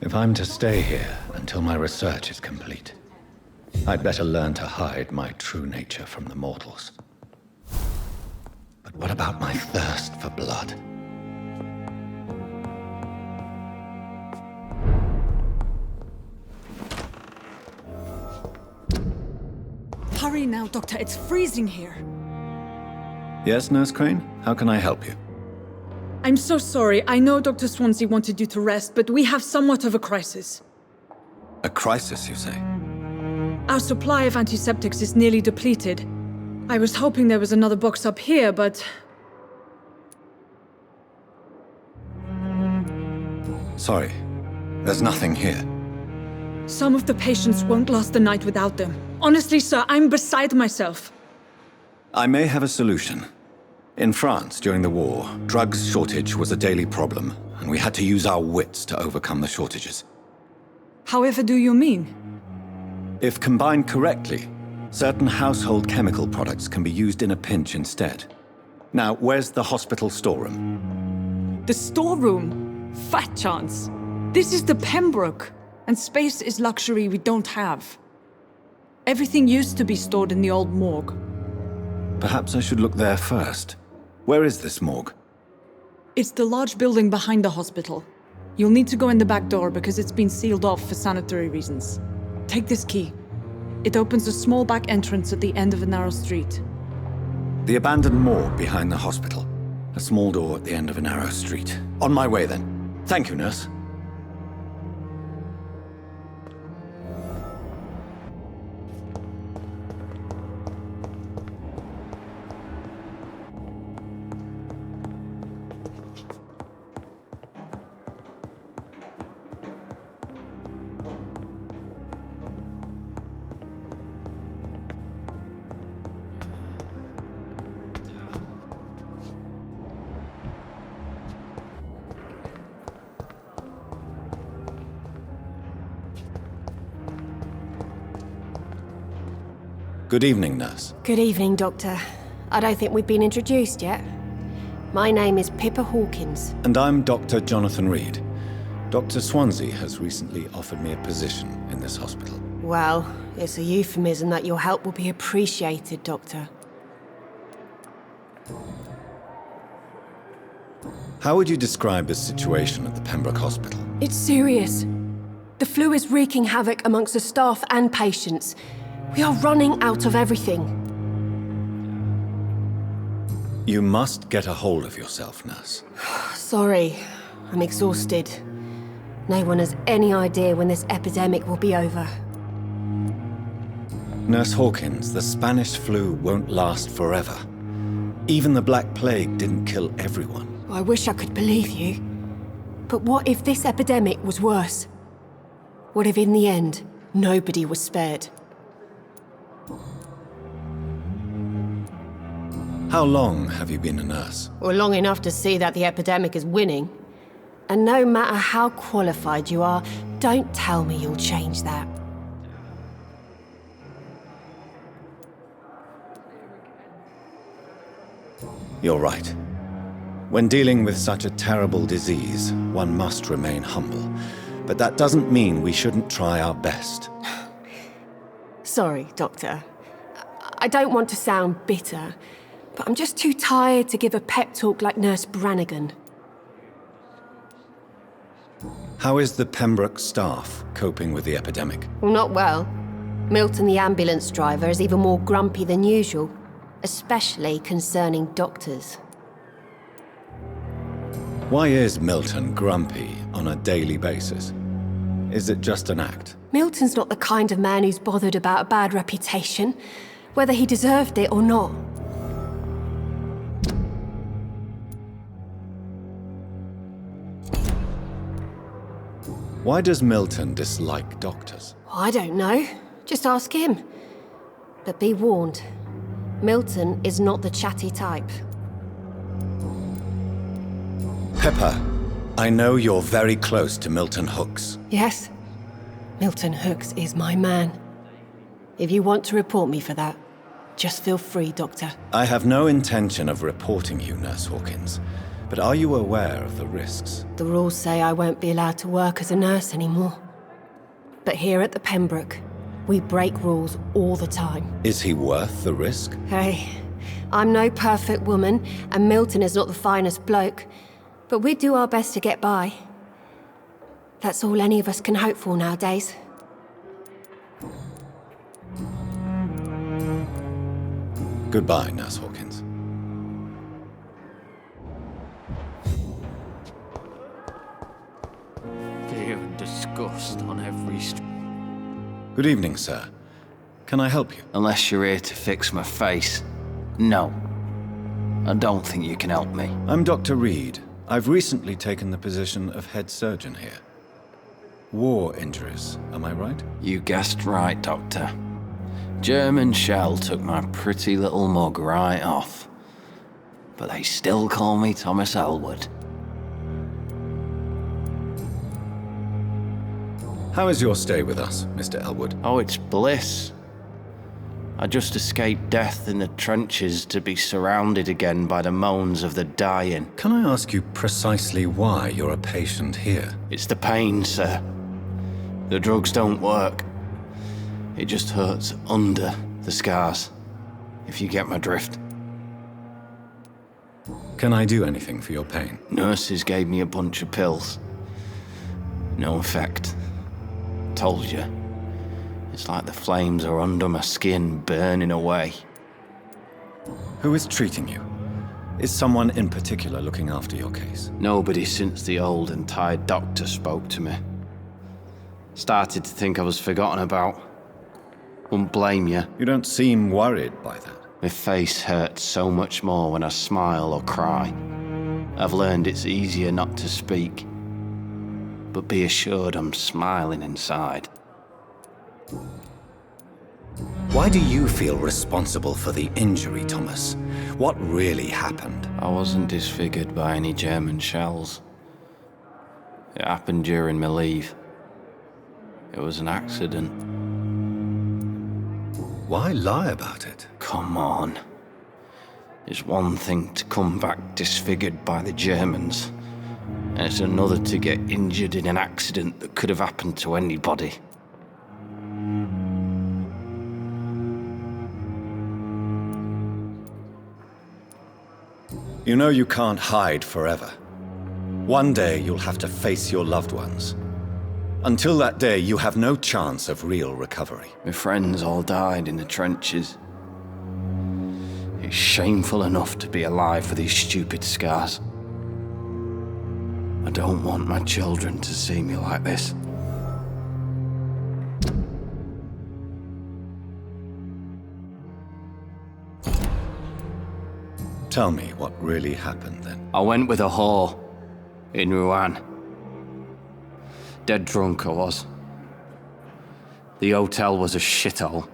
If I'm to stay here until my research is complete, I'd better learn to hide my true nature from the mortals. But what about my thirst for blood? Hurry now, Doctor. It's freezing here. Yes, Nurse Crane? How can I help you? I'm so sorry. I know Dr. Swansea wanted you to rest, but we have somewhat of a crisis. A crisis, you say? Our supply of antiseptics is nearly depleted. I was hoping there was another box up here, but... Sorry. There's nothing here. Some of the patients won't last the night without them. Honestly, sir, I'm beside myself. I may have a solution. In France, during the war, drugs shortage was a daily problem, and we had to use our wits to overcome the shortages. However do you mean? If combined correctly, certain household chemical products can be used in a pinch instead. Now, where's the hospital storeroom? The storeroom? Fat chance. This is the Pembroke, and space is luxury we don't have. Everything used to be stored in the old morgue. Perhaps I should look there first. Where is this morgue? It's the large building behind the hospital. You'll need to go in the back door because it's been sealed off for sanitary reasons. Take this key. It opens a small back entrance at the end of a narrow street. The abandoned morgue behind the hospital. A small door at the end of a narrow street. On my way then. Thank you, nurse. Good evening, nurse. Good evening, Doctor. I don't think we've been introduced yet. My name is Pippa Hawkins. And I'm Dr. Jonathan Reid. Dr. Swansea has recently offered me a position in this hospital. Well, it's a euphemism that your help will be appreciated, Doctor. How would you describe the situation at the Pembroke Hospital? It's serious. The flu is wreaking havoc amongst the staff and patients. We are running out of everything. You must get a hold of yourself, nurse. Sorry, I'm exhausted. No one has any idea when this epidemic will be over. Nurse Hawkins, the Spanish flu won't last forever. Even the Black Plague didn't kill everyone. I wish I could believe you. But what if this epidemic was worse? What if in the end, nobody was spared? How long have you been a nurse? Well, long enough to see that the epidemic is winning. And no matter how qualified you are, don't tell me you'll change that. You're right. When dealing with such a terrible disease, one must remain humble. But that doesn't mean we shouldn't try our best. Sorry, Doctor. I don't want to sound bitter, but I'm just too tired to give a pep talk like Nurse Brannigan. How is the Pembroke staff coping with the epidemic? Well, not well. Milton, the ambulance driver, is even more grumpy than usual, especially concerning doctors. Why is Milton grumpy on a daily basis? Is it just an act? Milton's not the kind of man who's bothered about a bad reputation, whether he deserved it or not. Why does Milton dislike doctors? I don't know. Just ask him. But be warned, Milton is not the chatty type. Pepper, I know you're very close to Milton Hooks. Yes, Milton Hooks is my man. If you want to report me for that, just feel free, Doctor. I have no intention of reporting you, Nurse Hawkins. But are you aware of the risks? The rules say I won't be allowed to work as a nurse anymore. But here at the Pembroke, we break rules all the time. Is he worth the risk? Hey, I'm no perfect woman, and Milton is not the finest bloke. But we do our best to get by. That's all any of us can hope for nowadays. Goodbye, Nurse Hawkins. Fear and disgust on every street. Good evening, sir. Can I help you? Unless you're here to fix my face. No. I don't think you can help me. I'm Dr. Reid. I've recently taken the position of head surgeon here. War injuries, am I right? You guessed right, Doctor. German shell took my pretty little mug right off. But they still call me Thomas Elwood. How is your stay with us, Mr. Elwood? Oh, it's bliss. I just escaped death in the trenches to be surrounded again by the moans of the dying. Can I ask you precisely why you're a patient here? It's the pain, sir. The drugs don't work. It just hurts under the scars, if you get my drift. Can I do anything for your pain? Nurses gave me a bunch of pills. No effect. Told you. It's like the flames are under my skin, burning away. Who is treating you? Is someone in particular looking after your case? Nobody since the old and tired doctor spoke to me. Started to think I was forgotten about. Wouldn't blame you. You don't seem worried by that. My face hurts so much more when I smile or cry. I've learned it's easier not to speak. But be assured I'm smiling inside. Why do you feel responsible for the injury, Thomas? What really happened? I wasn't disfigured by any German shells. It happened during my leave. It was an accident. Why lie about it? Come on. It's one thing to come back disfigured by the Germans, and it's another to get injured in an accident that could have happened to anybody. You know you can't hide forever. One day you'll have to face your loved ones. Until that day, you have no chance of real recovery. My friends all died in the trenches. It's shameful enough to be alive with these stupid scars. I don't want my children to see me like this. Tell me what really happened then. I went with a whore in Rouen. Dead drunk I was. The hotel was a shithole.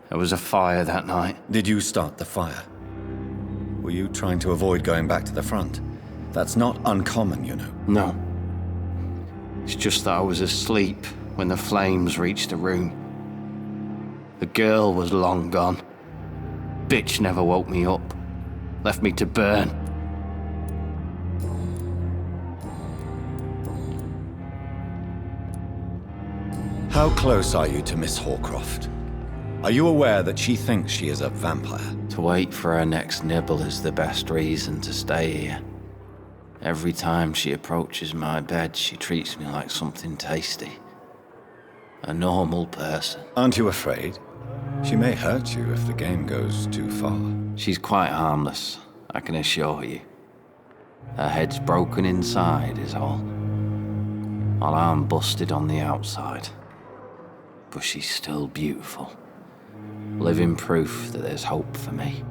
There was a fire that night. Did you start the fire? Were you trying to avoid going back to the front? That's not uncommon, you know. No. It's just that I was asleep when the flames reached the room. The girl was long gone. Bitch never woke me up. Left me to burn. How close are you to Miss Hawcroft? Are you aware that she thinks she is a vampire? To wait for her next nibble is the best reason to stay here. Every time she approaches my bed, she treats me like something tasty. A normal person. Aren't you afraid? She may hurt you if the game goes too far. She's quite harmless, I can assure you. Her head's broken inside is all. While I'm busted on the outside. But she's still beautiful. Living proof that there's hope for me.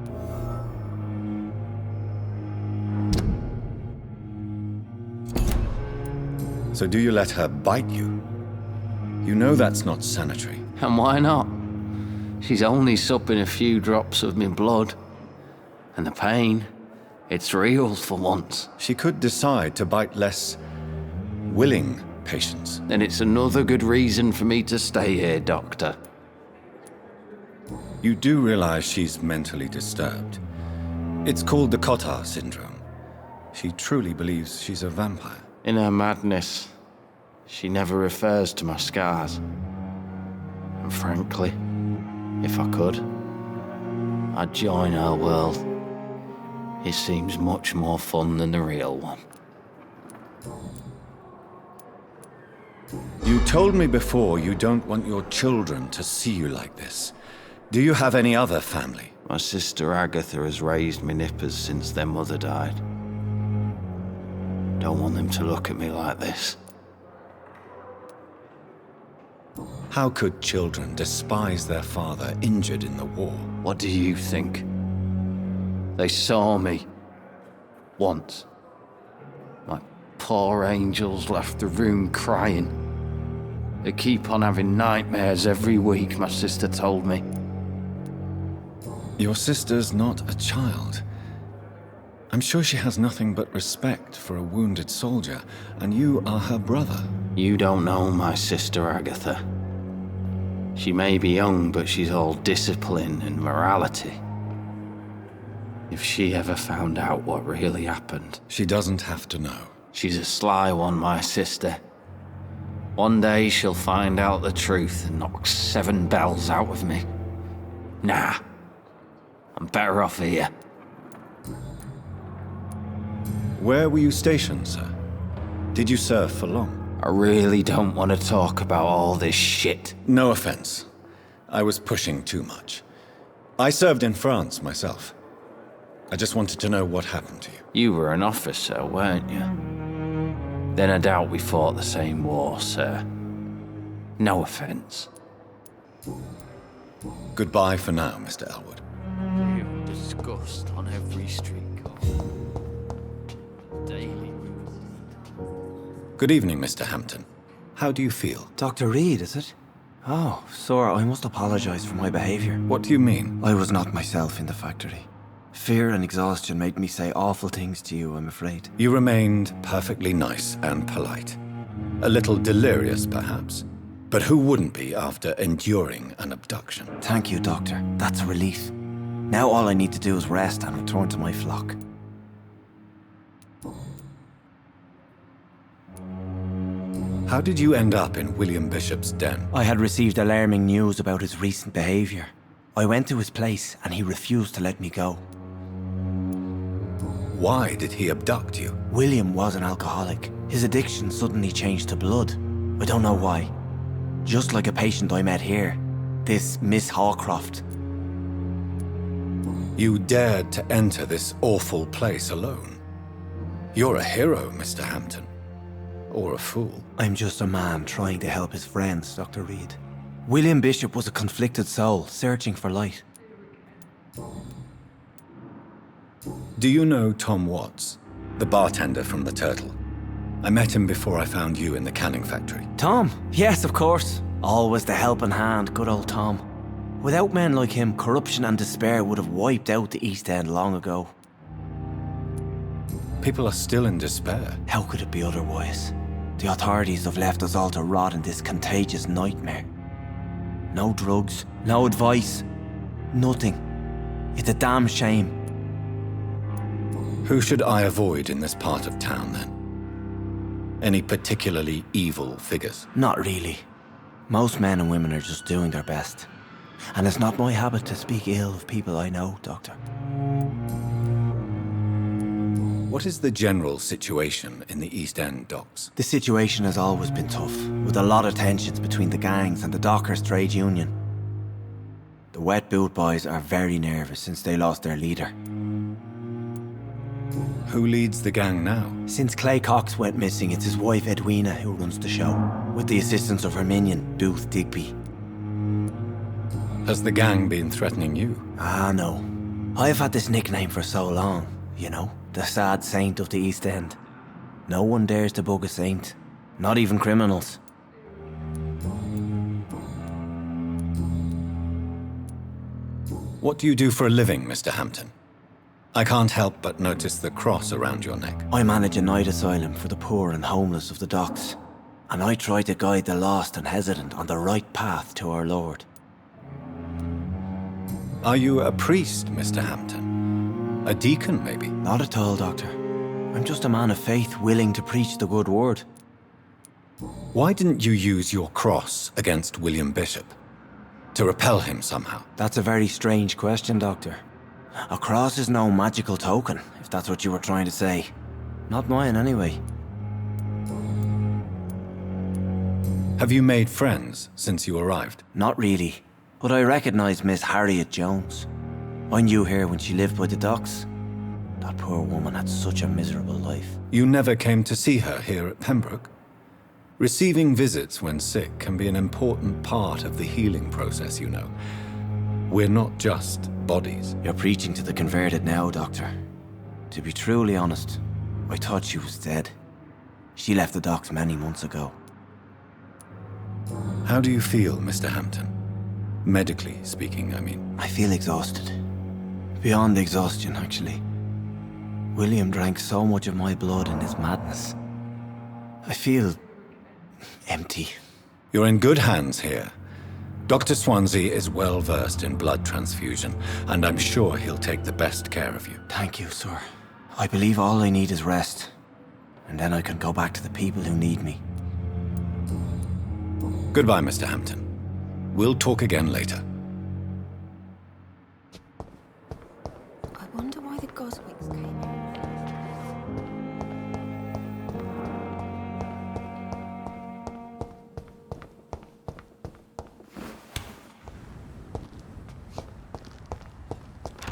So do you let her bite you? You know that's not sanitary. And why not? She's only supping a few drops of my blood. And the pain, it's real for once. She could decide to bite less willing patients. Then it's another good reason for me to stay here, Doctor. You do realize she's mentally disturbed. It's called the Cotard syndrome. She truly believes she's a vampire. In her madness, she never refers to my scars. And frankly, if I could, I'd join her world. It seems much more fun than the real one. You told me before you don't want your children to see you like this. Do you have any other family? My sister Agatha has raised me nippers since their mother died. Don't want them to look at me like this. How could children despise their father injured in the war? What do you think? They saw me. Once. My poor angels left the room crying. They keep on having nightmares every week, my sister told me. Your sister's not a child. I'm sure she has nothing but respect for a wounded soldier, and you are her brother. You don't know my sister Agatha. She may be young, but she's all discipline and morality. If she ever found out what really happened... She doesn't have to know. She's a sly one, my sister. One day she'll find out the truth and knock 7 bells out of me. Nah. I'm better off here. Where were you stationed, sir? Did you serve for long? I really don't want to talk about all this shit. No offense. I was pushing too much. I served in France myself. I just wanted to know what happened to you. You were an officer, weren't you? Then I doubt we fought the same war, sir. No offense. Goodbye for now, Mr. Elwood. You disgust on every street corner. Daily. Good evening, Mr. Hampton. How do you feel? Dr. Reid, is it? Oh, sir, I must apologize for my behavior. What do you mean? I was not myself in the factory. Fear and exhaustion made me say awful things to you, I'm afraid. You remained perfectly nice and polite. A little delirious, perhaps. But who wouldn't be after enduring an abduction? Thank you, Doctor. That's a relief. Now all I need to do is rest and return to my flock. How did you end up in William Bishop's den? I had received alarming news about his recent behavior. I went to his place and he refused to let me go. Why did he abduct you? William was an alcoholic. His addiction suddenly changed to blood. I don't know why. Just like a patient I met here. This Miss Hawcroft. You dared to enter this awful place alone. You're a hero, Mr. Hampton. Or a fool. I'm just a man trying to help his friends, Dr. Reid. William Bishop was a conflicted soul, searching for light. Do you know Tom Watts, the bartender from the Turtle? I met him before I found you in the canning factory. Tom? Yes, of course. Always the helping hand, good old Tom. Without men like him, corruption and despair would have wiped out the East End long ago. People are still in despair. How could it be otherwise? The authorities have left us all to rot in this contagious nightmare. No drugs, no advice, nothing. It's a damn shame. Who should I avoid in this part of town, then? Any particularly evil figures? Not really. Most men and women are just doing their best. And it's not my habit to speak ill of people I know, Doctor. What is the general situation in the East End docks? The situation has always been tough, with a lot of tensions between the gangs and the Dockers' trade union. The Wet Boot Boys are very nervous since they lost their leader. Who leads the gang now? Since Clay Cox went missing, it's his wife Edwina who runs the show, with the assistance of her minion, Booth Digby. Has the gang been threatening you? Ah, no. I've had this nickname for so long, you know, the sad saint of the East End. No one dares to bug a saint, not even criminals. What do you do for a living, Mr. Hampton? I can't help but notice the cross around your neck. I manage a night asylum for the poor and homeless of the docks, and I try to guide the lost and hesitant on the right path to our Lord. Are you a priest, Mr. Hampton? A deacon, maybe? Not at all, Doctor. I'm just a man of faith willing to preach the good word. Why didn't you use your cross against William Bishop? To repel him somehow? That's a very strange question, Doctor. A cross is no magical token, if that's what you were trying to say. Not mine, anyway. Have you made friends since you arrived? Not really. But I recognise Miss Harriet Jones. I knew her when she lived by the docks. That poor woman had such a miserable life. You never came to see her here at Pembroke? Receiving visits when sick can be an important part of the healing process, you know. We're not just bodies. You're preaching to the converted now, Doctor. To be truly honest, I thought she was dead. She left the docks many months ago. How do you feel, Mr. Hampton? Medically speaking, I mean. I feel exhausted. Beyond exhaustion, actually. William drank so much of my blood in his madness. I feel empty. You're in good hands here. Dr. Swansea is well versed in blood transfusion, and I'm sure he'll take the best care of you. Thank you, sir. I believe all I need is rest. And then I can go back to the people who need me. Goodbye, Mr. Hampton. We'll talk again later. I wonder why the Goswicks came in.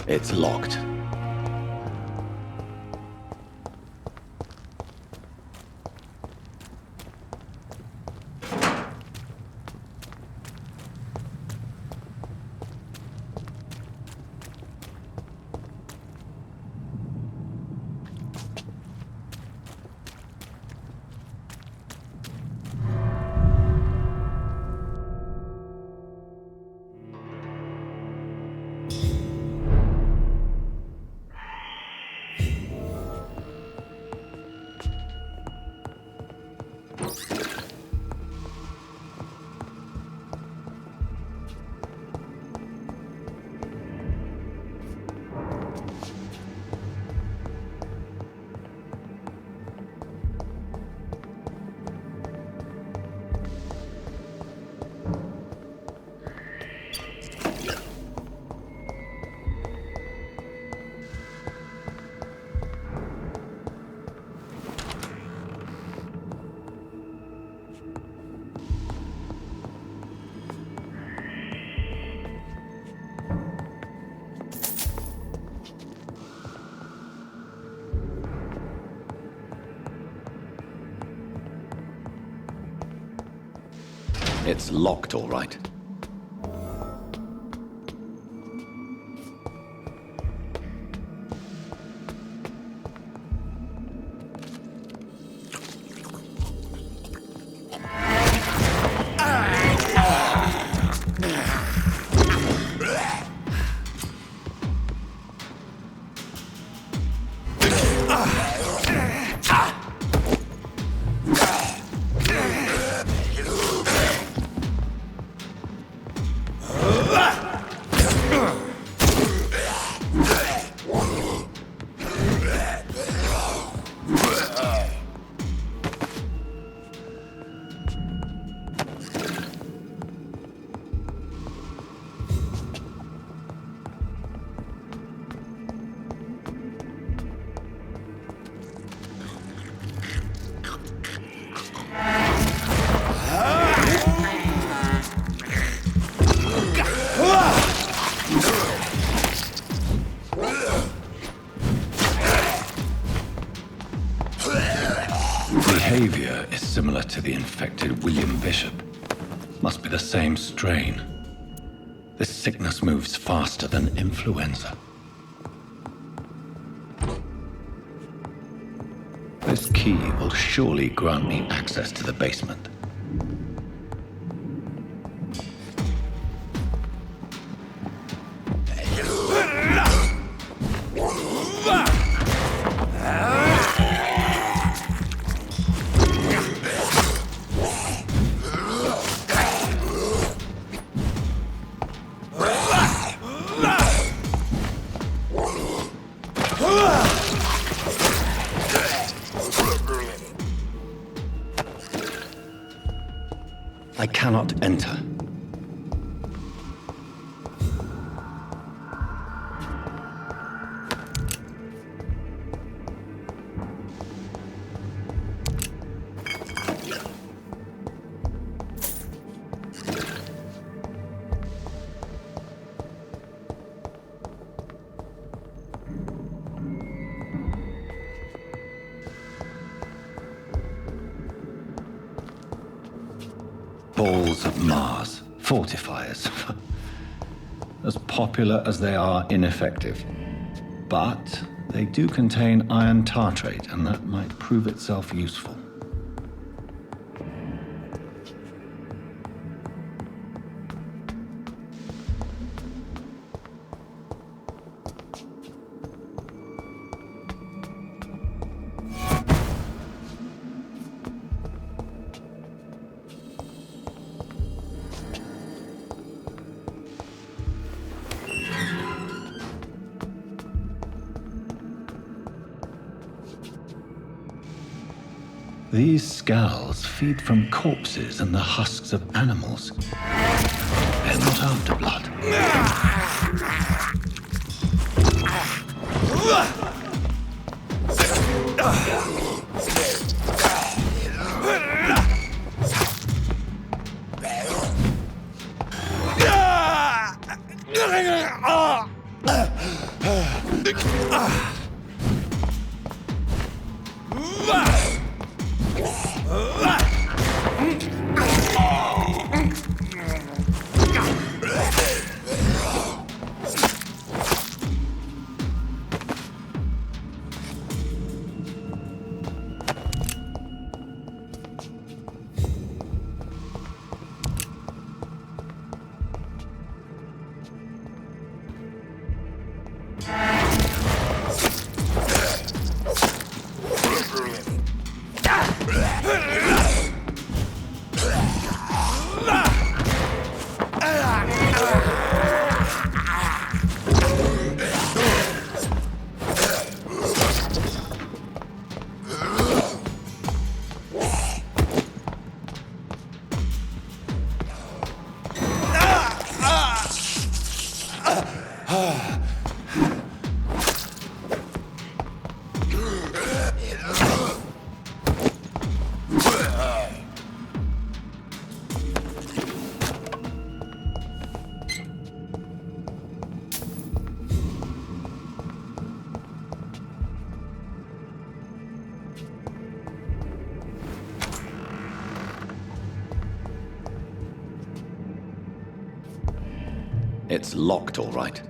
It's locked. It's locked, all right. Behavior is similar to the infected William Bishop. Must be the same strain. This sickness moves faster than influenza. This key will surely grant me access to the basement. Bowls of Mars. Fortifiers. As popular as they are ineffective. But they do contain iron tartrate, and that might prove itself useful. These scowls feed from corpses and the husks of animals. They're not after blood. It's locked, all right.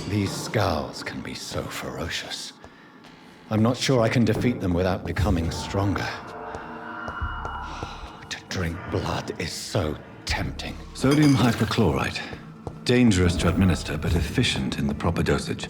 These scowls can be so ferocious. I'm not sure I can defeat them without becoming stronger. To drink blood is so tempting. Sodium hypochlorite. Dangerous to administer, but efficient in the proper dosage.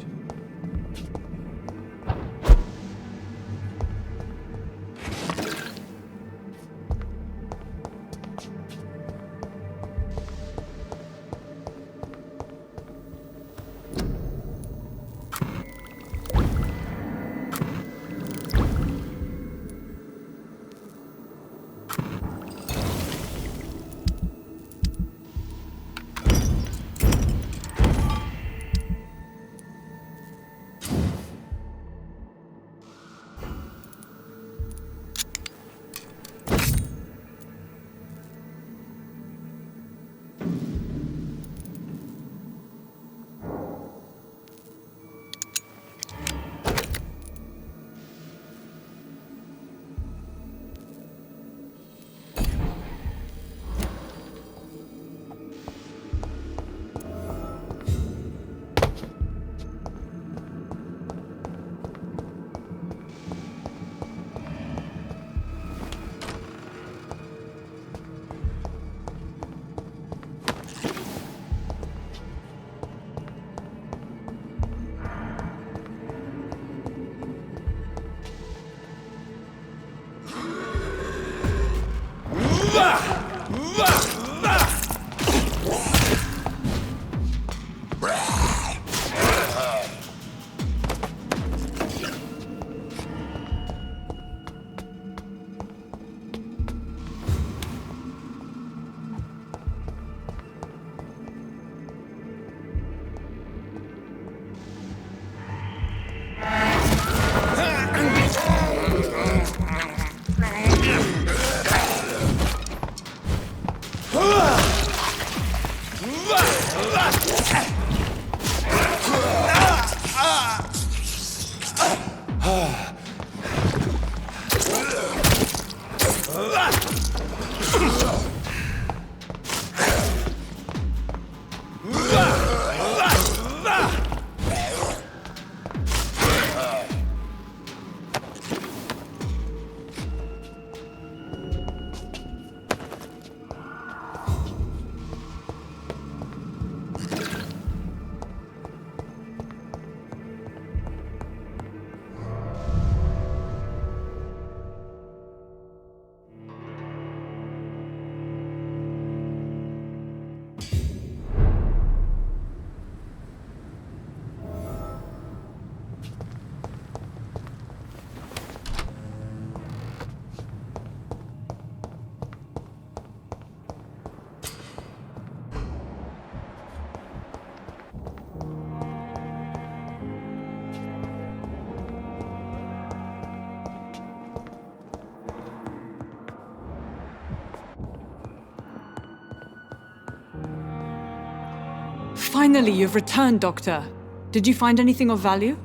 Finally, you've returned, Doctor. Did you find anything of value?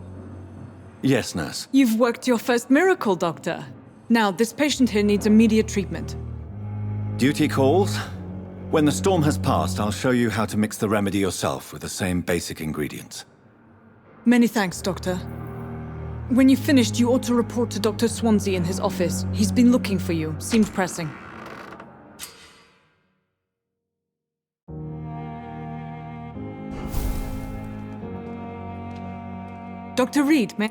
Yes, nurse. You've worked your first miracle, Doctor. Now, this patient here needs immediate treatment. Duty calls. When the storm has passed, I'll show you how to mix the remedy yourself with the same basic ingredients. Many thanks, Doctor. When you've finished, you ought to report to Dr. Swansea in his office. He's been looking for you. Seemed pressing. Dr. Reid, may...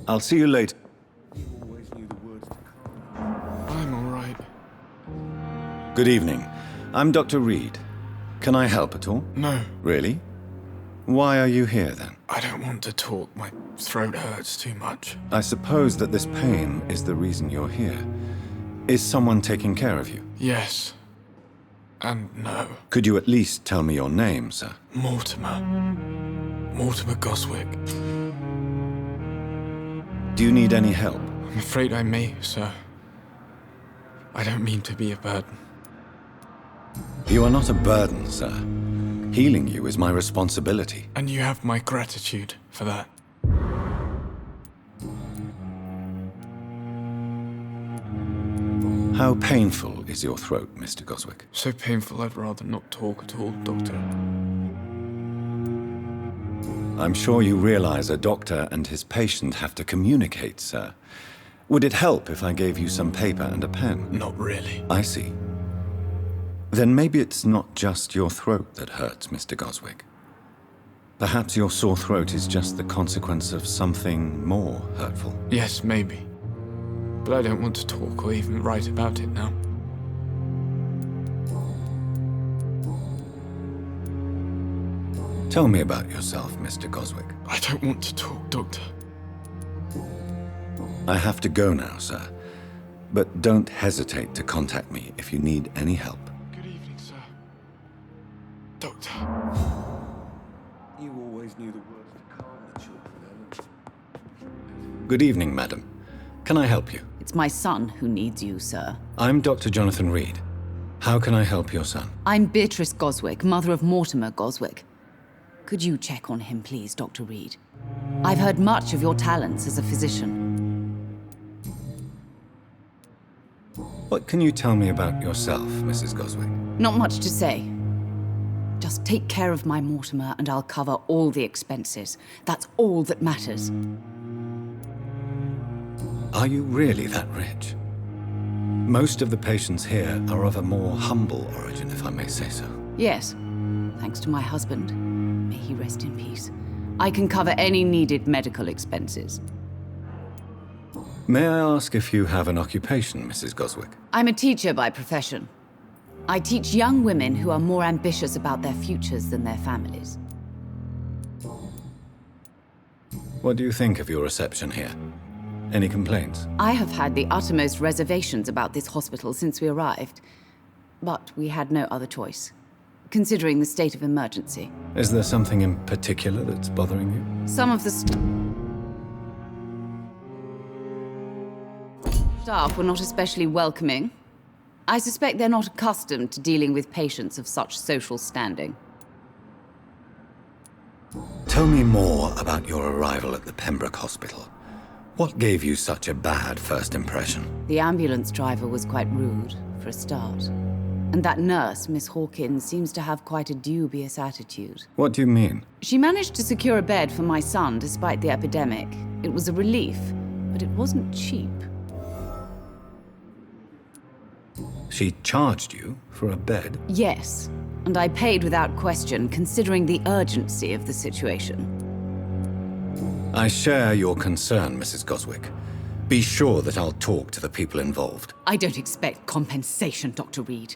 I'll see you later. I'm all right. Good evening. I'm Dr. Reid. Can I help at all? No, Really? Why are you here then? I don't want to talk. My throat hurts too much. I suppose that this pain is the reason you're here. Is someone taking care of you? Yes. And no. Could you at least tell me your name, sir? Mortimer. Mortimer Goswick. Do you need any help? I'm afraid I may, sir. I don't mean to be a burden. You are not a burden, sir. Healing you is my responsibility. And you have my gratitude for that. How painful is your throat, Mr. Goswick? So painful I'd rather not talk at all, Doctor. I'm sure you realize a doctor and his patient have to communicate, sir. Would it help if I gave you some paper and a pen? Not really. I see. Then maybe it's not just your throat that hurts, Mr. Goswick. Perhaps your sore throat is just the consequence of something more hurtful. Yes, maybe. But I don't want to talk or even write about it now. Tell me about yourself, Mr. Goswick. I don't want to talk, Doctor. I have to go now, sir. But don't hesitate to contact me if you need any help. Good evening, sir. Doctor. You always knew the words to calm the children. Good evening, madam. Can I help you? It's my son who needs you, sir. I'm Dr. Jonathan Reid. How can I help your son? I'm Beatrice Goswick, mother of Mortimer Goswick. Could you check on him, please, Dr. Reid? I've heard much of your talents as a physician. What can you tell me about yourself, Mrs. Goswick? Not much to say. Just take care of my Mortimer and I'll cover all the expenses. That's all that matters. Are you really that rich? Most of the patients here are of a more humble origin, if I may say so. Yes, thanks to my husband. May he rest in peace. I can cover any needed medical expenses. May I ask if you have an occupation, Mrs. Goswick? I'm a teacher by profession. I teach young women who are more ambitious about their futures than their families. What do you think of your reception here? Any complaints? I have had the uttermost reservations about this hospital since we arrived. But we had no other choice, considering the state of emergency. Is there something in particular that's bothering you? Some of the staff were not especially welcoming. I suspect they're not accustomed to dealing with patients of such social standing. Tell me more about your arrival at the Pembroke Hospital. What gave you such a bad first impression? The ambulance driver was quite rude, for a start. And that nurse, Miss Hawkins, seems to have quite a dubious attitude. What do you mean? She managed to secure a bed for my son despite the epidemic. It was a relief, but it wasn't cheap. She charged you for a bed? Yes, and I paid without question, considering the urgency of the situation. I share your concern, Mrs. Goswick. Be sure that I'll talk to the people involved. I don't expect compensation, Dr. Reid.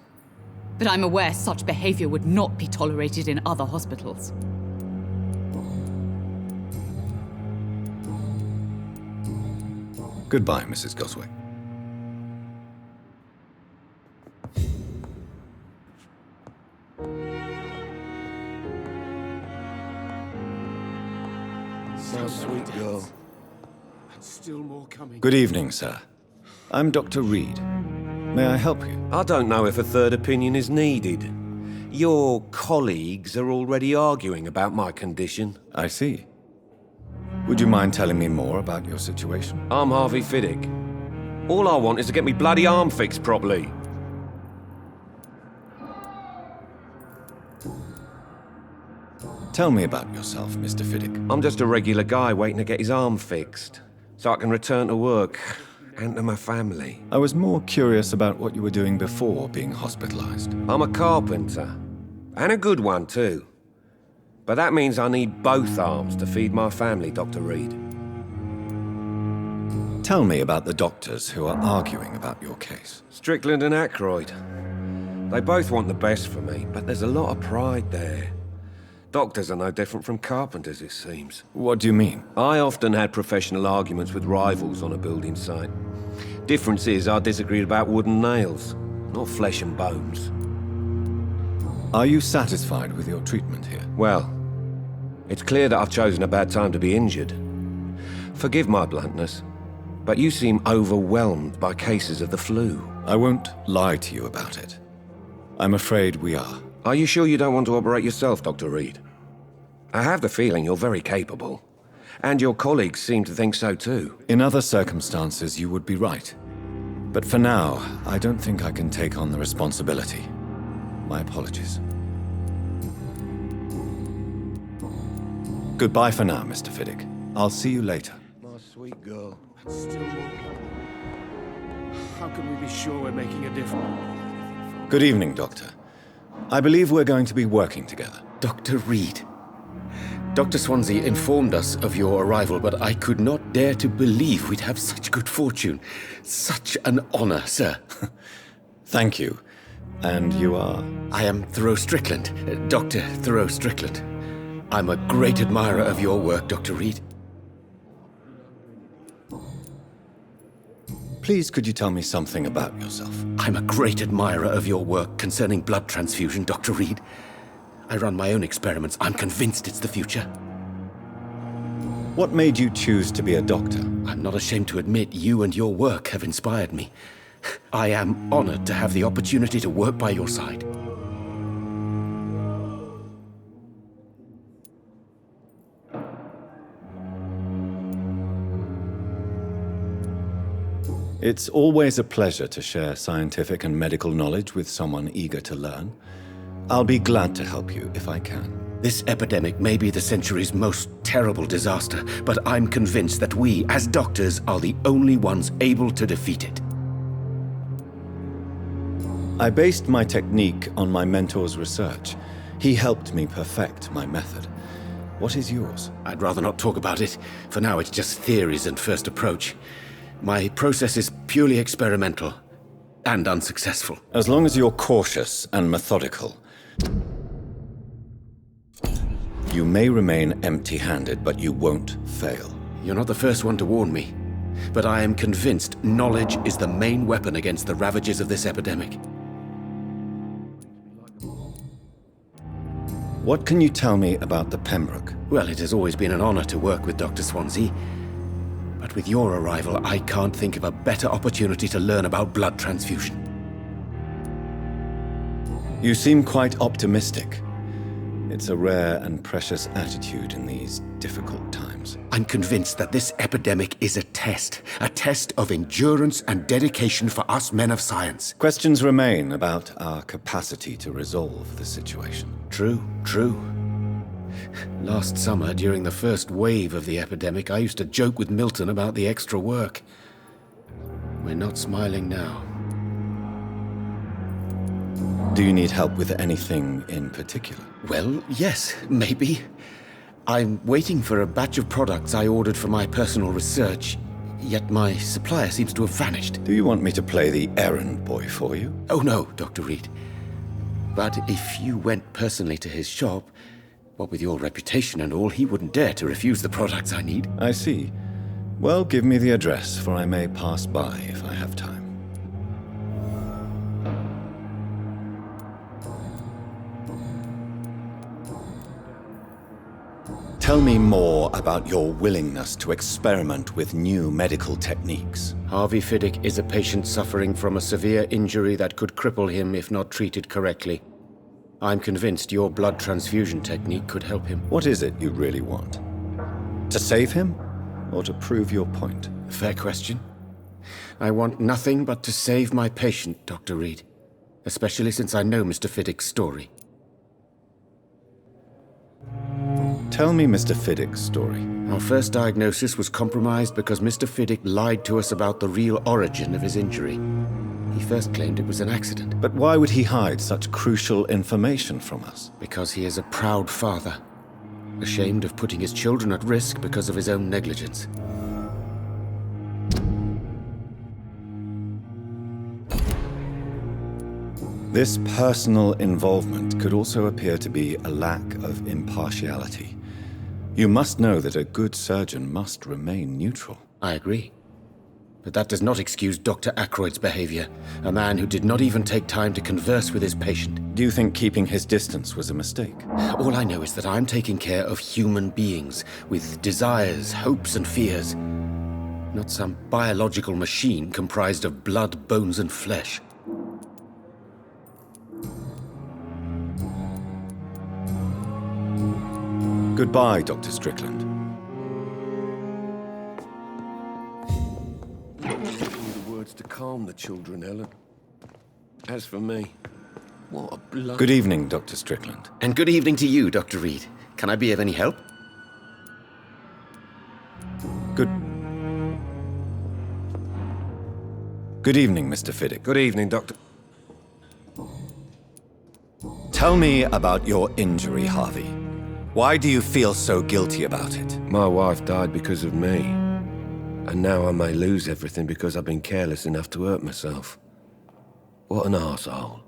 But I'm aware such behavior would not be tolerated in other hospitals. Goodbye, Mrs. Goswick. So sweet girl. And still more coming. Good evening, sir. I'm Dr. Reid. May I help you? I don't know if a third opinion is needed. Your colleagues are already arguing about my condition. I see. Would you mind telling me more about your situation? I'm Harvey Fiddick. All I want is to get me bloody arm fixed properly. Tell me about yourself, Mr. Fiddick. I'm just a regular guy waiting to get his arm fixed, so I can return to work and to my family. I was more curious about what you were doing before being hospitalized. I'm a carpenter, and a good one too. But that means I need both arms to feed my family, Dr. Reid. Tell me about the doctors who are arguing about your case. Strickland and Aykroyd. They both want the best for me, but there's a lot of pride there. Doctors are no different from carpenters, it seems. What do you mean? I often had professional arguments with rivals on a building site. Difference is I disagreed about wooden nails, not flesh and bones. Are you satisfied with your treatment here? Well, it's clear that I've chosen a bad time to be injured. Forgive my bluntness, but you seem overwhelmed by cases of the flu. I won't lie to you about it. I'm afraid we are. Are you sure you don't want to operate yourself, Dr. Reid? I have the feeling you're very capable. And your colleagues seem to think so too. In other circumstances, you would be right. But for now, I don't think I can take on the responsibility. My apologies. Goodbye for now, Mr. Fiddick. I'll see you later. My sweet girl. And still more coming. How can we be sure we're making a difference? Good evening, Doctor. I believe we're going to be working together. Dr. Reid. Dr. Swansea informed us of your arrival, but I could not dare to believe we'd have such good fortune. Such an honor, sir. Thank you. And you are? I am Thoreau Strickland, Dr. Thoreau Strickland. I'm a great admirer of your work, Dr. Reid. Please, could you tell me something about yourself? I'm a great admirer of your work concerning blood transfusion, Dr. Reid. I run my own experiments. I'm convinced it's the future. What made you choose to be a doctor? I'm not ashamed to admit you and your work have inspired me. I am honored to have the opportunity to work by your side. It's always a pleasure to share scientific and medical knowledge with someone eager to learn. I'll be glad to help you if I can. This epidemic may be the century's most terrible disaster, but I'm convinced that we, as doctors, are the only ones able to defeat it. I based my technique on my mentor's research. He helped me perfect my method. What is yours? I'd rather not talk about it. For now, it's just theories and first approach. My process is purely experimental and unsuccessful. As long as you're cautious and methodical. You may remain empty-handed, but you won't fail. You're not the first one to warn me, but I am convinced knowledge is the main weapon against the ravages of this epidemic. What can you tell me about the Pembroke? Well, it has always been an honor to work with Dr. Swansea. But with your arrival, I can't think of a better opportunity to learn about blood transfusion. You seem quite optimistic. It's a rare and precious attitude in these difficult times. I'm convinced that this epidemic is a test of endurance and dedication for us men of science. Questions remain about our capacity to resolve the situation. True. Last summer, during the first wave of the epidemic, I used to joke with Milton about the extra work. We're not smiling now. Do you need help with anything in particular? Well, yes, maybe. I'm waiting for a batch of products I ordered for my personal research, yet my supplier seems to have vanished. Do you want me to play the errand boy for you? Oh no, Dr. Reid. But if you went personally to his shop, what with your reputation and all, he wouldn't dare to refuse the products I need. I see. Well, give me the address, for I may pass by if I have time. Tell me more about your willingness to experiment with new medical techniques. Harvey Fiddick is a patient suffering from a severe injury that could cripple him if not treated correctly. I'm convinced your blood transfusion technique could help him. What is it you really want? To save him, or to prove your point? Fair question. I want nothing but to save my patient, Dr. Reid. Especially since I know Mr. Fiddick's story. Tell me Mr. Fiddick's story. Our first diagnosis was compromised because Mr. Fiddick lied to us about the real origin of his injury. He first claimed it was an accident. But why would he hide such crucial information from us? Because he is a proud father, ashamed of putting his children at risk because of his own negligence. This personal involvement could also appear to be a lack of impartiality. You must know that a good surgeon must remain neutral. I agree. But that does not excuse Dr. Ackroyd's behavior, a man who did not even take time to converse with his patient. Do you think keeping his distance was a mistake? All I know is that I'm taking care of human beings with desires, hopes, and fears. Not some biological machine comprised of blood, bones, and flesh. Goodbye, Dr. Strickland. The words to calm the children, Helen. As for me, what a blood... Good evening, Dr. Strickland. And good evening to you, Dr. Reid. Can I be of any help? Good evening, Mr. Fiddick. Good evening, Doctor. Tell me about your injury, Harvey. Why do you feel so guilty about it? My wife died because of me. And now I may lose everything because I've been careless enough to hurt myself. What an arsehole.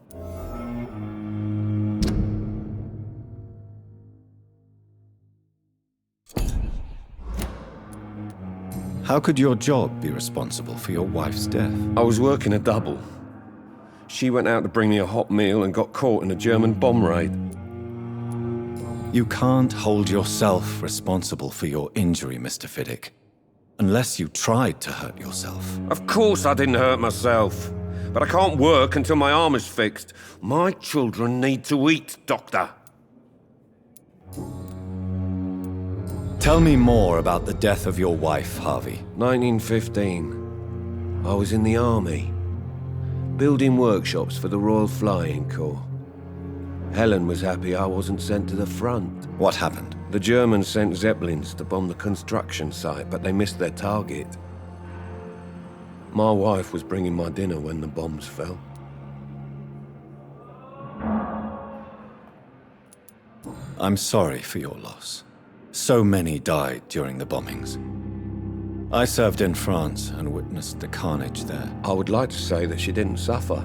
How could your job be responsible for your wife's death? I was working a double. She went out to bring me a hot meal and got caught in a German bomb raid. You can't hold yourself responsible for your injury, Mr. Fiddick, unless you tried to hurt yourself. Of course I didn't hurt myself, but I can't work until my arm is fixed. My children need to eat, Doctor. Tell me more about the death of your wife, Harvey. 1915. I was in the army, building workshops for the Royal Flying Corps. Helen was happy I wasn't sent to the front. What happened? The Germans sent Zeppelins to bomb the construction site, but they missed their target. My wife was bringing my dinner when the bombs fell. I'm sorry for your loss. So many died during the bombings. I served in France and witnessed the carnage there. I would like to say that she didn't suffer.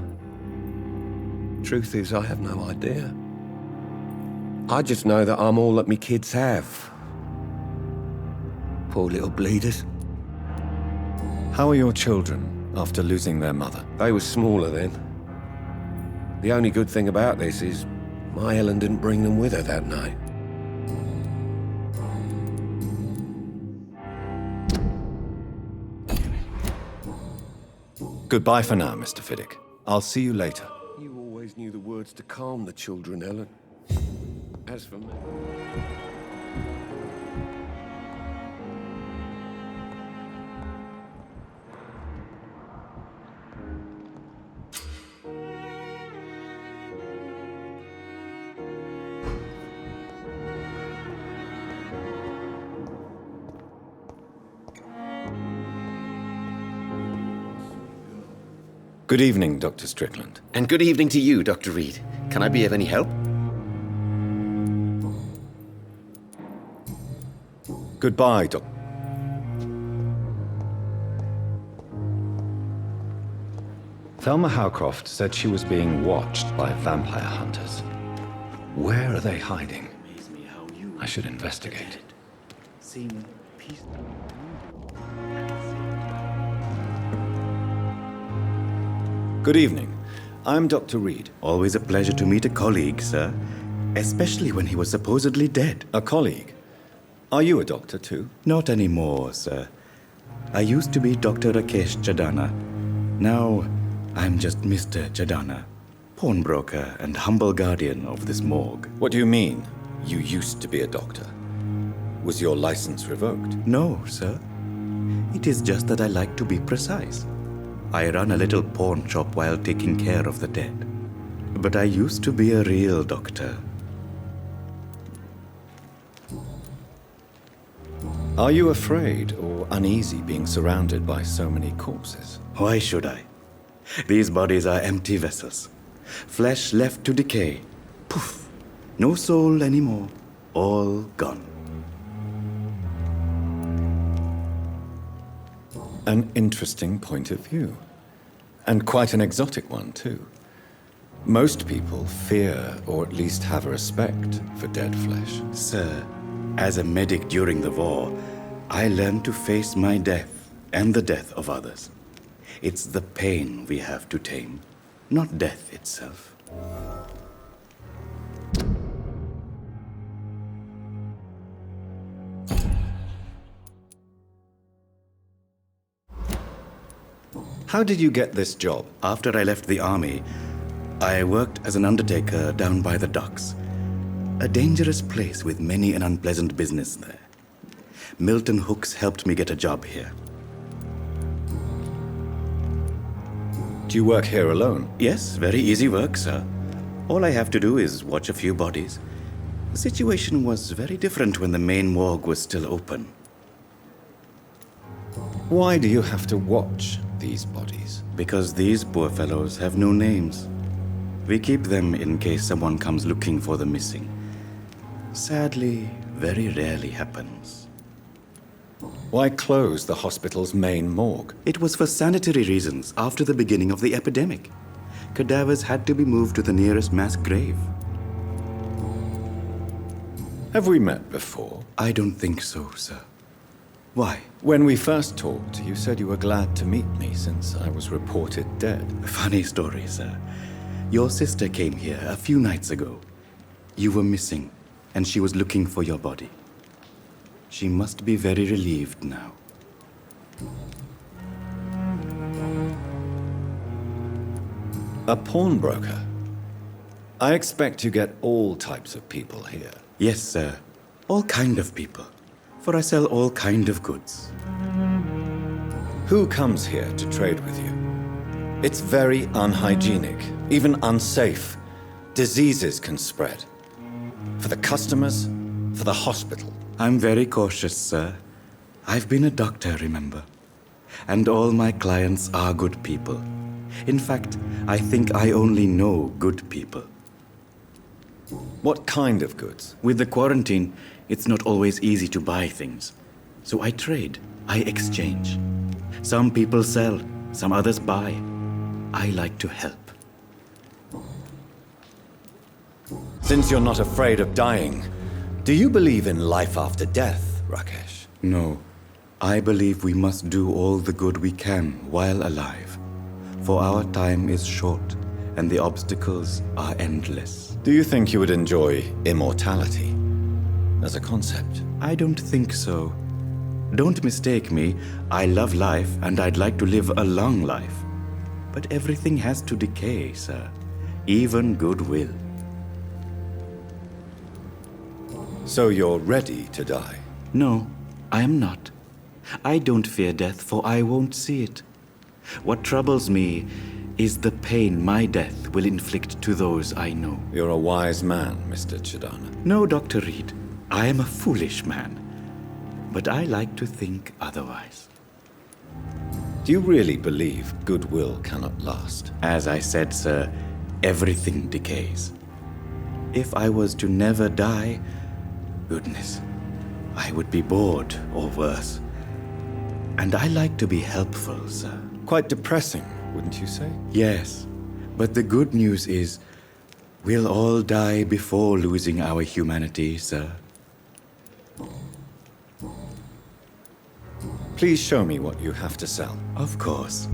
Truth is, I have no idea. I just know that I'm all that me kids have. Poor little bleeders. How are your children after losing their mother? They were smaller then. The only good thing about this is my Helen didn't bring them with her that night. Goodbye for now, Mr. Fiddick. I'll see you later. You always always knew the words to calm the children, Ellen. As for me... Good evening, Dr. Strickland. And good evening to you, Dr. Reid. Can I be of any help? Goodbye, Doc. Thelma Howcroft said she was being watched by vampire hunters. Where are they hiding? I should investigate. Good evening. I'm Dr. Reid. Always a pleasure to meet a colleague, sir. Especially when he was supposedly dead. A colleague? Are you a doctor too? Not anymore, sir. I used to be Dr. Rakesh Chadana. Now, I'm just Mr. Chadana, pawnbroker and humble guardian of this morgue. What do you mean, you used to be a doctor? Was your license revoked? No, sir. It is just that I like to be precise. I run a little pawn shop while taking care of the dead. But I used to be a real doctor. Are you afraid or uneasy being surrounded by so many corpses? Why should I? These bodies are empty vessels. Flesh left to decay. Poof! No soul anymore. All gone. An interesting point of view. And quite an exotic one, too. Most people fear, or at least have a respect, for dead flesh. Sir, as a medic during the war, I learned to face my death and the death of others. It's the pain we have to tame, not death itself. How did you get this job? After I left the army, I worked as an undertaker down by the docks. A dangerous place with many an unpleasant business there. Milton Hooks helped me get a job here. Do you work here alone? Yes, very easy work, sir. All I have to do is watch a few bodies. The situation was very different when the main morgue was still open. Why do you have to watch these bodies? Because these poor fellows have no names. We keep them in case someone comes looking for the missing. Sadly, very rarely happens. Why close the hospital's main morgue? It was for sanitary reasons after the beginning of the epidemic. Cadavers had to be moved to the nearest mass grave. Have we met before? I don't think so, sir. Why? When we first talked, you said you were glad to meet me since I was reported dead. Funny story, sir. Your sister came here a few nights ago. You were missing, and she was looking for your body. She must be very relieved now. A pawnbroker? I expect you get all types of people here. Yes, sir. All kind of people. For I sell all kind of goods. Who comes here to trade with you? It's very unhygienic, even unsafe. Diseases can spread. For the customers, for the hospital. I'm very cautious, sir. I've been a doctor, remember? And all my clients are good people. In fact, I think I only know good people. What kind of goods? With the quarantine, it's not always easy to buy things. So I trade, I exchange. Some people sell, some others buy. I like to help. Since you're not afraid of dying, do you believe in life after death, Rakesh? No. I believe we must do all the good we can while alive. For our time is short, and the obstacles are endless. Do you think you would enjoy immortality as a concept? I don't think so. Don't mistake me. I love life, and I'd like to live a long life. But everything has to decay, sir. even goodwill. So you're ready to die? No, I am not. I don't fear death, for I won't see it. What troubles me is the pain my death will inflict to those I know. You're a wise man, Mr. Chidana. No, Dr. Reid. I am a foolish man. But I like to think otherwise. Do you really believe goodwill cannot last? As I said, sir, everything decays. If I was to never die, goodness, I would be bored or worse. And I like to be helpful, sir. Quite depressing, wouldn't you say? Yes, but the good news is we'll all die before losing our humanity, sir. Please show me what you have to sell. Of course.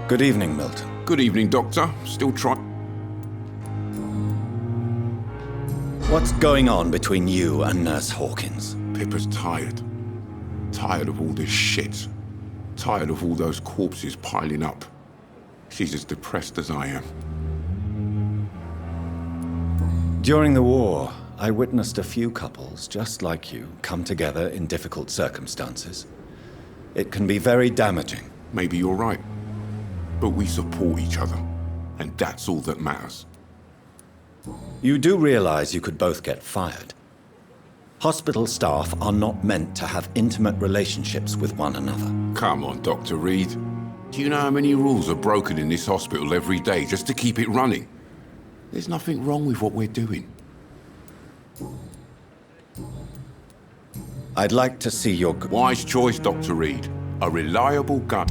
Good evening, Milton. Good evening, Doctor. Still trying. What's going on between you and Nurse Hawkins? Pippa's tired. Tired of all this shit. Tired of all those corpses piling up. She's as depressed as I am. During the war, I witnessed a few couples, just like you, come together in difficult circumstances. It can be very damaging. Maybe you're right. But we support each other. and that's all that matters. You do realize you could both get fired. Hospital staff are not meant to have intimate relationships with one another. Come on, Dr. Reid. Do you know how many rules are broken in this hospital every day just to keep it running? There's nothing wrong with what we're doing. I'd like to see your... Wise choice, Dr. Reid. A reliable gun.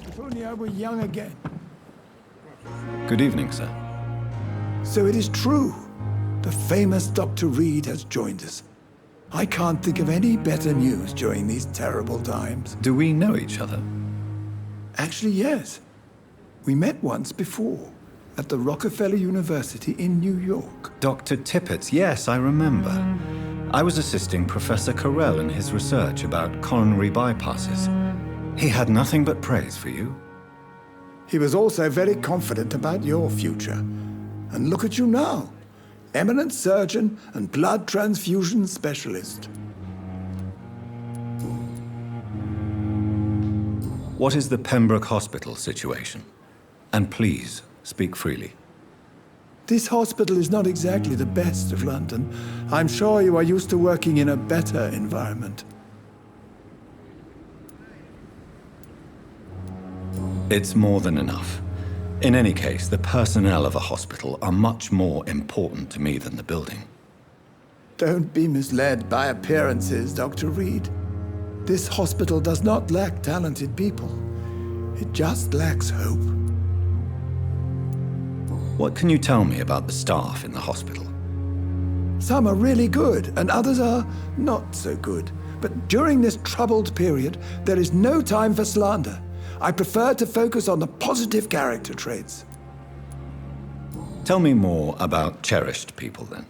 If only I were young again. Good evening, sir. So it is true. The famous Dr. Reid has joined us. I can't think of any better news during these terrible times. Do we know each other? Actually, yes. We met once before, at the Rockefeller University in New York. Dr. Tippett, yes, I remember. I was assisting Professor Carell in his research about coronary bypasses. He had nothing but praise for you. He was also very confident about your future. And look at you now. Eminent surgeon and blood transfusion specialist. What is the Pembroke Hospital situation? And please, speak freely. This hospital is not exactly the best of London. I'm sure you are used to working in a better environment. It's more than enough. In any case, the personnel of a hospital are much more important to me than the building. Don't be misled by appearances, Dr. Reid. This hospital does not lack talented people. It just lacks hope. What can you tell me about the staff in the hospital? Some are really good, and others are not so good. But during this troubled period, there is no time for slander. I prefer to focus on the positive character traits. Tell me more about cherished people, then.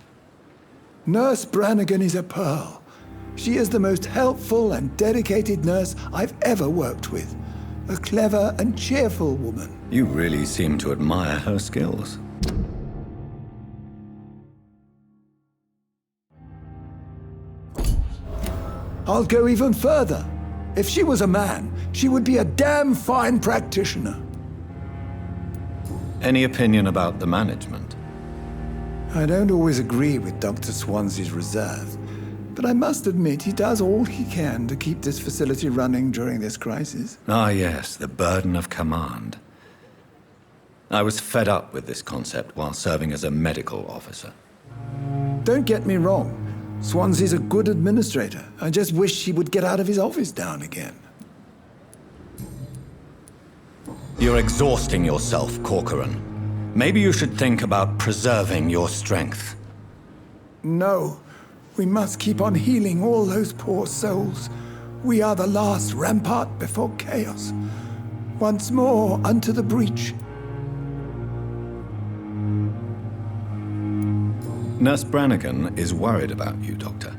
Nurse Brannigan is a pearl. She is the most helpful and dedicated nurse I've ever worked with. A clever and cheerful woman. You really seem to admire her skills. I'll go even further. If she was a man, she would be a damn fine practitioner. Any opinion about the management? I don't always agree with Dr. Swansea's reserve, but I must admit he does all he can to keep this facility running during this crisis. Ah, yes, the burden of command. I was fed up with this concept while serving as a medical officer. Don't get me wrong. Swansea's a good administrator. I just wish he would get out of his office now and again. You're exhausting yourself, Corcoran. Maybe you should think about preserving your strength. No. We must keep on healing all those poor souls. We are the last rampart before chaos. Once more unto the breach. Nurse Brannigan is worried about you, Doctor.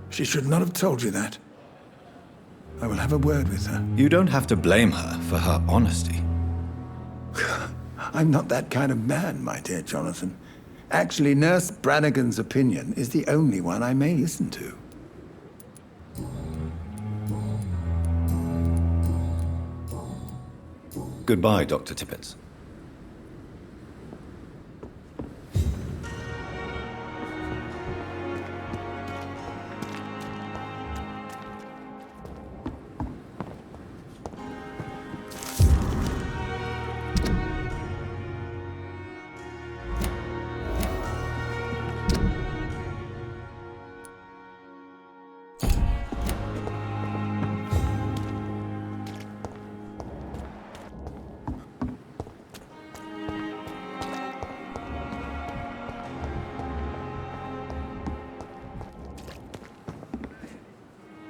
She should not have told you that. I will have a word with her. You don't have to blame her for her honesty. I'm not that kind of man, my dear Jonathan. Actually, Nurse Brannigan's opinion is the only one I may listen to. Goodbye, Dr. Tippett.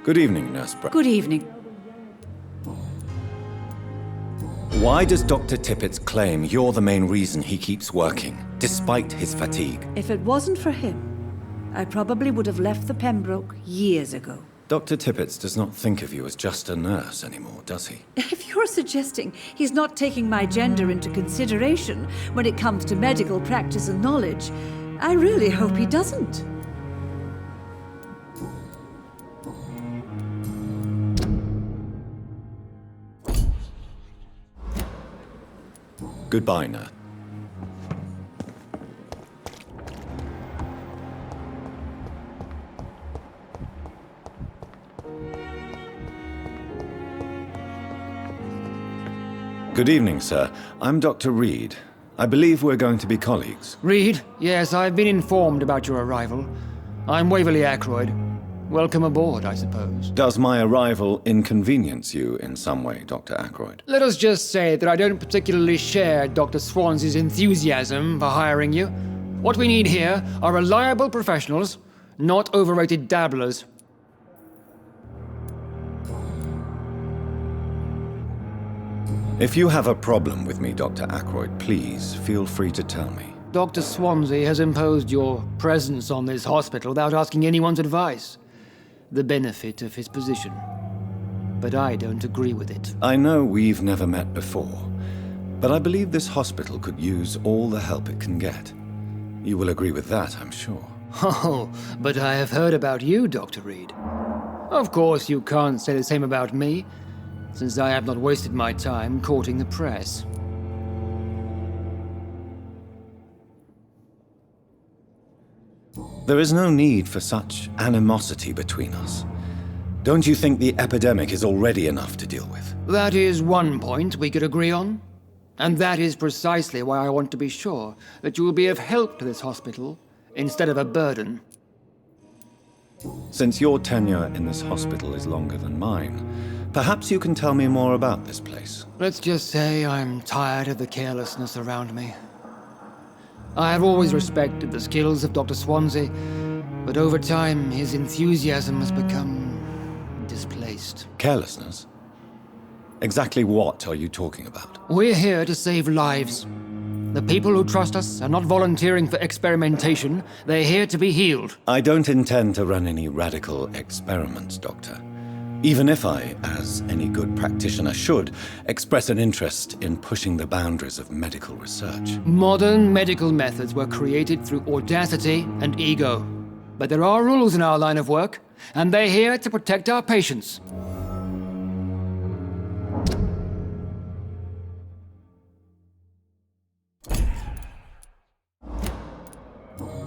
Good evening, Nurse Brannigan. Good evening. Why does Dr. Tippett claim you're the main reason he keeps working, despite his fatigue? If it wasn't for him, I probably would have left the Pembroke years ago. Dr. Tippett does not think of you as just a nurse anymore, does he? If you're suggesting he's not taking my gender into consideration when it comes to medical practice and knowledge, I really hope he doesn't. Goodbye, nurse. Good evening, sir. I'm Dr. Reid. I believe we're going to be colleagues. Reid? Yes, I've been informed about your arrival. I'm Waverly Ackroyd. Welcome aboard, I suppose. Does my arrival inconvenience you in some way, Dr. Ackroyd? Let us just say that I don't particularly share Dr. Swansea's enthusiasm for hiring you. What we need here are reliable professionals, not overrated dabblers. If you have a problem with me, Dr. Ackroyd, please feel free to tell me. Dr. Swansea has imposed your presence on this hospital without asking anyone's advice. The benefit of his position. But I don't agree with it. I know we've never met before, but I believe this hospital could use all the help it can get. You will agree with that, I'm sure. Oh, but I have heard about you, Dr. Reid. Of course, you can't say the same about me, since I have not wasted my time courting the press. There is no need for such animosity between us. Don't you think the epidemic is already enough to deal with? That is one point we could agree on. And that is precisely why I want to be sure that you will be of help to this hospital instead of a burden. Since your tenure in this hospital is longer than mine, perhaps you can tell me more about this place. Let's just say I'm tired of the carelessness around me. I have always respected the skills of Dr. Swansea, but over time his enthusiasm has become displaced. Carelessness? Exactly what are you talking about? We're here to save lives. The people who trust us are not volunteering for experimentation. They're here to be healed. I don't intend to run any radical experiments, Doctor. Even if I, as any good practitioner should, express an interest in pushing the boundaries of medical research. Modern medical methods were created through audacity and ego. But there are rules in our line of work, and they're here to protect our patients.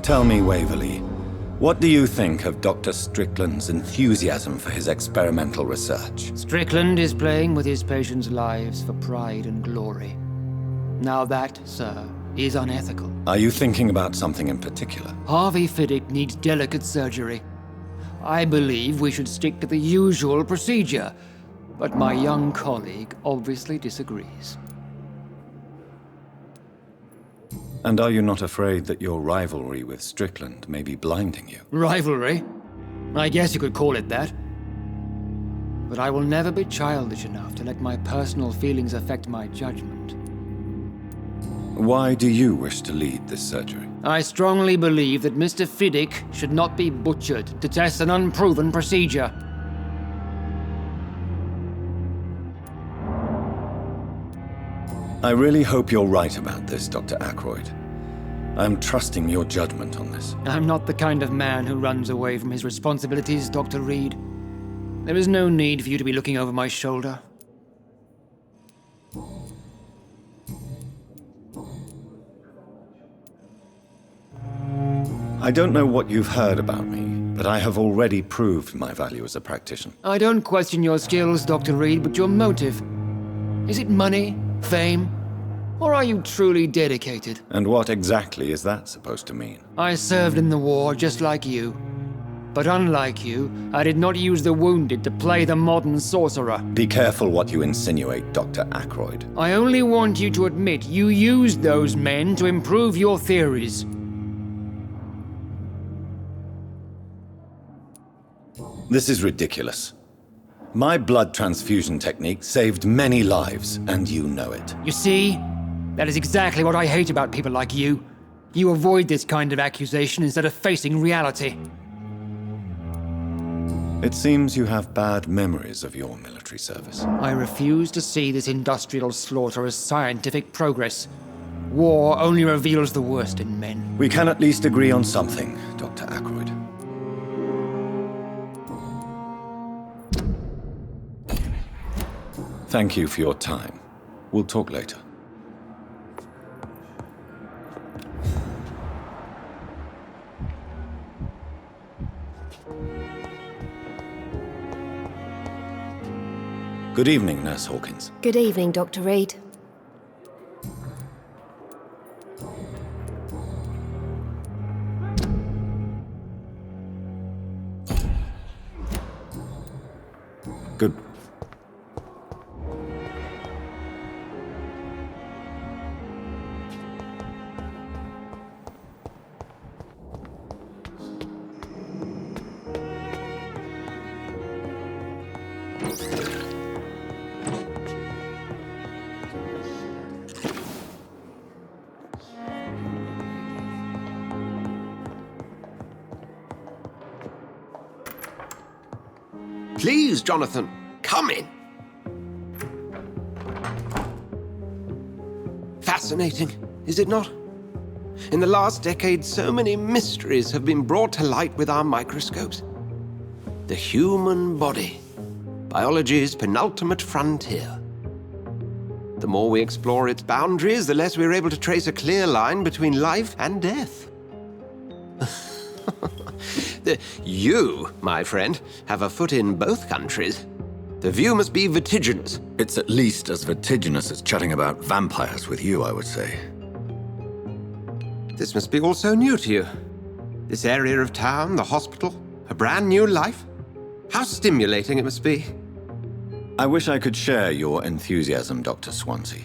Tell me, Waverly, what do you think of Dr. Strickland's enthusiasm for his experimental research? Strickland is playing with his patients' lives for pride and glory. Now that, sir, is unethical. Are you thinking about something in particular? Harvey Fiddick needs delicate surgery. I believe we should stick to the usual procedure, but my young colleague obviously disagrees. And are you not afraid that your rivalry with Strickland may be blinding you? Rivalry? I guess you could call it that. But I will never be childish enough to let my personal feelings affect my judgment. Why do you wish to lead this surgery? I strongly believe that Mr. Fiddick should not be butchered to test an unproven procedure. I really hope you're right about this, Dr. Ackroyd. I'm trusting your judgment on this. I'm not the kind of man who runs away from his responsibilities, Dr. Reid. There is no need for you to be looking over my shoulder. I don't know what you've heard about me, but I have already proved my value as a practitioner. I don't question your skills, Dr. Reid, but your motive. Is it money? Fame? Or are you truly dedicated? And what exactly is that supposed to mean? I served in the war just like you. But unlike you, I did not use the wounded to play the modern sorcerer. Be careful what you insinuate, Dr. Ackroyd. I only want you to admit you used those men to improve your theories. This is ridiculous. My blood transfusion technique saved many lives, and you know it. You see? That is exactly what I hate about people like you. You avoid this kind of accusation instead of facing reality. It seems you have bad memories of your military service. I refuse to see this industrial slaughter as scientific progress. War only reveals the worst in men. We can at least agree on something, Dr. Ackroyd. Thank you for your time. We'll talk later. Good evening, Nurse Hawkins. Good evening, Dr. Reid. Good. Please, Jonathan, come in. Fascinating, is it not? In the last decade, so many mysteries have been brought to light with our microscopes. The human body, biology's penultimate frontier. The more we explore its boundaries, the less we're able to trace a clear line between life and death. You, my friend, have a foot in both countries. The view must be vertiginous. It's at least as vertiginous as chatting about vampires with you, I would say. This must be all so new to you. This area of town, the hospital, a brand new life. How stimulating it must be. I wish I could share your enthusiasm, Dr. Swansea,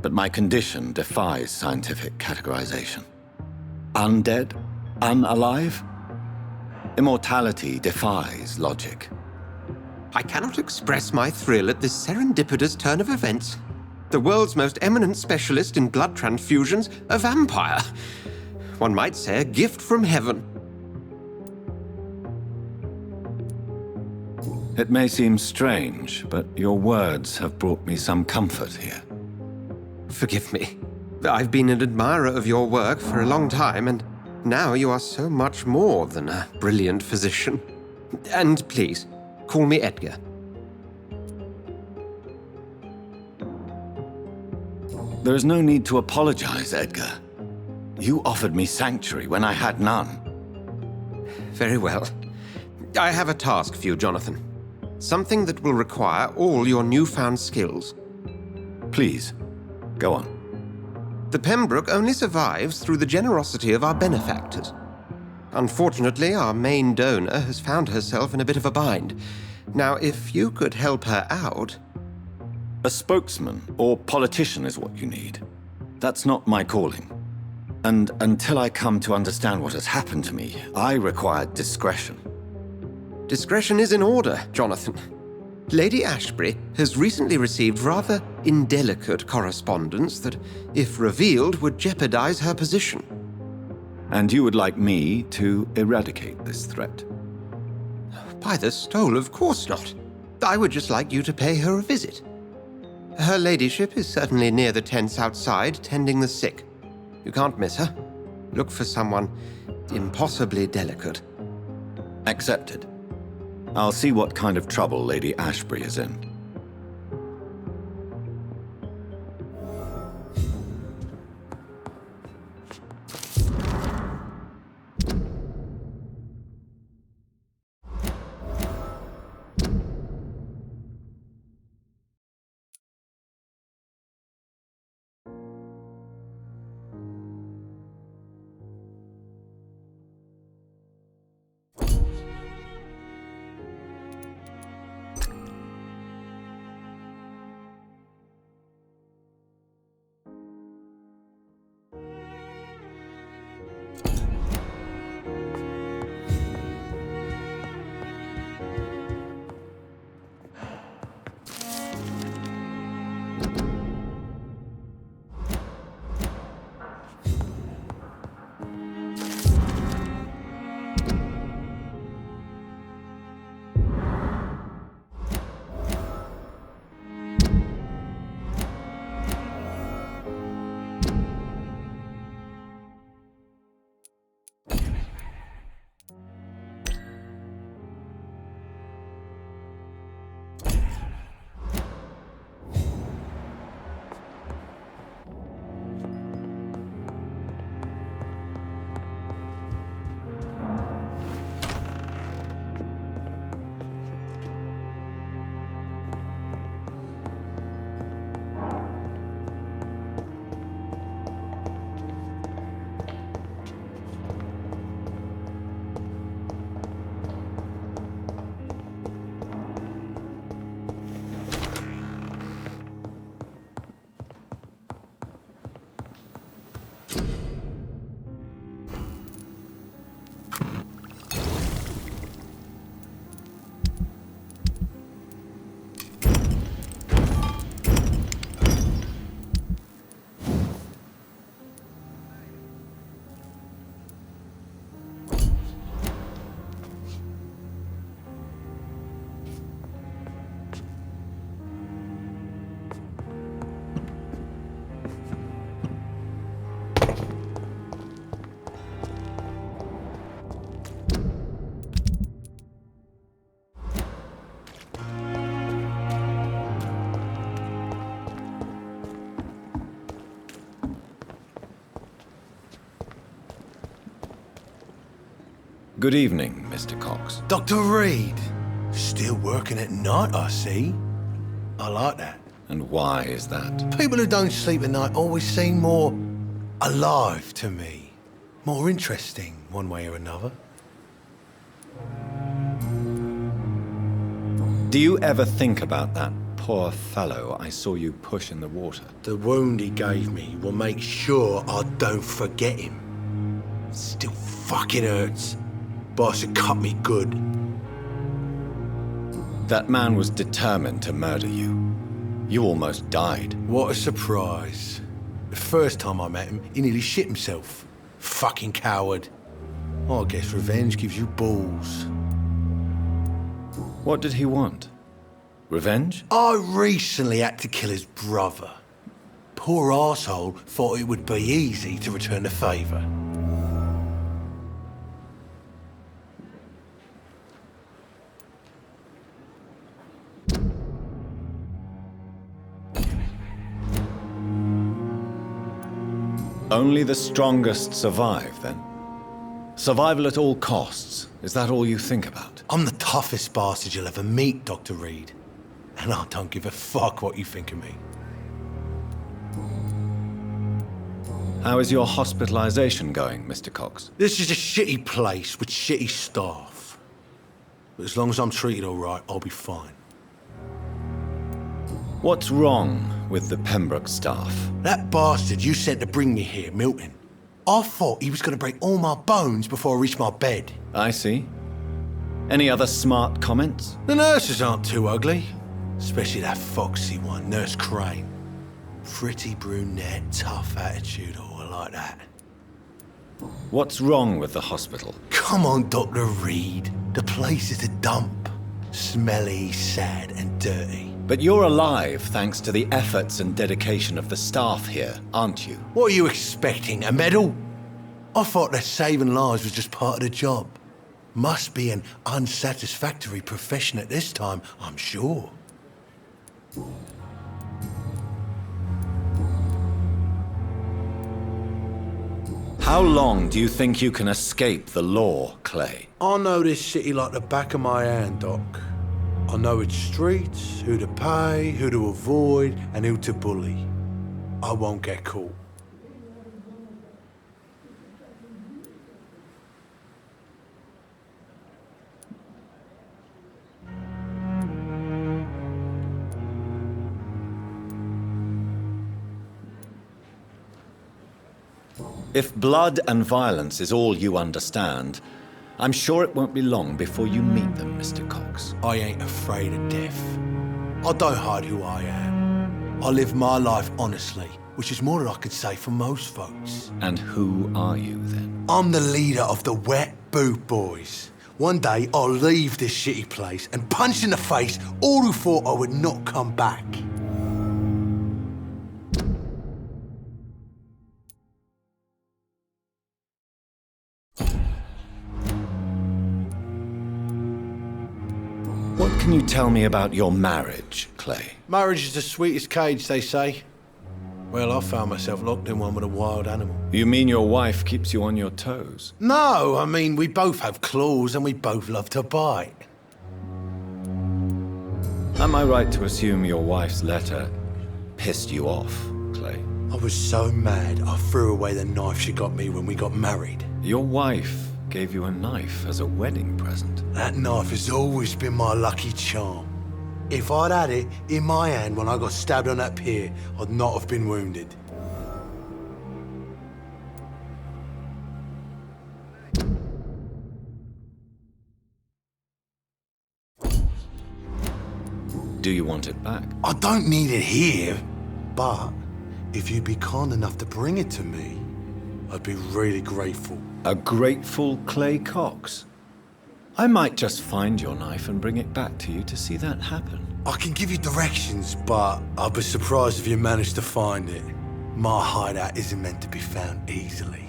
but my condition defies scientific categorization. Undead? Unalive? Immortality defies logic. I cannot express my thrill at this serendipitous turn of events. The world's most eminent specialist in blood transfusions, a vampire. One might say a gift from heaven. It may seem strange, but your words have brought me some comfort here. Forgive me. I've been an admirer of your work for a long time, and now you are so much more than a brilliant physician. And please, call me Edgar. There is no need to apologize, Edgar. You offered me sanctuary when I had none. Very well. I have a task for you, Jonathan. Something that will require all your newfound skills. Please, go on. The Pembroke only survives through the generosity of our benefactors. Unfortunately, our main donor has found herself in a bit of a bind. Now, if you could help her out... A spokesman or politician is what you need. That's not my calling. And until I come to understand what has happened to me, I require discretion. Discretion is in order, Jonathan. Lady Ashbury has recently received rather indelicate correspondence that, if revealed, would jeopardize her position. And you would like me to eradicate this threat? By the stole, of course not. I would just like you to pay her a visit. Her ladyship is certainly near the tents outside, tending the sick. You can't miss her. Look for someone impossibly delicate. Accepted. I'll see what kind of trouble Lady Ashbury is in. Good evening, Mr. Cox. Dr. Reid. Still working at night, I see. I like that. And why is that? People who don't sleep at night always seem more alive to me. More interesting, one way or another. Do you ever think about that poor fellow I saw you push in the water? The wound he gave me will make sure I don't forget him. Still fucking hurts. Boss had cut me good. That man was determined to murder you. You almost died. What a surprise. The first time I met him, he nearly shit himself. Fucking coward. I guess revenge gives you balls. What did he want? Revenge? I recently had to kill his brother. Poor arsehole thought it would be easy to return the favour. Only the strongest survive, then? Survival at all costs. Is that all you think about? I'm the toughest bastard you'll ever meet, Dr. Reid. And I don't give a fuck what you think of me. How is your hospitalization going, Mr. Cox? This is a shitty place with shitty staff. But as long as I'm treated all right, I'll be fine. What's wrong with the Pembroke staff? That bastard you sent to bring me here, Milton. I thought he was going to break all my bones before I reached my bed. I see. Any other smart comments? The nurses aren't too ugly. Especially that foxy one, Nurse Crane. Pretty brunette, tough attitude, oh, I like that. What's wrong with the hospital? Come on, Dr. Reid. The place is a dump. Smelly, sad, and dirty. But you're alive thanks to the efforts and dedication of the staff here, aren't you? What are you expecting, a medal? I thought that saving lives was just part of the job. Must be an unsatisfactory profession at this time, I'm sure. How long do you think you can escape the law, Clay? I know this city like the back of my hand, Doc. I know its streets, who to pay, who to avoid, and who to bully. I won't get caught. If blood and violence is all you understand, I'm sure it won't be long before you meet them, Mr. Cox. I ain't afraid of death. I don't hide who I am. I live my life honestly, which is more than I could say for most folks. And who are you, then? I'm the leader of the Wet Boot Boys. One day, I'll leave this shitty place and punch in the face all who thought I would not come back. What can you tell me about your marriage, Clay? Marriage is the sweetest cage, they say. Well, I found myself locked in one with a wild animal. You mean your wife keeps you on your toes? No, I mean, we both have claws and we both love to bite. Am I right to assume your wife's letter pissed you off, Clay? I was so mad, I threw away the knife she got me when we got married. Your wife gave you a knife as a wedding present. That knife has always been my lucky charm. If I'd had it in my hand when I got stabbed on that pier, I'd not have been wounded. Do you want it back? I don't need it here, but if you'd be kind enough to bring it to me, I'd be really grateful. A grateful Clay Cox? I might just find your knife and bring it back to you to see that happen. I can give you directions, but I'd be surprised if you managed to find it. My hideout isn't meant to be found easily.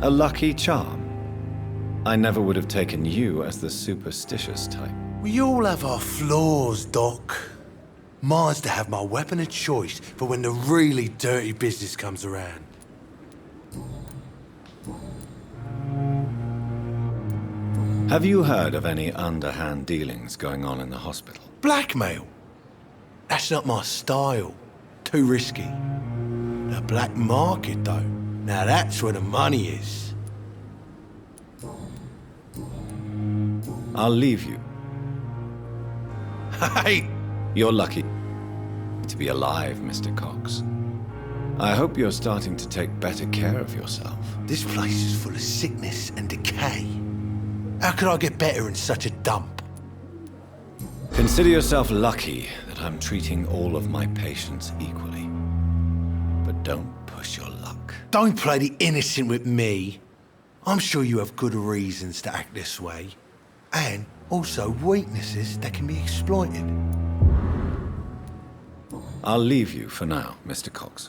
A lucky charm. I never would have taken you as the superstitious type. We all have our flaws, Doc. Mine's to have my weapon of choice for when the really dirty business comes around. Have you heard of any underhand dealings going on in the hospital? Blackmail? That's not my style. Too risky. The black market, though. Now that's where the money is. I'll leave you. Hey! You're lucky to be alive, Mr. Cox. I hope you're starting to take better care of yourself. This place is full of sickness and decay. How could I get better in such a dump? Consider yourself lucky that I'm treating all of my patients equally. But don't push your luck. Don't play the innocent with me. I'm sure you have good reasons to act this way. And also weaknesses that can be exploited. I'll leave you for now, Mr. Cox.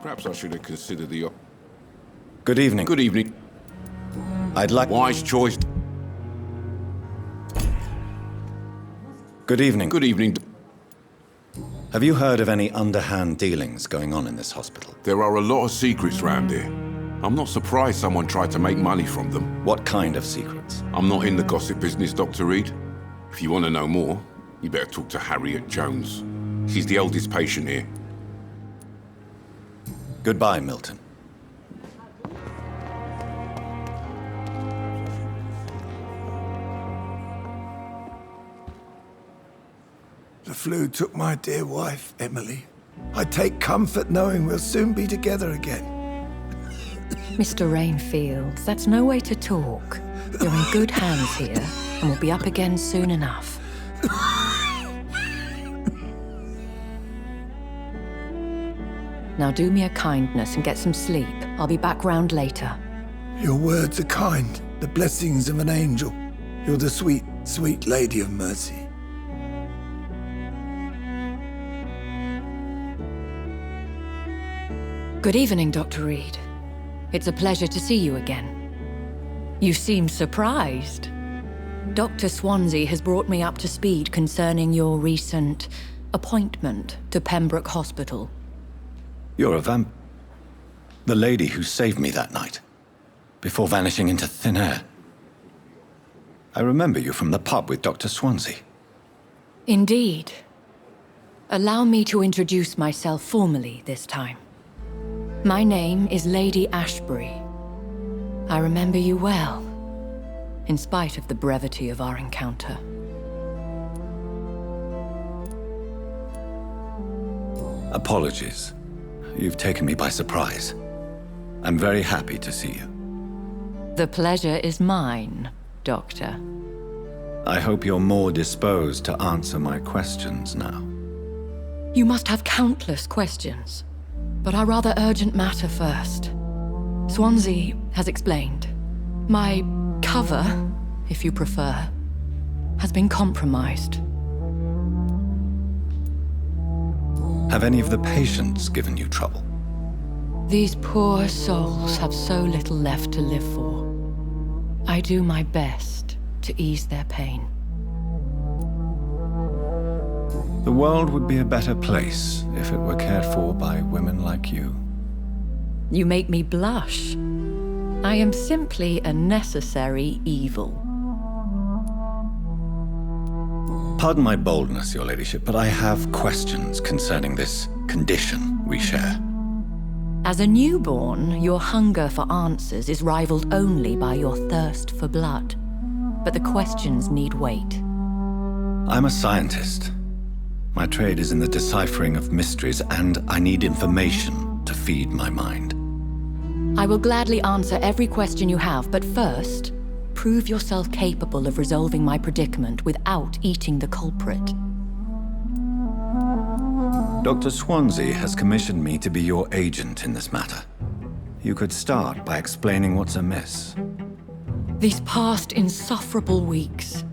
Perhaps I should have considered the... Good evening. Good evening. I'd like... Wise choice. Good evening. Good evening. Have you heard of any underhand dealings going on in this hospital? There are a lot of secrets round here. I'm not surprised someone tried to make money from them. What kind of secrets? I'm not in the gossip business, Dr. Reid. If you want to know more, you better talk to Harriet Jones. She's the oldest patient here. Goodbye, Milton. The flu took my dear wife, Emily. I take comfort knowing we'll soon be together again. Mr. Rainfield, that's no way to talk. You're in good hands here, and we'll be up again soon enough. Now do me a kindness and get some sleep. I'll be back round later. Your words are kind, the blessings of an angel. You're the sweet, sweet Lady of Mercy. Good evening, Dr. Reid. It's a pleasure to see you again. You seem surprised. Dr. Swansea has brought me up to speed concerning your recent appointment to Pembroke Hospital. You're a vamp... The lady who saved me that night, before vanishing into thin air. I remember you from the pub with Dr. Swansea. Indeed. Allow me to introduce myself formally this time. My name is Lady Ashbury. I remember you well, in spite of the brevity of our encounter. Apologies. You've taken me by surprise. I'm very happy to see you. The pleasure is mine, Doctor. I hope you're more disposed to answer my questions now. You must have countless questions, but our rather urgent matter first. Swansea has explained. My cover, if you prefer, has been compromised. Have any of the patients given you trouble? These poor souls have so little left to live for. I do my best to ease their pain. The world would be a better place if it were cared for by women like you. You make me blush. I am simply a necessary evil. Pardon my boldness, Your Ladyship, but I have questions concerning this condition we share. As a newborn, your hunger for answers is rivaled only by your thirst for blood. But the questions need wait. I'm a scientist. My trade is in the deciphering of mysteries, and I need information to feed my mind. I will gladly answer every question you have, but first, prove yourself capable of resolving my predicament without eating the culprit. Dr. Swansea has commissioned me to be your agent in this matter. You could start by explaining what's amiss. These past insufferable weeks,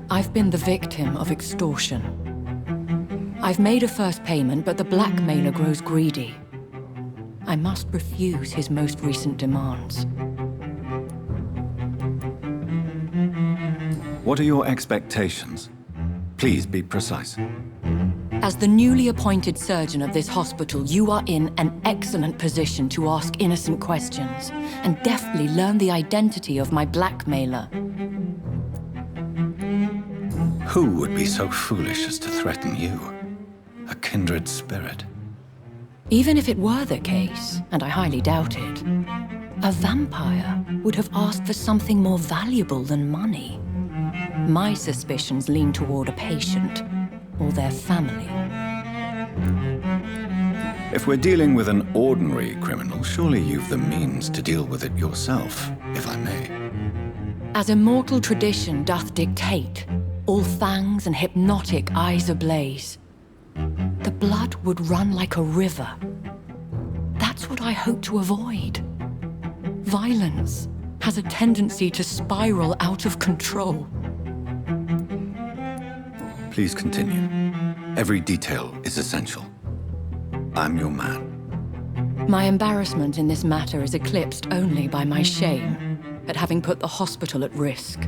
I've been the victim of extortion. I've made a first payment, but the blackmailer grows greedy. I must refuse his most recent demands. What are your expectations? Please be precise. As the newly appointed surgeon of this hospital, you are in an excellent position to ask innocent questions and deftly learn the identity of my blackmailer. Who would be so foolish as to threaten you? A kindred spirit. Even if it were the case, and I highly doubt it, a vampire would have asked for something more valuable than money. My suspicions lean toward a patient or their family. If we're dealing with an ordinary criminal, surely you've the means to deal with it yourself, if I may. As immortal tradition doth dictate, all fangs and hypnotic eyes ablaze, the blood would run like a river. That's what I hope to avoid. Violence has a tendency to spiral out of control. Please continue. Every detail is essential. I'm your man. My embarrassment in this matter is eclipsed only by my shame at having put the hospital at risk.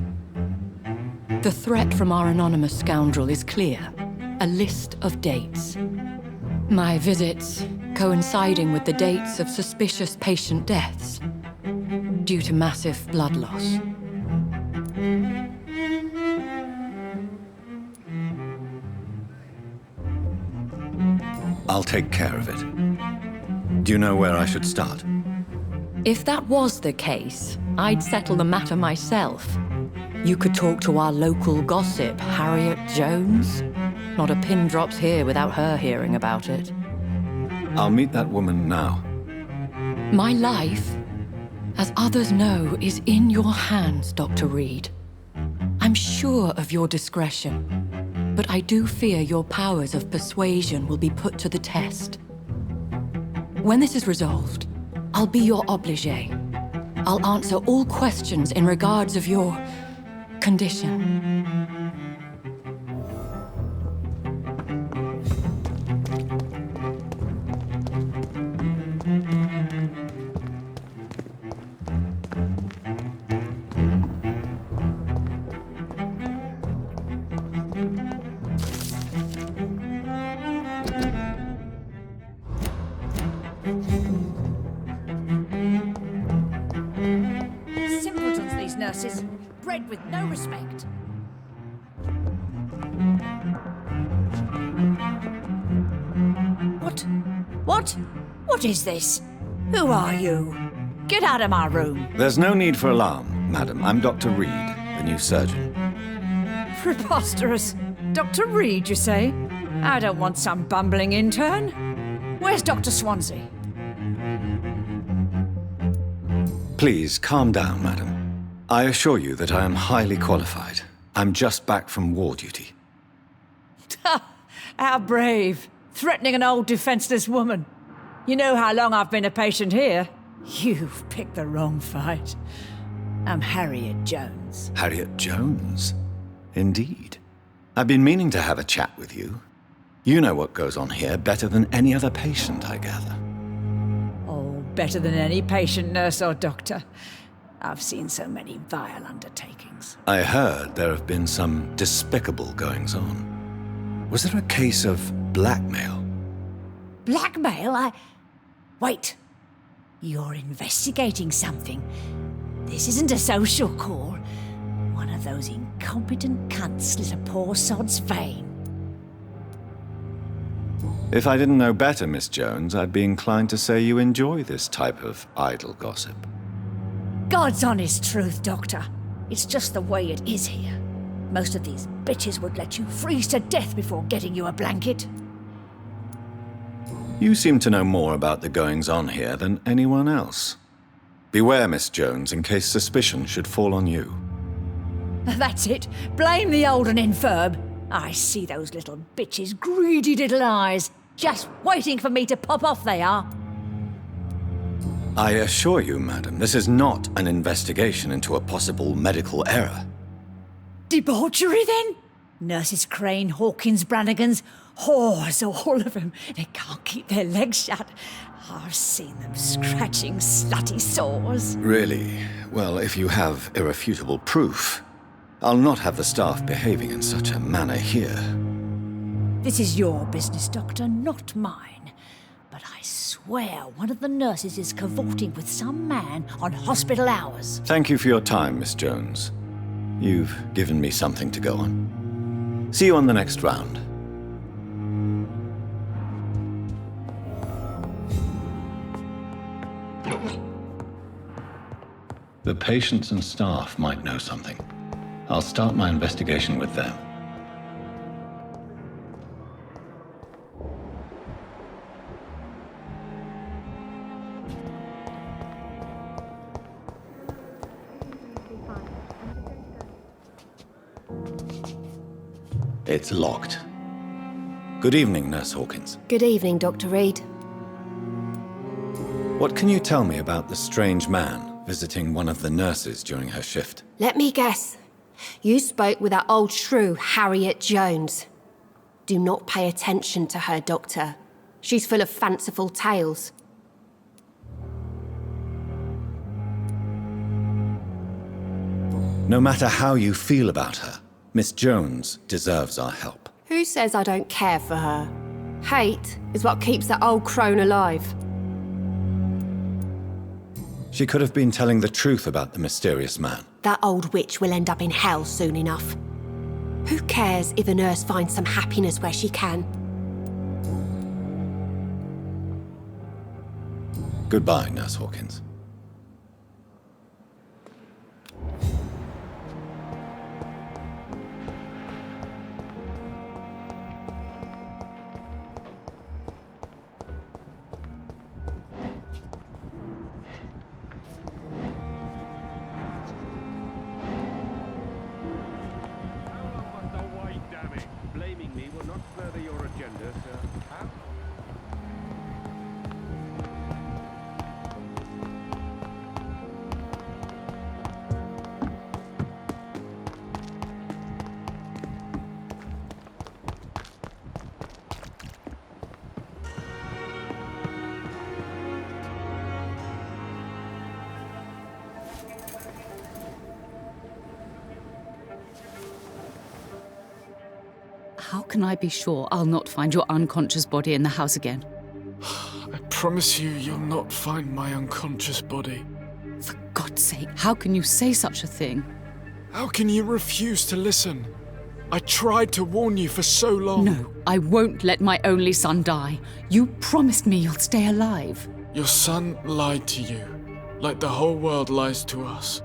The threat from our anonymous scoundrel is clear. A list of dates. My visits coinciding with the dates of suspicious patient deaths due to massive blood loss. I'll take care of it. Do you know where I should start? If that was the case, I'd settle the matter myself. You could talk to our local gossip, Harriet Jones. Not a pin drops here without her hearing about it. I'll meet that woman now. My life, as others know, is in your hands, Dr. Reid. I'm sure of your discretion, but I do fear your powers of persuasion will be put to the test. When this is resolved, I'll be your obligé. I'll answer all questions in regards of your condition. Simpletons, these nurses. Bred with no respect. What? What is this? Who are you? Get out of my room. There's no need for alarm, madam. I'm Dr. Reid, the new surgeon. Preposterous. Dr. Reid, you say? I don't want some bumbling intern. Where's Dr. Swansea? Please, calm down, madam. I assure you that I am highly qualified. I'm just back from war duty. How brave. Threatening an old defenseless woman. You know how long I've been a patient here? You've picked the wrong fight. I'm Harriet Jones. Harriet Jones? Indeed. I've been meaning to have a chat with you. You know what goes on here better than any other patient, I gather. Oh, better than any patient, nurse or doctor. I've seen so many vile undertakings. I heard there have been some despicable goings-on. Was there a case of blackmail? Blackmail? Wait. You're investigating something. This isn't a social call. One of those incompetent cunts slit a poor sod's vein. If I didn't know better, Miss Jones, I'd be inclined to say you enjoy this type of idle gossip. God's honest truth, Doctor. It's just the way it is here. Most of these bitches would let you freeze to death before getting you a blanket. You seem to know more about the goings-on here than anyone else. Beware, Miss Jones, in case suspicion should fall on you. That's it. Blame the old and infirm. I see those little bitches' greedy little eyes. Just waiting for me to pop off they are. I assure you, madam, this is not an investigation into a possible medical error. Debauchery, then? Nurses Crane, Hawkins, Brannigans, whores, all of them. They can't keep their legs shut. I've seen them scratching slutty sores. Really? Well, if you have irrefutable proof, I'll not have the staff behaving in such a manner here. This is your business, Doctor, not mine. But I swear one of the nurses is cavorting with some man on hospital hours. Thank you for your time, Miss Jones. You've given me something to go on. See you on the next round. The patients and staff might know something. I'll start my investigation with them. It's locked. Good evening, Nurse Hawkins. Good evening, Dr. Reid. What can you tell me about the strange man visiting one of the nurses during her shift? Let me guess. You spoke with that old shrew, Harriet Jones. Do not pay attention to her, Doctor. She's full of fanciful tales. No matter how you feel about her, Miss Jones deserves our help. Who says I don't care for her? Hate is what keeps that old crone alive. She could have been telling the truth about the mysterious man. That old witch will end up in hell soon enough. Who cares if a nurse finds some happiness where she can? Goodbye, Nurse Hawkins. How can I be sure I'll not find your unconscious body in the house again? I promise you, you'll not find my unconscious body. For God's sake, how can you say such a thing? How can you refuse to listen? I tried to warn you for so long. No, I won't let my only son die. You promised me you'll stay alive. Your son lied to you, like the whole world lies to us.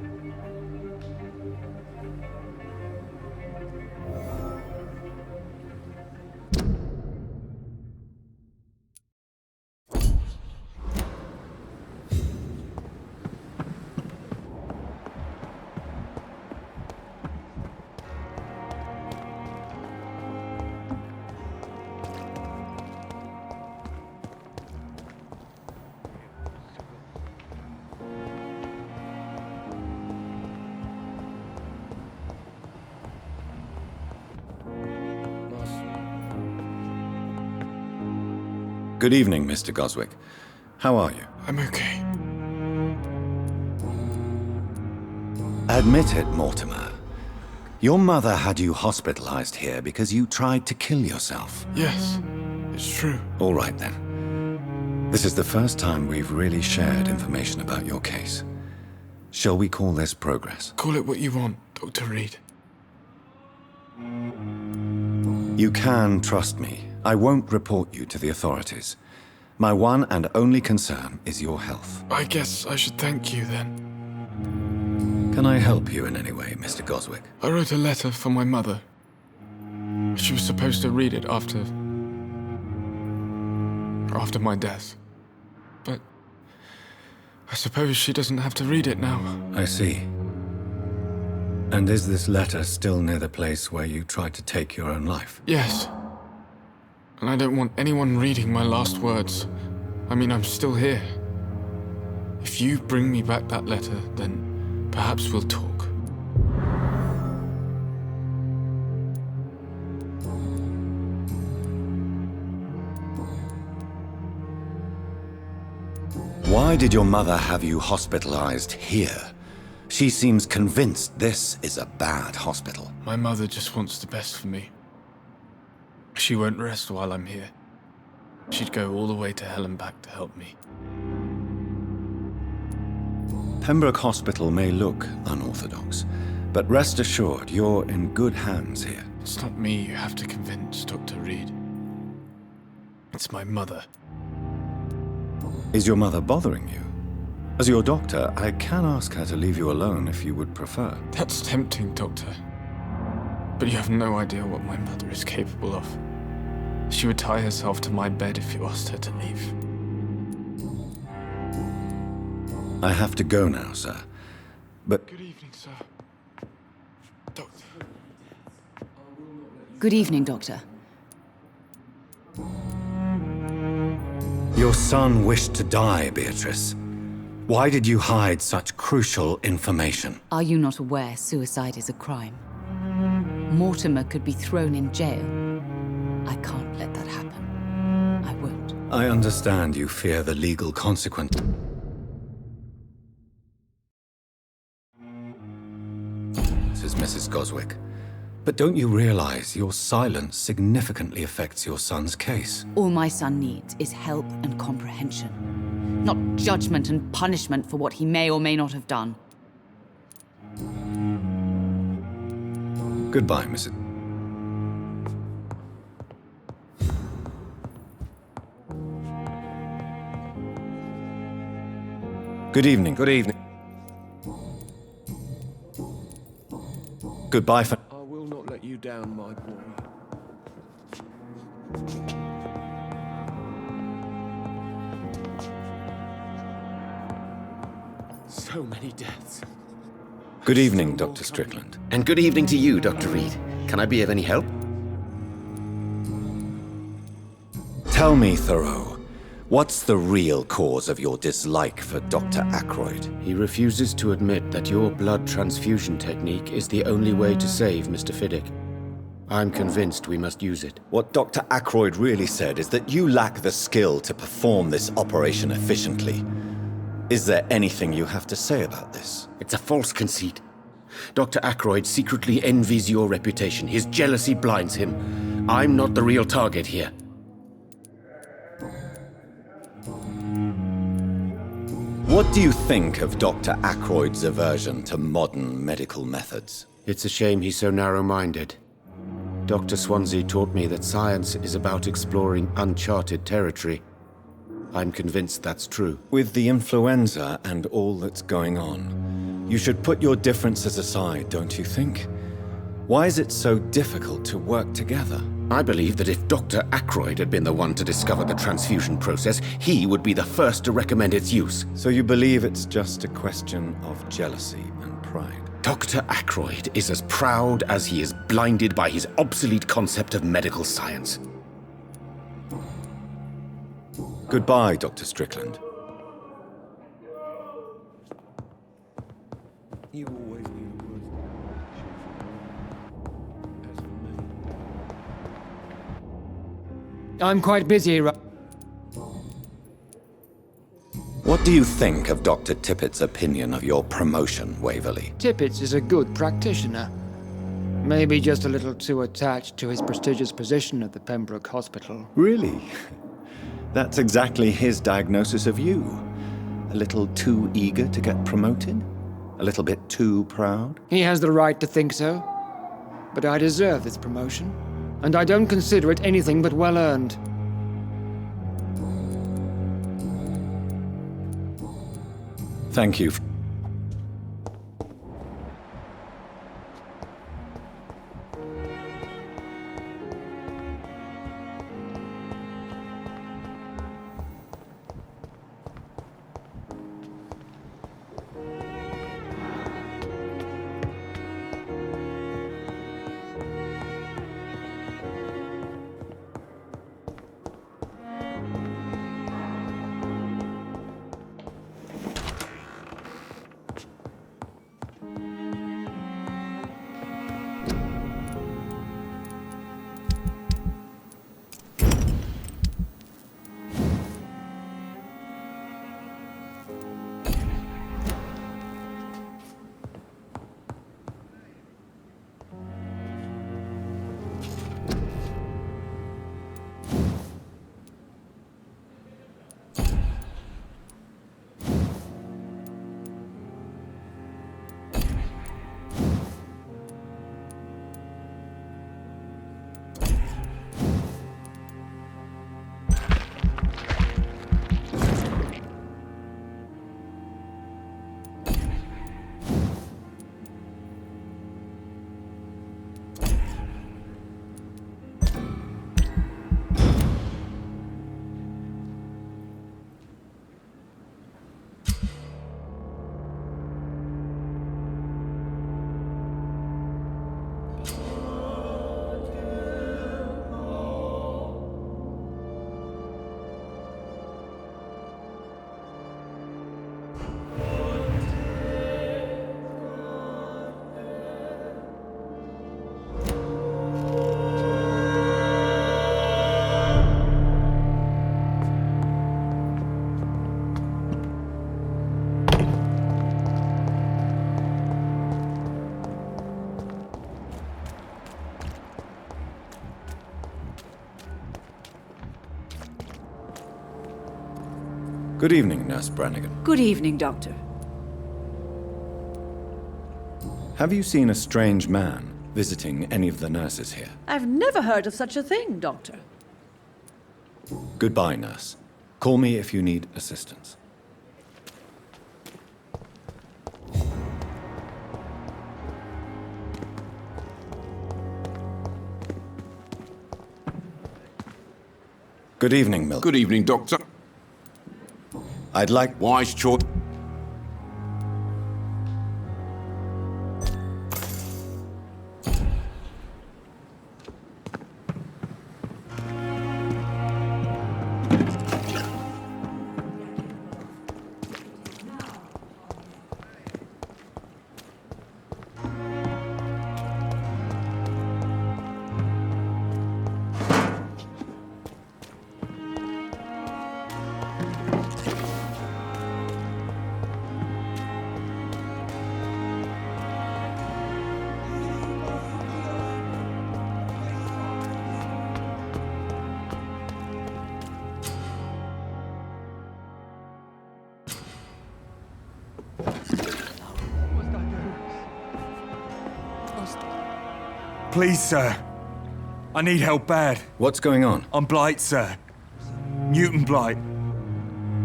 Good evening, Mr. Goswick. How are you? I'm okay. Admit it, Mortimer. Your mother had you hospitalized here because you tried to kill yourself. Yes, it's true. All right, then. This is the first time we've really shared information about your case. Shall we call this progress? Call it what you want, Dr. Reid. You can trust me. I won't report you to the authorities. My one and only concern is your health. I guess I should thank you, then. Can I help you in any way, Mr. Goswick? I wrote a letter for my mother. She was supposed to read it after... after my death. But I suppose she doesn't have to read it now. I see. And is this letter still near the place where you tried to take your own life? Yes. And I don't want anyone reading my last words. I mean, I'm still here. If you bring me back that letter, then perhaps we'll talk. Why did your mother have you hospitalized here? She seems convinced this is a bad hospital. My mother just wants the best for me. She won't rest while I'm here. She'd go all the way to hell and back to help me. Pembroke Hospital may look unorthodox, but rest assured you're in good hands here. It's not me you have to convince, Dr. Reid. It's my mother. Is your mother bothering you? As your doctor, I can ask her to leave you alone if you would prefer. That's tempting, Doctor. But you have no idea what my mother is capable of. She would tie herself to my bed if you asked her to leave. I have to go now, sir. But... Good evening, sir. Doctor. Good evening, Doctor. Your son wished to die, Beatrice. Why did you hide such crucial information? Are you not aware suicide is a crime? Mortimer could be thrown in jail. I can't let that happen. I won't. I understand you fear the legal consequence. This is Mrs. Goswick. But don't you realize your silence significantly affects your son's case? All my son needs is help and comprehension, not judgment and punishment for what he may or may not have done. Goodbye, Mrs. Good evening. Good evening. Goodbye for... I will not let you down, my boy. So many deaths. Good evening, Dr. Strickland. And good evening to you, Dr. Reid. Can I be of any help? Tell me, Thoreau, what's the real cause of your dislike for Dr. Ackroyd? He refuses to admit that your blood transfusion technique is the only way to save Mr. Fiddick. I'm convinced we must use it. What Dr. Ackroyd really said is that you lack the skill to perform this operation efficiently. Is there anything you have to say about this? It's a false conceit. Dr. Ackroyd secretly envies your reputation. His jealousy blinds him. I'm not the real target here. What do you think of Dr. Ackroyd's aversion to modern medical methods? It's a shame he's so narrow-minded. Dr. Swansea taught me that science is about exploring uncharted territory. I'm convinced that's true. With the influenza and all that's going on, you should put your differences aside, don't you think? Why is it so difficult to work together? I believe that if Dr. Ackroyd had been the one to discover the transfusion process, he would be the first to recommend its use. So you believe it's just a question of jealousy and pride? Dr. Ackroyd is as proud as he is blinded by his obsolete concept of medical science. Goodbye, Dr. Strickland. You always knew the words. As for me. I'm quite busy, What do you think of Dr. Tippett's opinion of your promotion, Waverley? Tippett is a good practitioner. Maybe just a little too attached to his prestigious position at the Pembroke Hospital. Really? That's exactly his diagnosis of you. A little too eager to get promoted? A little bit too proud? He has the right to think so. But I deserve this promotion, and I don't consider it anything but well-earned. Thank you. Good evening, Nurse Brannigan. Good evening, Doctor. Have you seen a strange man visiting any of the nurses here? I've never heard of such a thing, Doctor. Goodbye, nurse. Call me if you need assistance. Good evening, Milton. Good evening, Doctor. I'd like... Wise choice. Please, sir. I need help bad. What's going on? I'm Blight, sir. Newton Blight.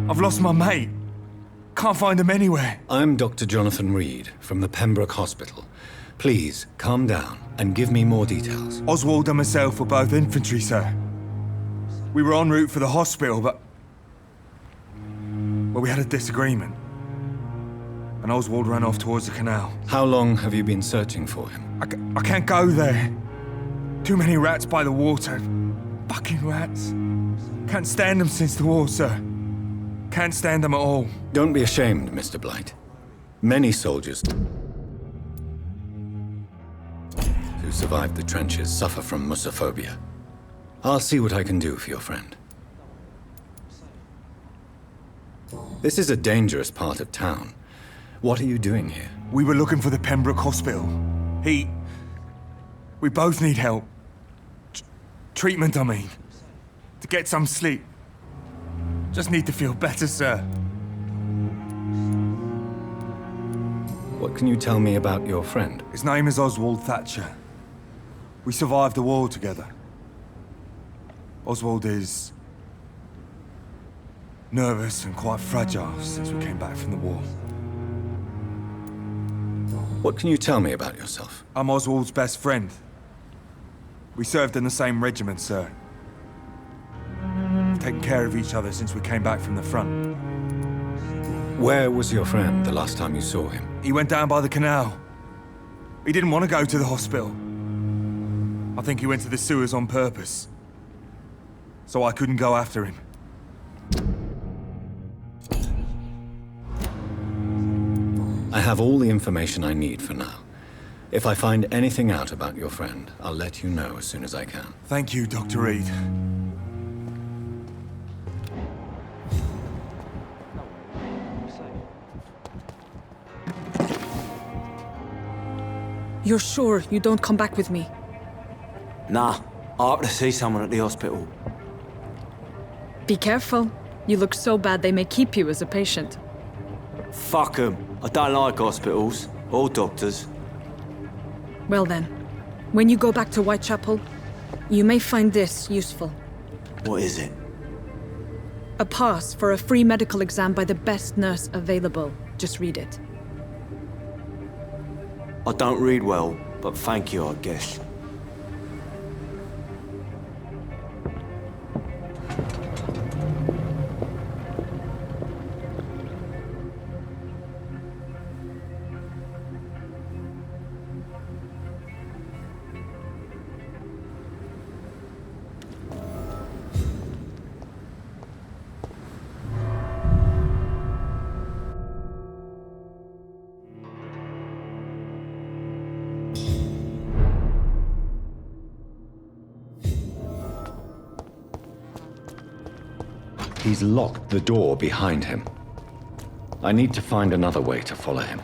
I've lost my mate. Can't find him anywhere. I'm Dr. Jonathan Reid from the Pembroke Hospital. Please, calm down and give me more details. Oswald and myself were both infantry, sir. We were en route for the hospital, but we had a disagreement. And Oswald ran off towards the canal. How long have you been searching for him? I can't go there. Too many rats by the water. Fucking rats. Can't stand them since the war, sir. Can't stand them at all. Don't be ashamed, Mr. Blight. Many soldiers who survived the trenches suffer from musophobia. I'll see what I can do for your friend. This is a dangerous part of town. What are you doing here? We were looking for the Pembroke Hospital. We both need help. Treatment, I mean. To get some sleep. Just need to feel better, sir. What can you tell me about your friend? His name is Oswald Thatcher. We survived the war together. Oswald is nervous and quite fragile since we came back from the war. What can you tell me about yourself? I'm Oswald's best friend. We served in the same regiment, sir. We've taken care of each other since we came back from the front. Where was your friend the last time you saw him? He went down by the canal. He didn't want to go to the hospital. I think he went to the sewers on purpose. So I couldn't go after him. I have all the information I need for now. If I find anything out about your friend, I'll let you know as soon as I can. Thank you, Dr. Reid. You're sure you don't come back with me? Nah, I have to see someone at the hospital. Be careful. You look so bad they may keep you as a patient. Fuck 'em. I don't like hospitals or doctors. Well then, when you go back to Whitechapel, you may find this useful. What is it? A pass for a free medical exam by the best nurse available. Just read it. I don't read well, but thank you, I guess. He's locked the door behind him. I need to find another way to follow him.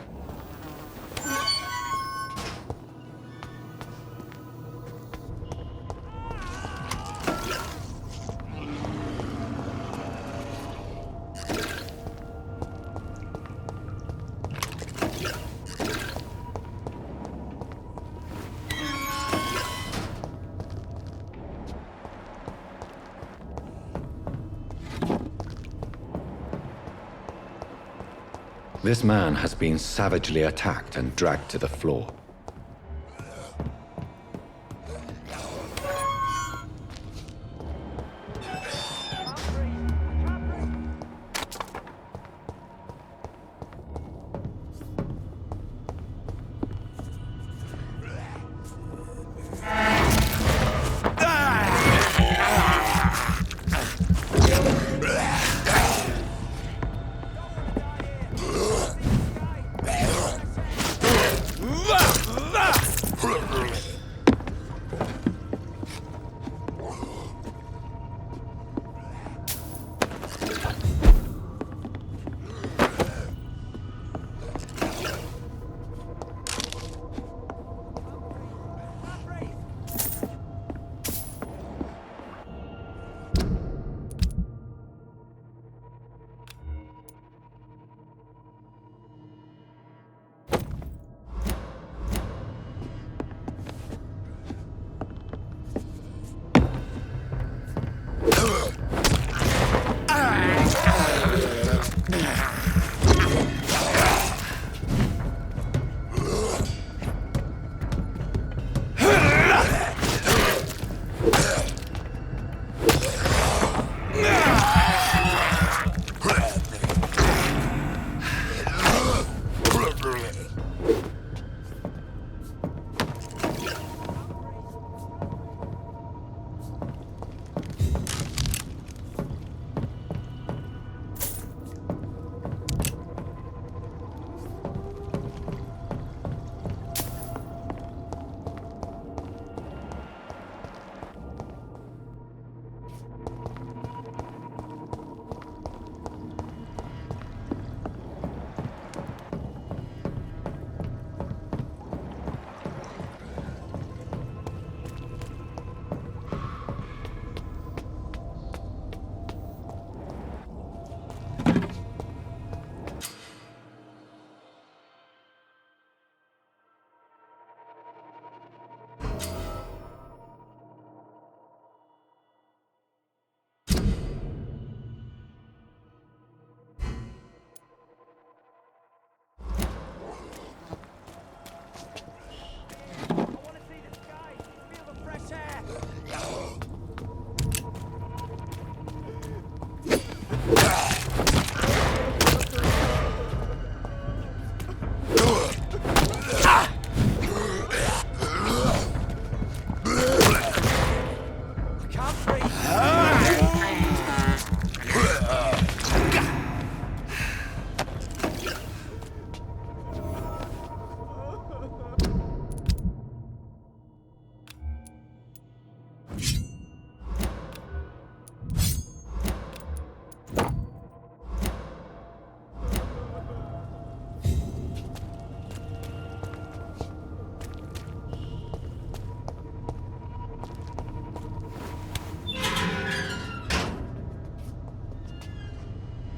This man has been savagely attacked and dragged to the floor.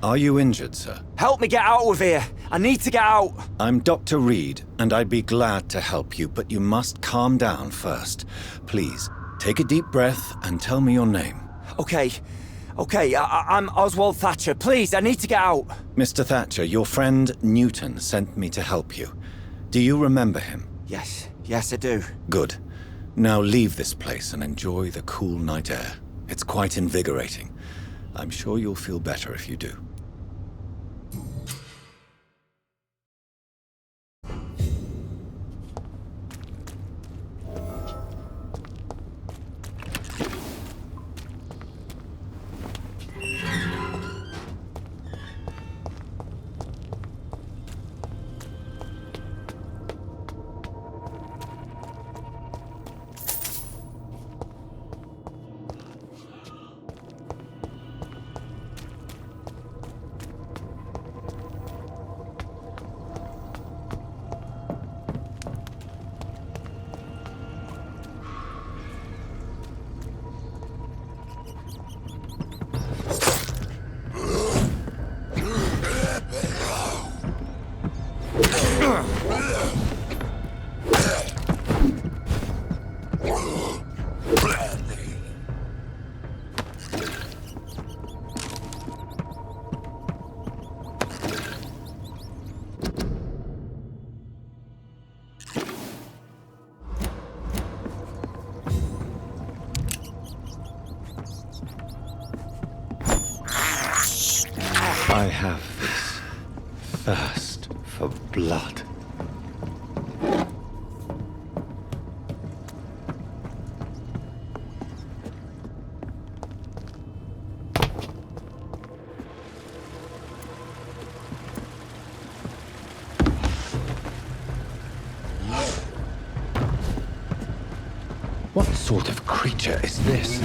Are you injured, sir? Help me get out of here! I need to get out! I'm Dr. Reid, and I'd be glad to help you, but you must calm down first. Please, take a deep breath and tell me your name. Okay, I'm Oswald Thatcher. Please, I need to get out! Mr. Thatcher, your friend Newton sent me to help you. Do you remember him? Yes, I do. Good. Now leave this place and enjoy the cool night air. It's quite invigorating. I'm sure you'll feel better if you do. I have this thirst for blood. What sort of creature is this?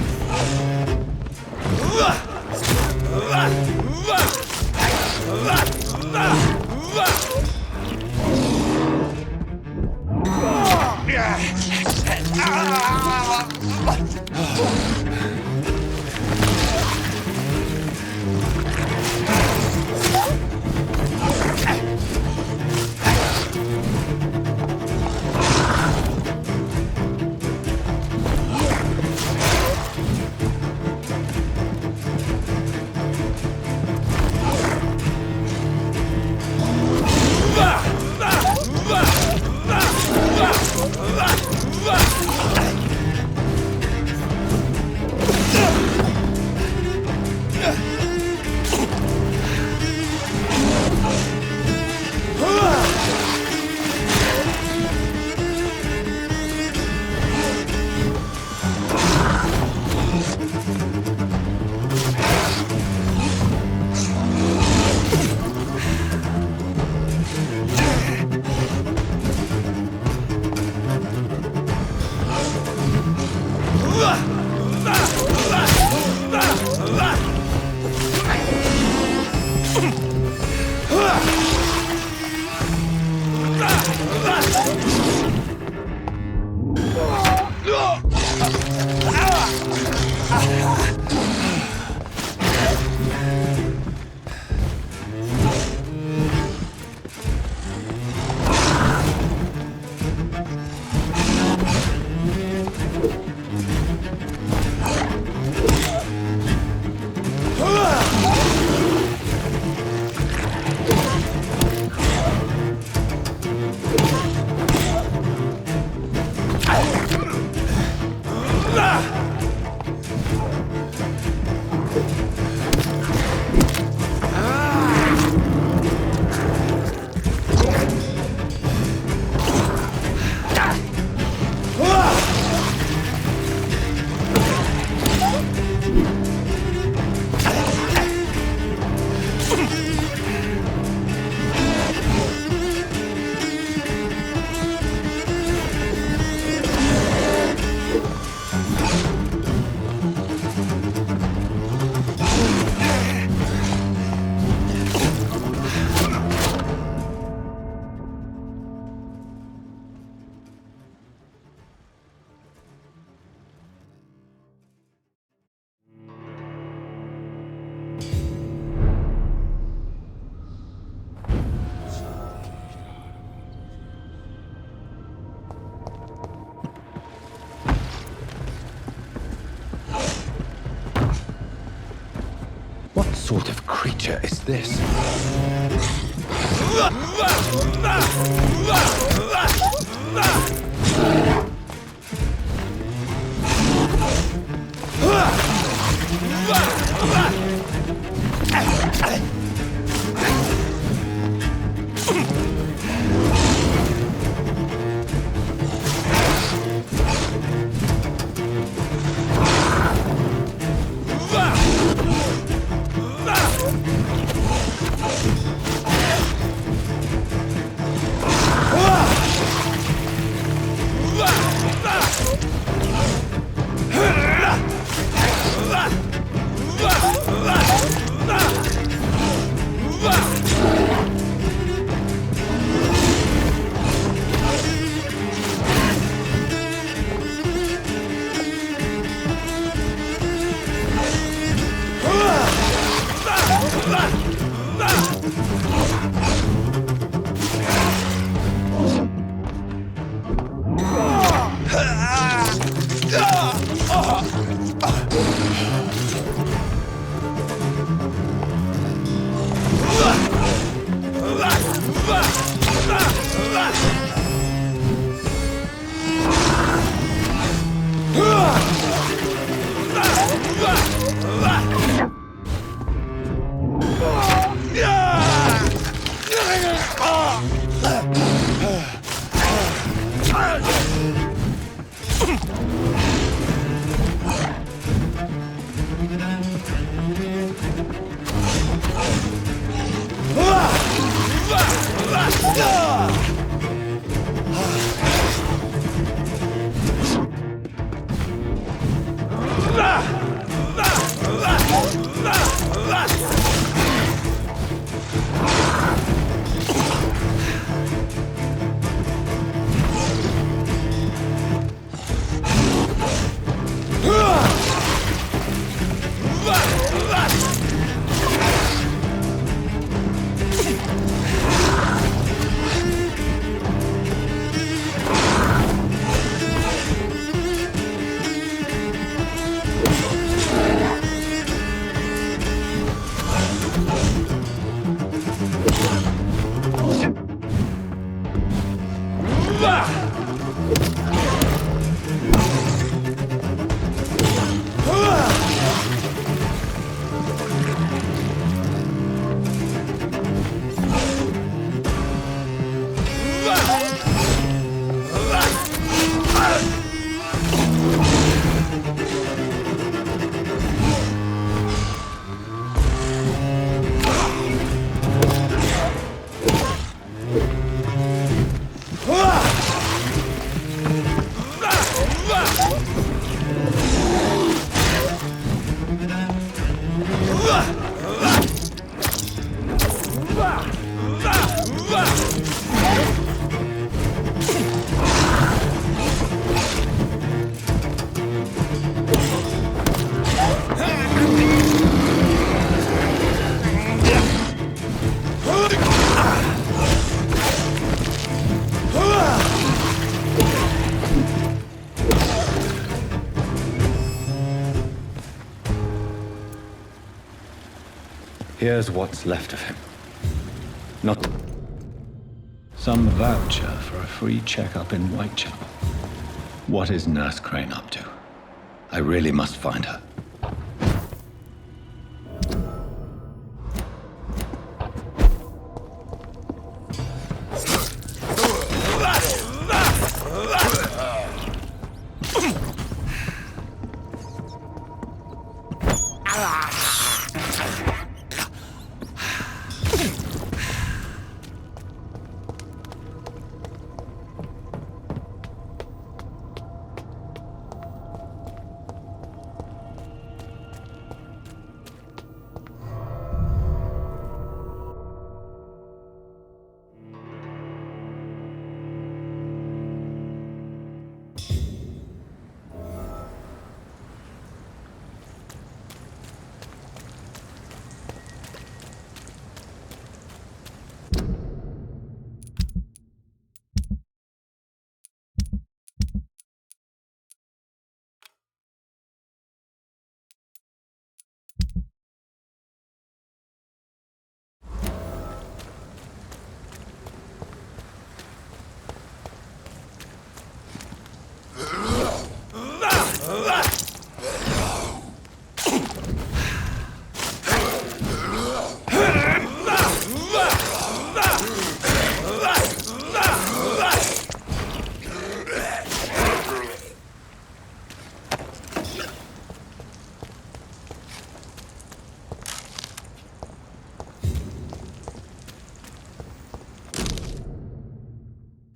What sort of creature is this? Here's what's left of him. Not some voucher for a free checkup in Whitechapel. What is Nurse Crane up to? I really must find her.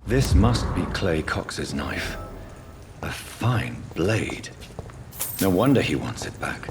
This must be Clay Cox's knife. A fine blade. No wonder he wants it back.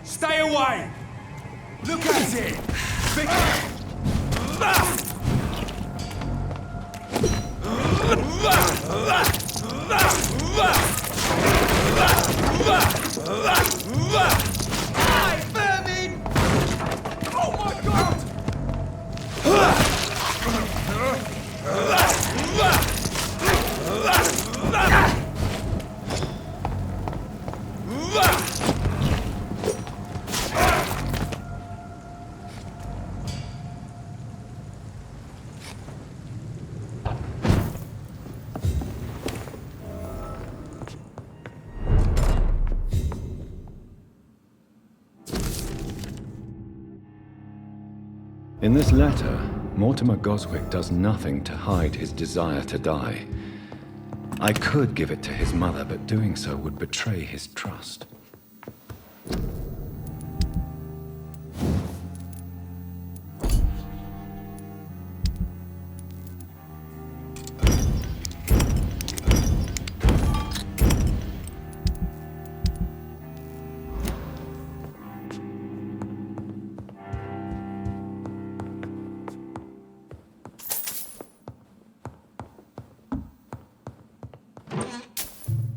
Stay away! Look at it! Hi, vermin! Oh my god! In this letter, Mortimer Goswick does nothing to hide his desire to die. I could give it to his mother, but doing so would betray his trust.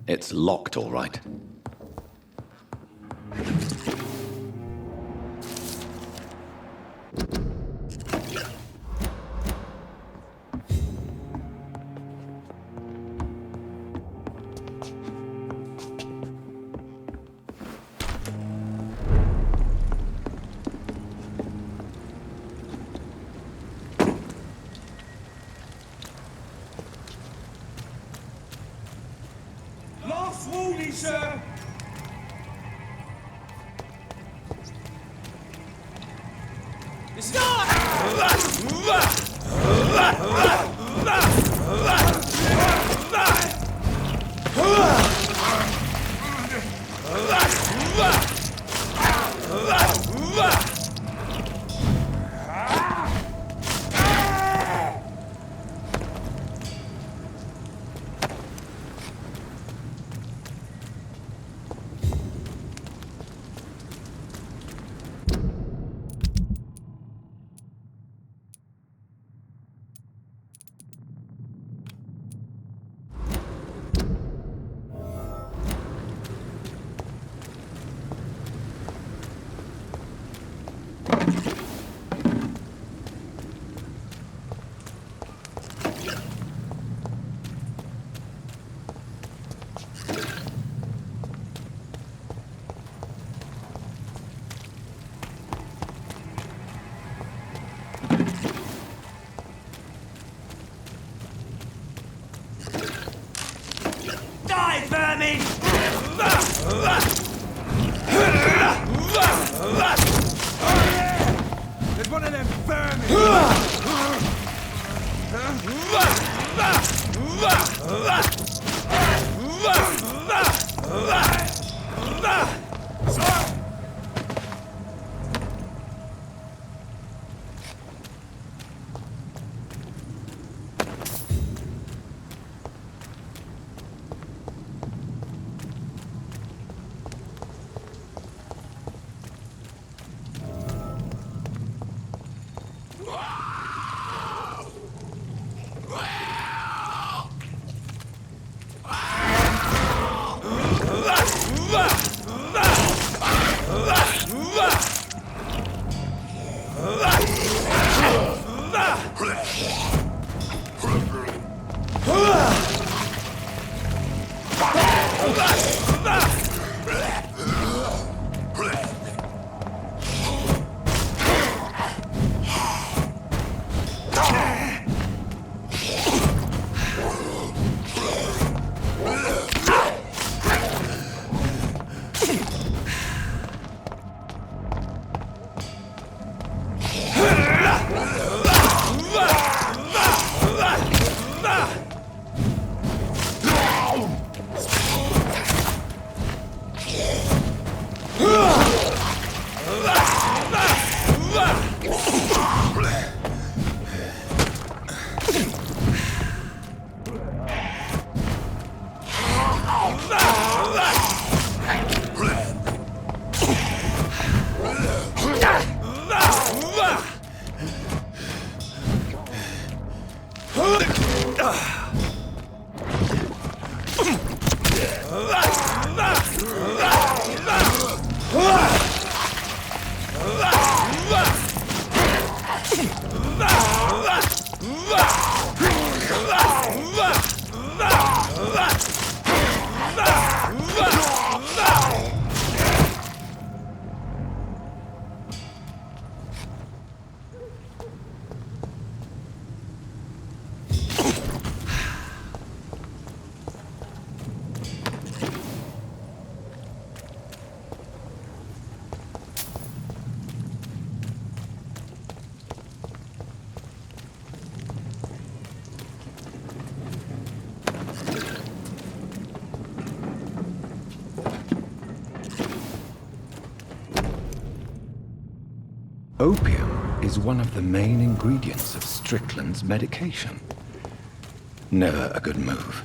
It's locked, all right. Last warning, sir! It's not! There's one of them vermin! Opium is one of the main ingredients of Strickland's medication. Never a good move.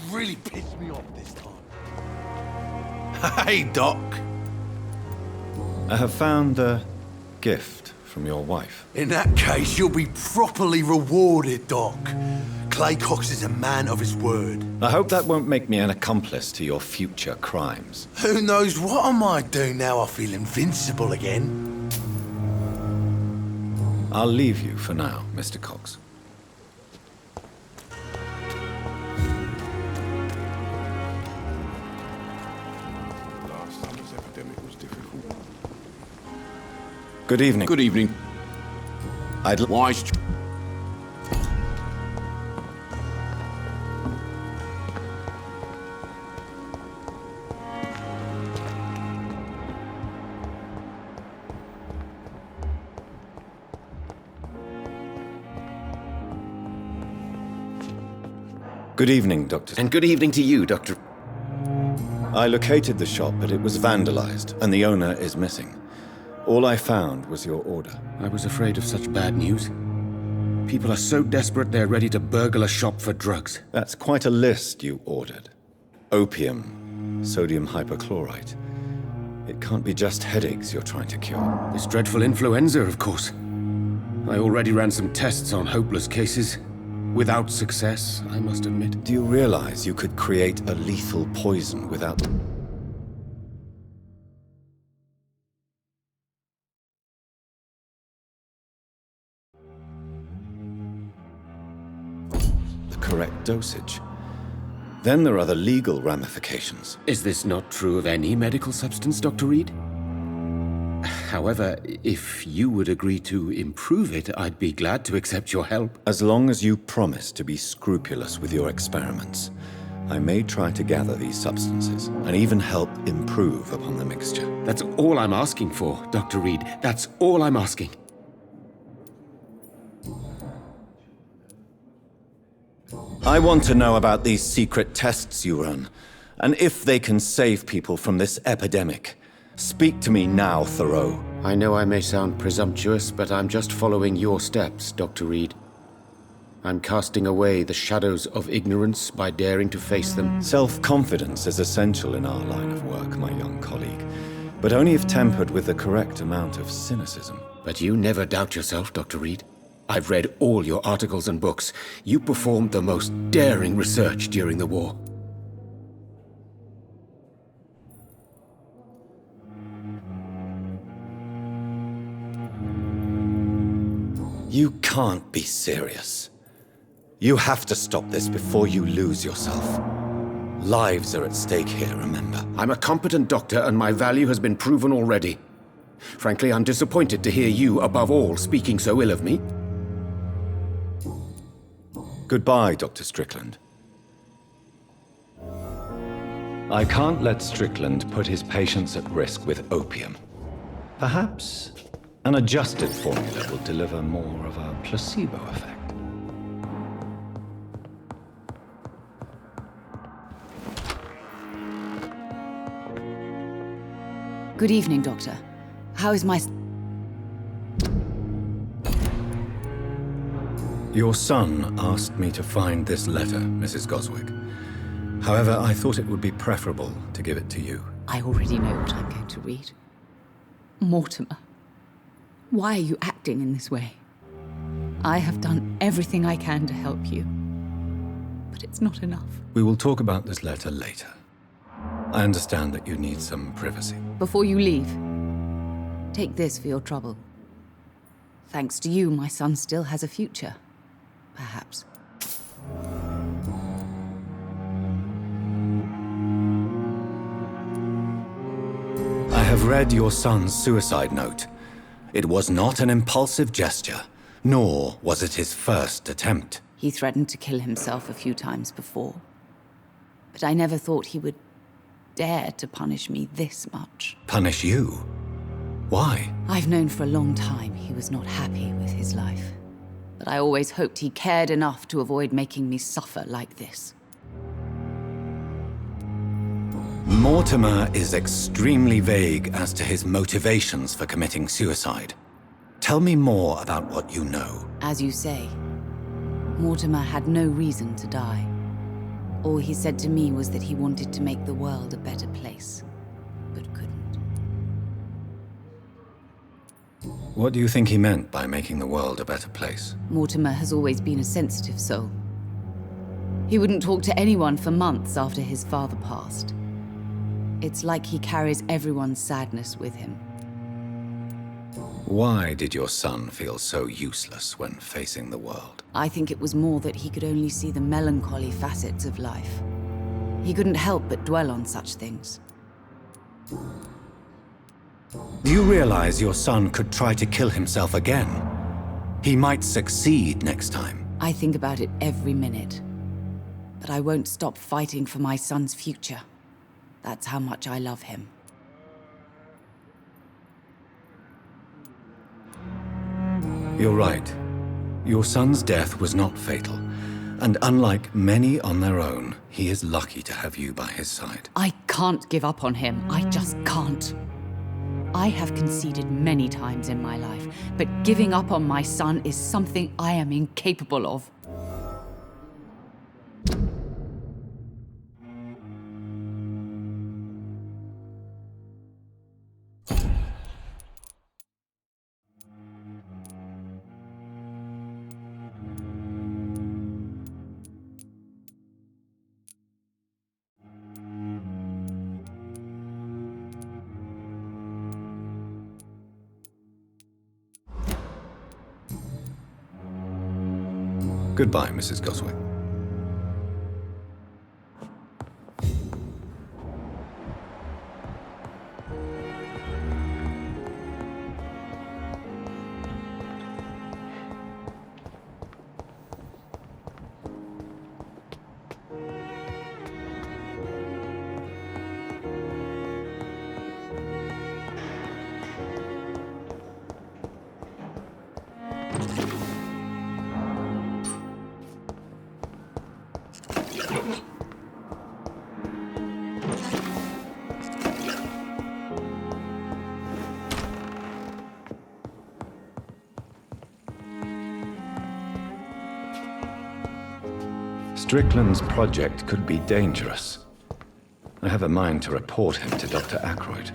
Really pissed me off this time. Hey, Doc. I have found a gift from your wife. In that case, you'll be properly rewarded, Doc. Clay Cox is a man of his word. I hope that won't make me an accomplice to your future crimes. Who knows what I might do now I feel invincible again. I'll leave you for now, Mr. Cox. Good evening. Good evening. Wise. Good evening, Doctor. And good evening to you, Doctor. I located the shop, but it was vandalized, and the owner is missing. All I found was your order. I was afraid of such bad news. People are so desperate they're ready to burgle a shop for drugs. That's quite a list you ordered. Opium, sodium hypochlorite. It can't be just headaches you're trying to cure. This dreadful influenza, of course. I already ran some tests on hopeless cases. Without success, I must admit. Do you realize you could create a lethal poison without... correct dosage? Then there are the legal ramifications. Is this not true of any medical substance, Dr. Reid? However, if you would agree to improve it, I'd be glad to accept your help. As long as you promise to be scrupulous with your experiments, I may try to gather these substances and even help improve upon the mixture. That's all I'm asking for, Dr. Reid. That's all I'm asking. I want to know about these secret tests you run, and if they can save people from this epidemic. Speak to me now, Thoreau. I know I may sound presumptuous, but I'm just following your steps, Dr. Reid. I'm casting away the shadows of ignorance by daring to face them. Self-confidence is essential in our line of work, my young colleague, but only if tempered with the correct amount of cynicism. But you never doubt yourself, Dr. Reid. I've read all your articles and books. You performed the most daring research during the war. You can't be serious. You have to stop this before you lose yourself. Lives are at stake here, remember? I'm a competent doctor, and my value has been proven already. Frankly, I'm disappointed to hear you, above all, speaking so ill of me. Goodbye, Dr. Strickland. I can't let Strickland put his patients at risk with opium. Perhaps an adjusted formula will deliver more of a placebo effect. Good evening, Doctor. How is my... Your son asked me to find this letter, Mrs. Goswick. However, I thought it would be preferable to give it to you. I already know what I'm going to read. Mortimer, why are you acting in this way? I have done everything I can to help you, but it's not enough. We will talk about this letter later. I understand that you need some privacy. Before you leave, take this for your trouble. Thanks to you, my son still has a future. Perhaps. I have read your son's suicide note. It was not an impulsive gesture, nor was it his first attempt. He threatened to kill himself a few times before, but I never thought he would dare to punish me this much. Punish you? Why? I've known for a long time he was not happy with his life, but I always hoped he cared enough to avoid making me suffer like this. Mortimer is extremely vague as to his motivations for committing suicide. Tell me more about what you know. As you say, Mortimer had no reason to die. All he said to me was that he wanted to make the world a better place, but couldn't. What do you think he meant by making the world a better place? Mortimer has always been a sensitive soul. He wouldn't talk to anyone for months after his father passed. It's like he carries everyone's sadness with him. Why did your son feel so useless when facing the world? I think it was more that he could only see the melancholy facets of life. He couldn't help but dwell on such things. Do you realize your son could try to kill himself again? He might succeed next time. I think about it every minute. But I won't stop fighting for my son's future. That's how much I love him. You're right. Your son's death was not fatal. And unlike many on their own, he is lucky to have you by his side. I can't give up on him. I just can't. I have conceded many times in my life, but giving up on my son is something I am incapable of. Goodbye, Mrs. Goswick. Strickland's project could be dangerous. I have a mind to report him to Dr. Ackroyd.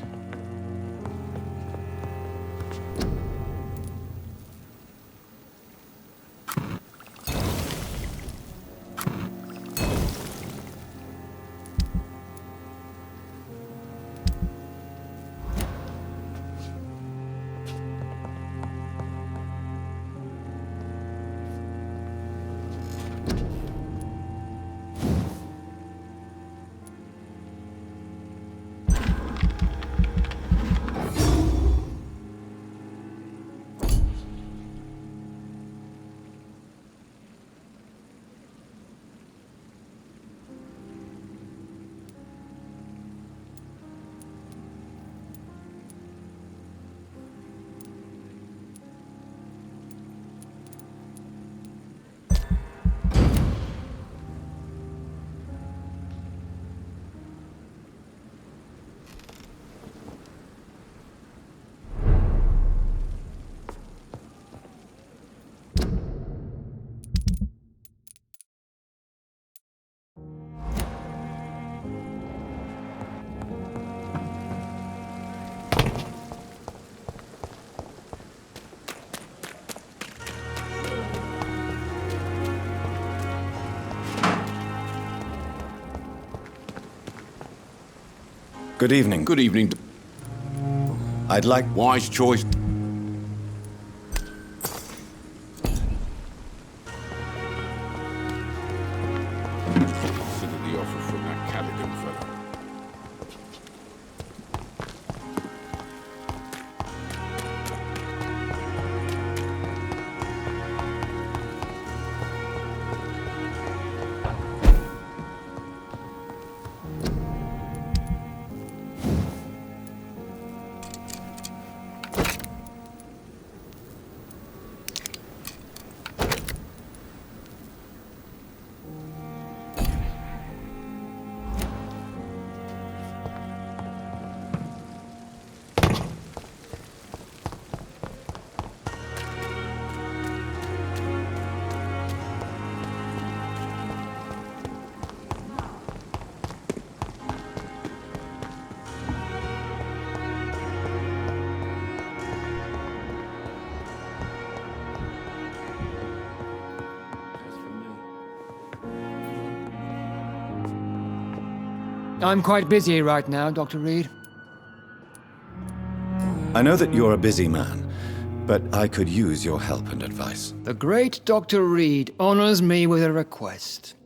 Good evening. Good evening. I'd like... Wise choice. Consider the offer from that Callaghan fella. I'm quite busy right now, Dr. Reid. I know that you're a busy man, but I could use your help and advice. The great Dr. Reid honors me with a request.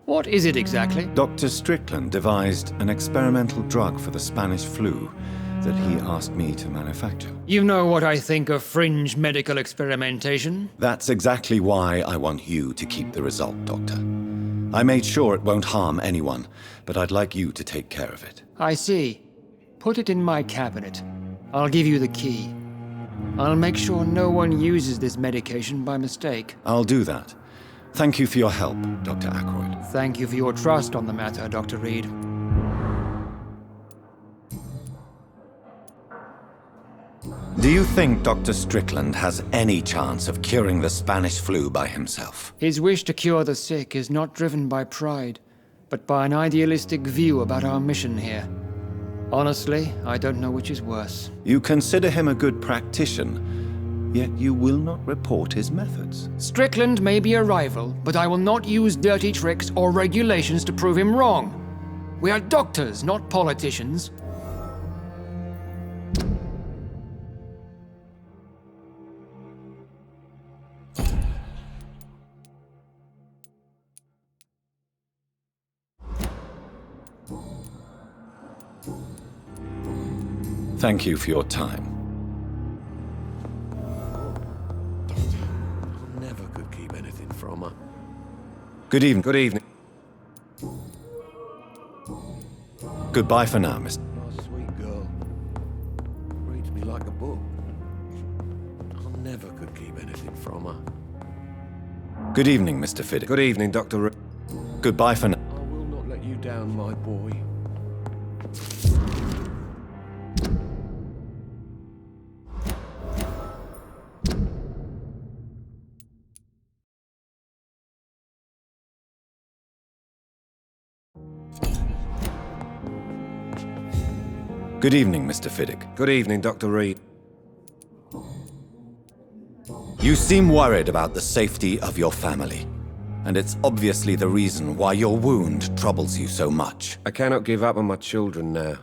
What is it exactly? Dr. Strickland devised an experimental drug for the Spanish flu that he asked me to manufacture. You know what I think of fringe medical experimentation? That's exactly why I want you to keep the result, Doctor. I made sure it won't harm anyone, but I'd like you to take care of it. I see. Put it in my cabinet. I'll give you the key. I'll make sure no one uses this medication by mistake. I'll do that. Thank you for your help, Dr. Ackroyd. Thank you for your trust on the matter, Dr. Reid. Do you think Dr. Strickland has any chance of curing the Spanish flu by himself? His wish to cure the sick is not driven by pride, but by an idealistic view about our mission here. Honestly, I don't know which is worse. You consider him a good practitioner, yet you will not report his methods. Strickland may be a rival, but I will not use dirty tricks or regulations to prove him wrong. We are doctors, not politicians. Thank you for your time. I never could keep anything from her. Good evening. Good evening. Goodbye for now, Mr. My sweet girl. Reads me like a book. I never could keep anything from her. Good evening, Mr. Fiddick. Good evening, Dr. Reid. Goodbye for now. I will not let you down, my boy. Good evening, Mr. Fiddick. Good evening, Dr. Reid. You seem worried about the safety of your family, and it's obviously the reason why your wound troubles you so much. I cannot give up on my children now.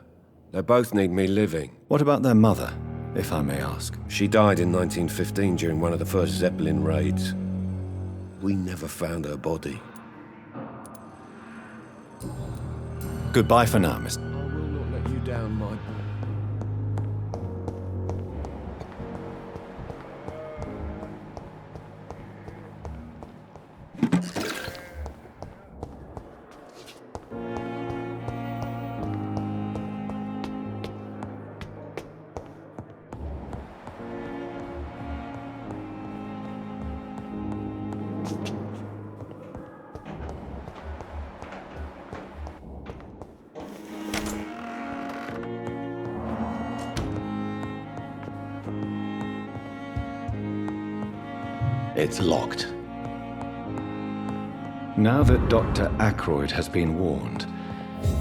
They both need me living. What about their mother, if I may ask? She died in 1915 during one of the first Zeppelin raids. We never found her body. Goodbye for now, Mr. I will not let you down, my boy. It's locked. Now that Dr. Ackroyd has been warned,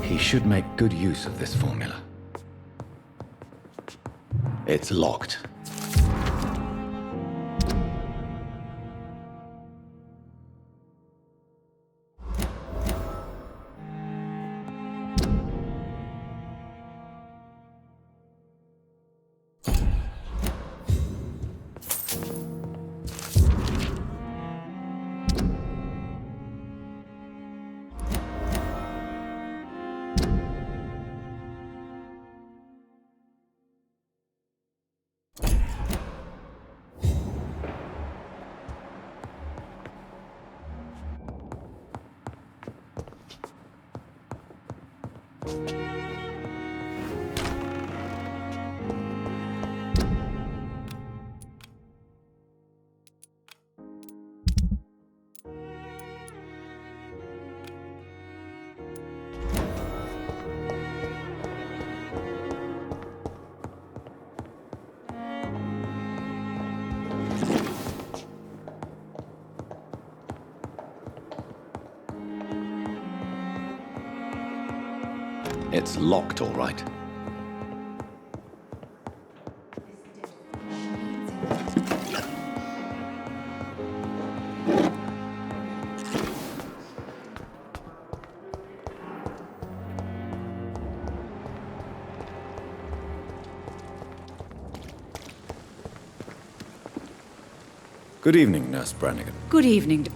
he should make good use of this formula. It's locked. It's locked, all right. Good evening, Nurse Brannigan. Good evening.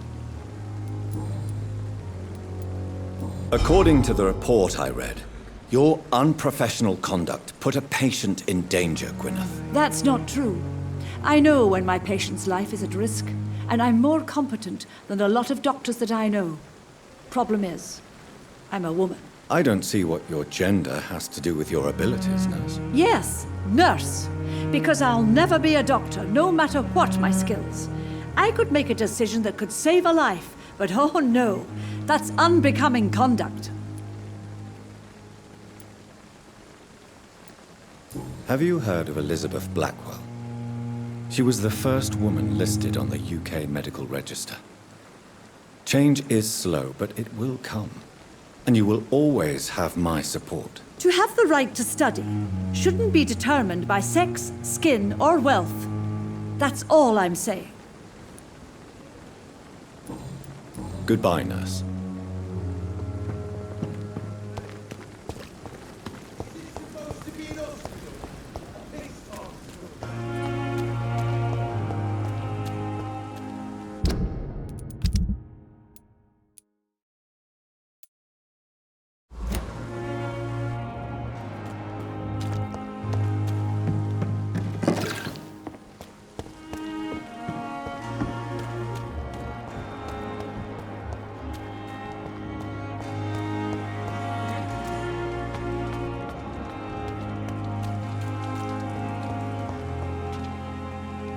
According to the report I read, your unprofessional conduct put a patient in danger, Gwyneth. That's not true. I know when my patient's life is at risk, and I'm more competent than a lot of doctors that I know. Problem is, I'm a woman. I don't see what your gender has to do with your abilities, Nurse. Yes, nurse. Because I'll never be a doctor, no matter what my skills. I could make a decision that could save a life, but oh no, that's unbecoming conduct. Have you heard of Elizabeth Blackwell? She was the first woman listed on the UK Medical Register. Change is slow, but it will come. And you will always have my support. To have the right to study shouldn't be determined by sex, skin, or wealth. That's all I'm saying. Goodbye, Nurse.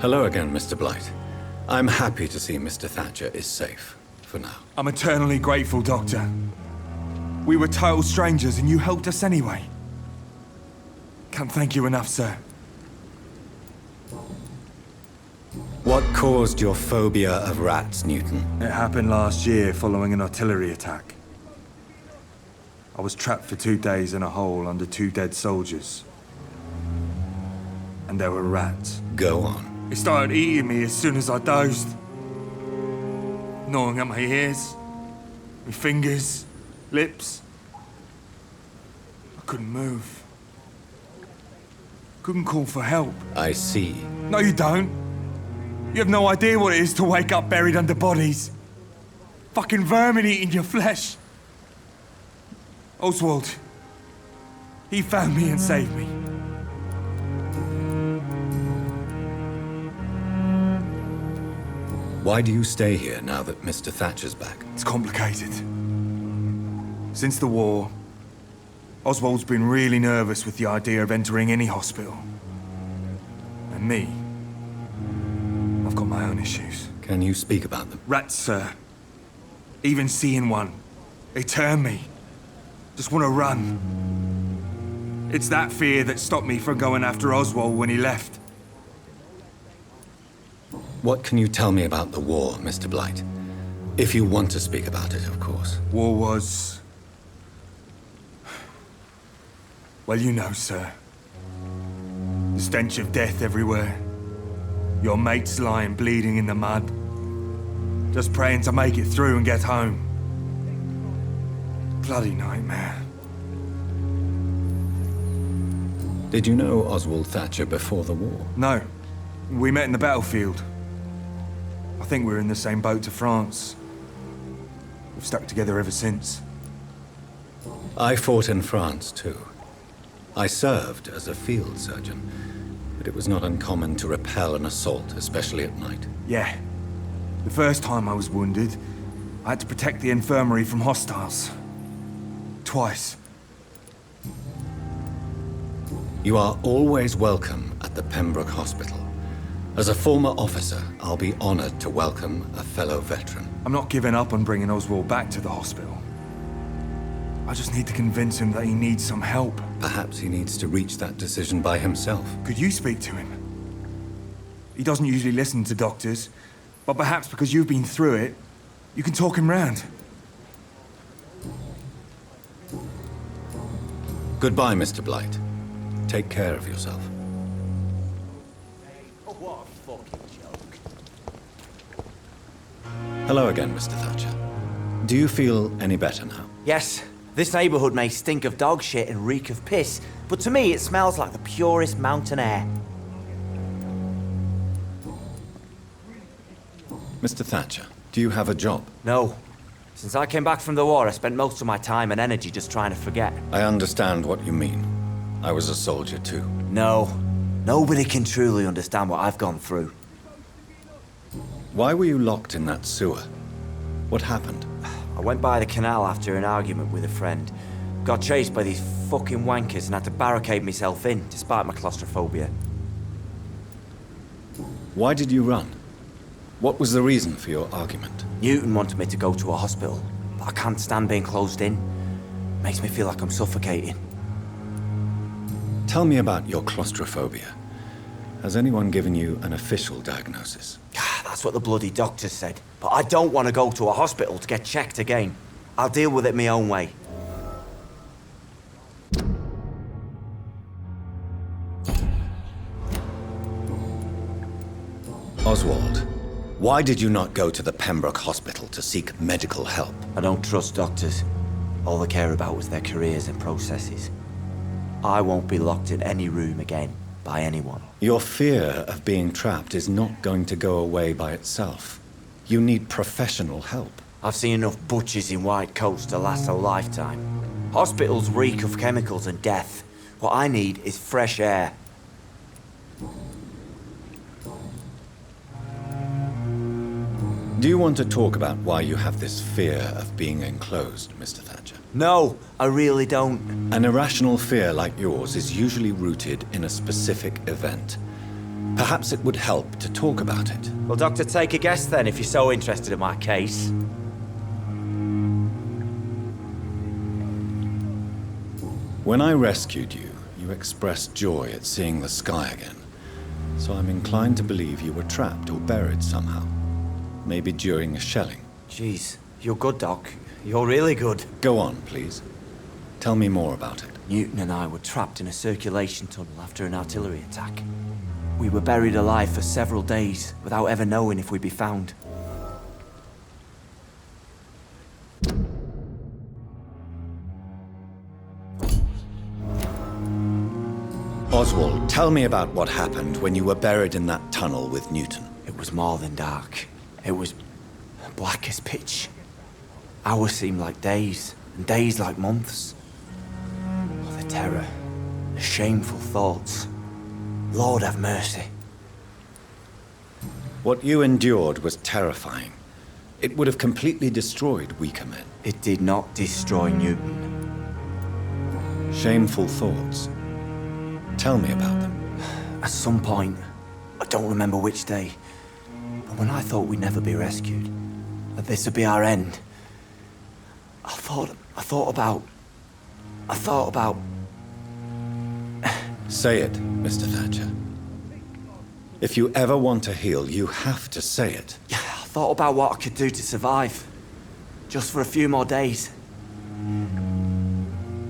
Hello again, Mr. Blight. I'm happy to see Mr. Thatcher is safe, for now. I'm eternally grateful, Doctor. We were total strangers and you helped us anyway. Can't thank you enough, sir. What caused your phobia of rats, Newton? It happened last year following an artillery attack. I was trapped for 2 days in a hole under 2 dead soldiers. And there were rats. Go on. It started eating me as soon as I dozed. Gnawing at my ears, my fingers, lips. I couldn't move. Couldn't call for help. I see. No, you don't. You have no idea what it is to wake up buried under bodies. Fucking vermin eating your flesh. Oswald. He found me and saved me. Why do you stay here now that Mr. Thatcher's back? It's complicated. Since the war, Oswald's been really nervous with the idea of entering any hospital. And me, I've got my own issues. Can you speak about them? Rats, sir. Even seeing one, they turn me. Just want to run. It's that fear that stopped me from going after Oswald when he left. What can you tell me about the war, Mr. Blight? If you want to speak about it, of course. War was... well, you know, sir. The stench of death everywhere. Your mates lying bleeding in the mud. Just praying to make it through and get home. Bloody nightmare. Did you know Oswald Thatcher before the war? No. We met in the battlefield. I think we're in the same boat to France. We've stuck together ever since. I fought in France, too. I served as a field surgeon, but it was not uncommon to repel an assault, especially at night. Yeah. The first time I was wounded, I had to protect the infirmary from hostiles. Twice. You are always welcome at the Pembroke Hospital. As a former officer, I'll be honored to welcome a fellow veteran. I'm not giving up on bringing Oswald back to the hospital. I just need to convince him that he needs some help. Perhaps he needs to reach that decision by himself. Could you speak to him? He doesn't usually listen to doctors, but perhaps because you've been through it, you can talk him round. Goodbye, Mr. Blight. Take care of yourself. What a fucking joke. Hello again, Mr. Thatcher. Do you feel any better now? Yes, this neighborhood may stink of dog shit and reek of piss, but to me it smells like the purest mountain air. Mr. Thatcher, do you have a job? No. Since I came back from the war, I spent most of my time and energy just trying to forget. I understand what you mean. I was a soldier too. No. Nobody can truly understand what I've gone through. Why were you locked in that sewer? What happened? I went by the canal after an argument with a friend. Got chased by these fucking wankers and had to barricade myself in, despite my claustrophobia. Why did you run? What was the reason for your argument? Newton wanted me to go to a hospital, but I can't stand being closed in. Makes me feel like I'm suffocating. Tell me about your claustrophobia. Has anyone given you an official diagnosis? That's what the bloody doctor said. But I don't want to go to a hospital to get checked again. I'll deal with it my own way. Oswald, why did you not go to the Pembroke Hospital to seek medical help? I don't trust doctors. All they care about was their careers and processes. I won't be locked in any room again by anyone. Your fear of being trapped is not going to go away by itself. You need professional help. I've seen enough butchers in white coats to last a lifetime. Hospitals reek of chemicals and death. What I need is fresh air. Do you want to talk about why you have this fear of being enclosed, Mr. Thatcher? No, I really don't. An irrational fear like yours is usually rooted in a specific event. Perhaps it would help to talk about it. Well, Doctor, take a guess then, if you're so interested in my case. When I rescued you, you expressed joy at seeing the sky again. So I'm inclined to believe you were trapped or buried somehow. Maybe during a shelling. Jeez, you're good, Doc. You're really good. Go on, please. Tell me more about it. Newton and I were trapped in a circulation tunnel after an artillery attack. We were buried alive for several days without ever knowing if we'd be found. Oswald, tell me about what happened when you were buried in that tunnel with Newton. It was more than dark. It was black as pitch. Hours seemed like days, and days like months. Oh, the terror, the shameful thoughts. Lord have mercy. What you endured was terrifying. It would have completely destroyed weaker men. It did not destroy Newton. Shameful thoughts. Tell me about them. At some point, I don't remember which day, but when I thought we'd never be rescued, that this would be our end, I thought about... Say it, Mr. Thatcher. If you ever want to heal, you have to say it. I thought about what I could do to survive. Just for a few more days.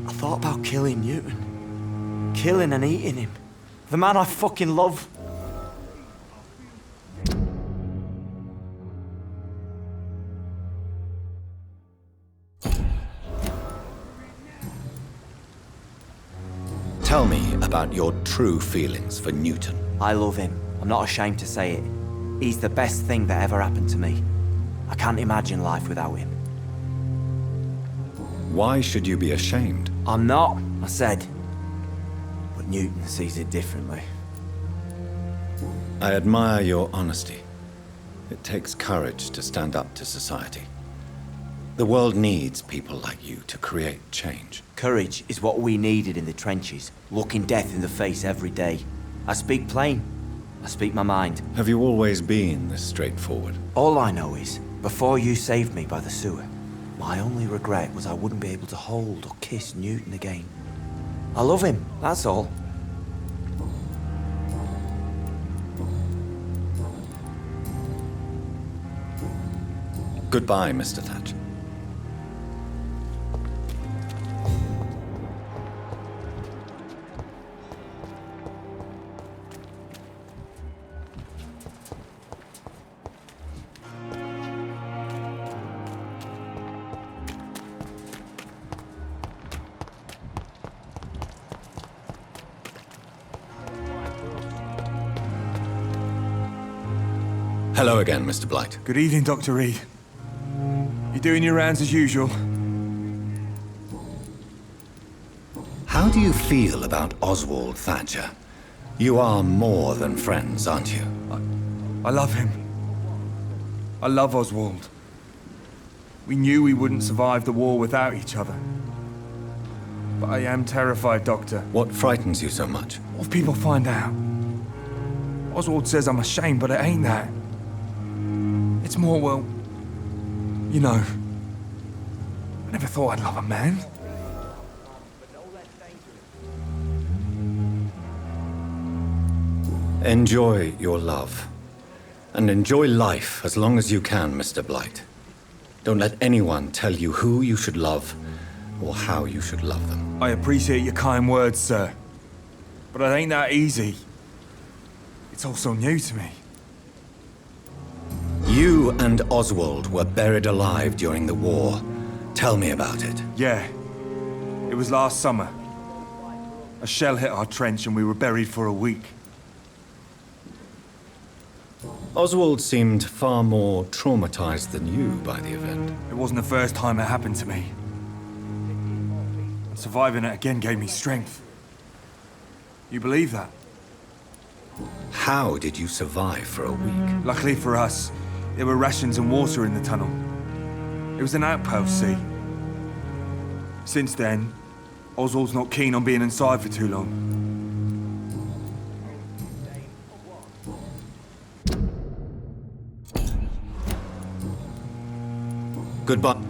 I thought about killing Newton. Killing and eating him. The man I fucking love. Tell me about your true feelings for Newton. I love him. I'm not ashamed to say it. He's the best thing that ever happened to me. I can't imagine life without him. Why should you be ashamed? I'm not, I said. But Newton sees it differently. I admire your honesty. It takes courage to stand up to society. The world needs people like you to create change. Courage is what we needed in the trenches, looking death in the face every day. I speak plain. I speak my mind. Have you always been this straightforward? All I know is, before you saved me by the sewer, my only regret was I wouldn't be able to hold or kiss Newton again. I love him, that's all. Goodbye, Mr. Thatcher. Hello again, Mr. Blight. Good evening, Dr. Reid. You doing your rounds as usual? How do you feel about Oswald Thatcher? You are more than friends, aren't you? I love him. I love Oswald. We knew we wouldn't survive the war without each other. But I am terrified, Doctor. What frightens you so much? What if people find out? Oswald says I'm ashamed, but it ain't that. It's more, well, you know, I never thought I'd love a man. Enjoy your love. And enjoy life as long as you can, Mr. Blight. Don't let anyone tell you who you should love or how you should love them. I appreciate your kind words, sir. But it ain't that easy. It's all so new to me. You and Oswald were buried alive during the war. Tell me about it. Yeah. It was last summer. A shell hit our trench and we were buried for a week. Oswald seemed far more traumatized than you by the event. It wasn't the first time it happened to me. Surviving it again gave me strength. You believe that? How did you survive for a week? Luckily for us, there were rations and water in the tunnel. It was an outpost, see? Since then, Oswald's not keen on being inside for too long. Goodbye.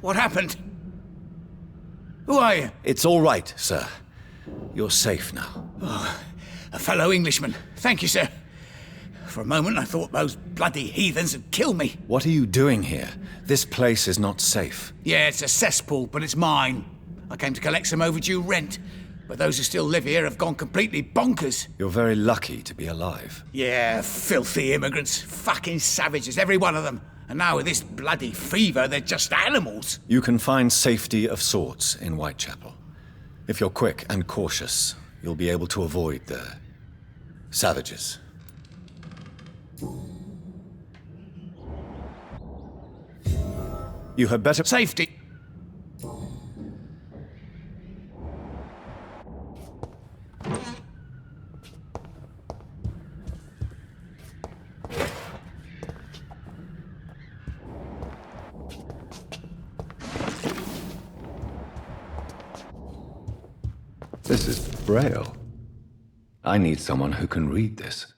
What happened? Who are you? It's all right, sir. You're safe now. Oh, a fellow Englishman. Thank you, sir. For a moment, I thought those bloody heathens had killed me. What are you doing here? This place is not safe. Yeah, it's a cesspool, but it's mine. I came to collect some overdue rent, but those who still live here have gone completely bonkers. You're very lucky to be alive. Yeah, filthy immigrants. Fucking savages, every one of them. And now with this bloody fever, they're just animals. You can find safety of sorts in Whitechapel. If you're quick and cautious, you'll be able to avoid the savages. You had better... Safety! This is Braille. I need someone who can read this.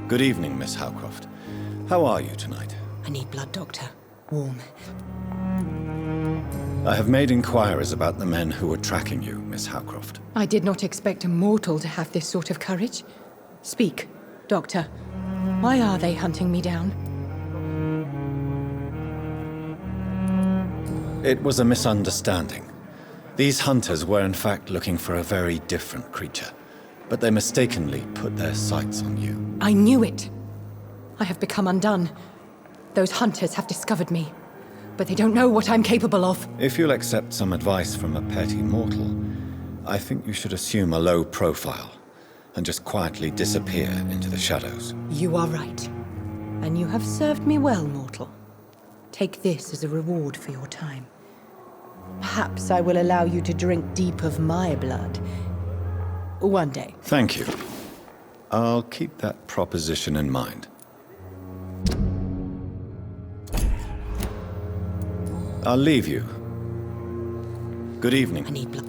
Good evening, Miss Howcroft. How are you tonight? I need blood, Doctor. Warm. I have made inquiries about the men who were tracking you, Miss Howcroft. I did not expect a mortal to have this sort of courage. Speak, Doctor. Why are they hunting me down? It was a misunderstanding. These hunters were in fact looking for a very different creature, but they mistakenly put their sights on you. I knew it. I have become undone. Those hunters have discovered me, but they don't know what I'm capable of. If you'll accept some advice from a petty mortal, I think you should assume a low profile and just quietly disappear into the shadows. You are right. And you have served me well, mortal. Take this as a reward for your time. Perhaps I will allow you to drink deep of my blood. One day. Thank you. I'll keep that proposition in mind. I'll leave you. Good evening. I need blood.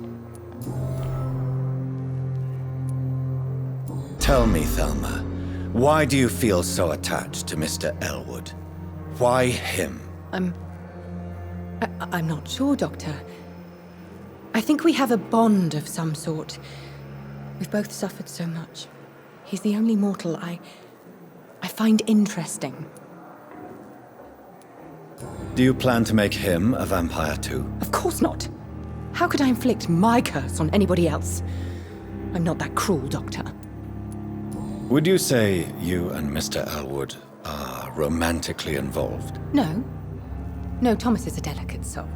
Tell me, Thelma, why do you feel so attached to Mr. Elwood? Why him? I'm not sure, Doctor. I think we have a bond of some sort. We've both suffered so much. He's the only mortal I find interesting. Do you plan to make him a vampire too? Of course not. How could I inflict my curse on anybody else? I'm not that cruel, Doctor. Would you say you and Mr. Elwood are romantically involved? No. No, Thomas is a delicate soul.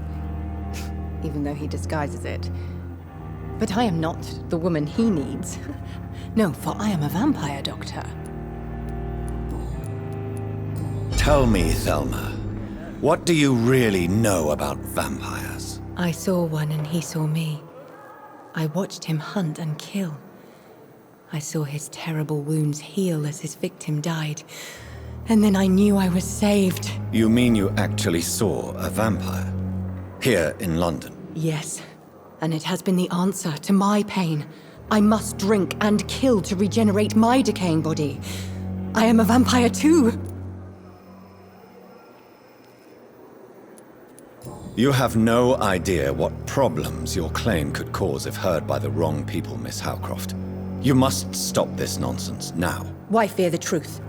Even though he disguises it. But I am not the woman he needs. No, for I am a vampire, Doctor. Tell me, Thelma, what do you really know about vampires? I saw one and he saw me. I watched him hunt and kill. I saw his terrible wounds heal as his victim died. And then I knew I was saved. You mean you actually saw a vampire? Here in London? Yes. And it has been the answer to my pain. I must drink and kill to regenerate my decaying body. I am a vampire too. You have no idea what problems your claim could cause if heard by the wrong people, Miss Howcroft. You must stop this nonsense now. Why fear the truth?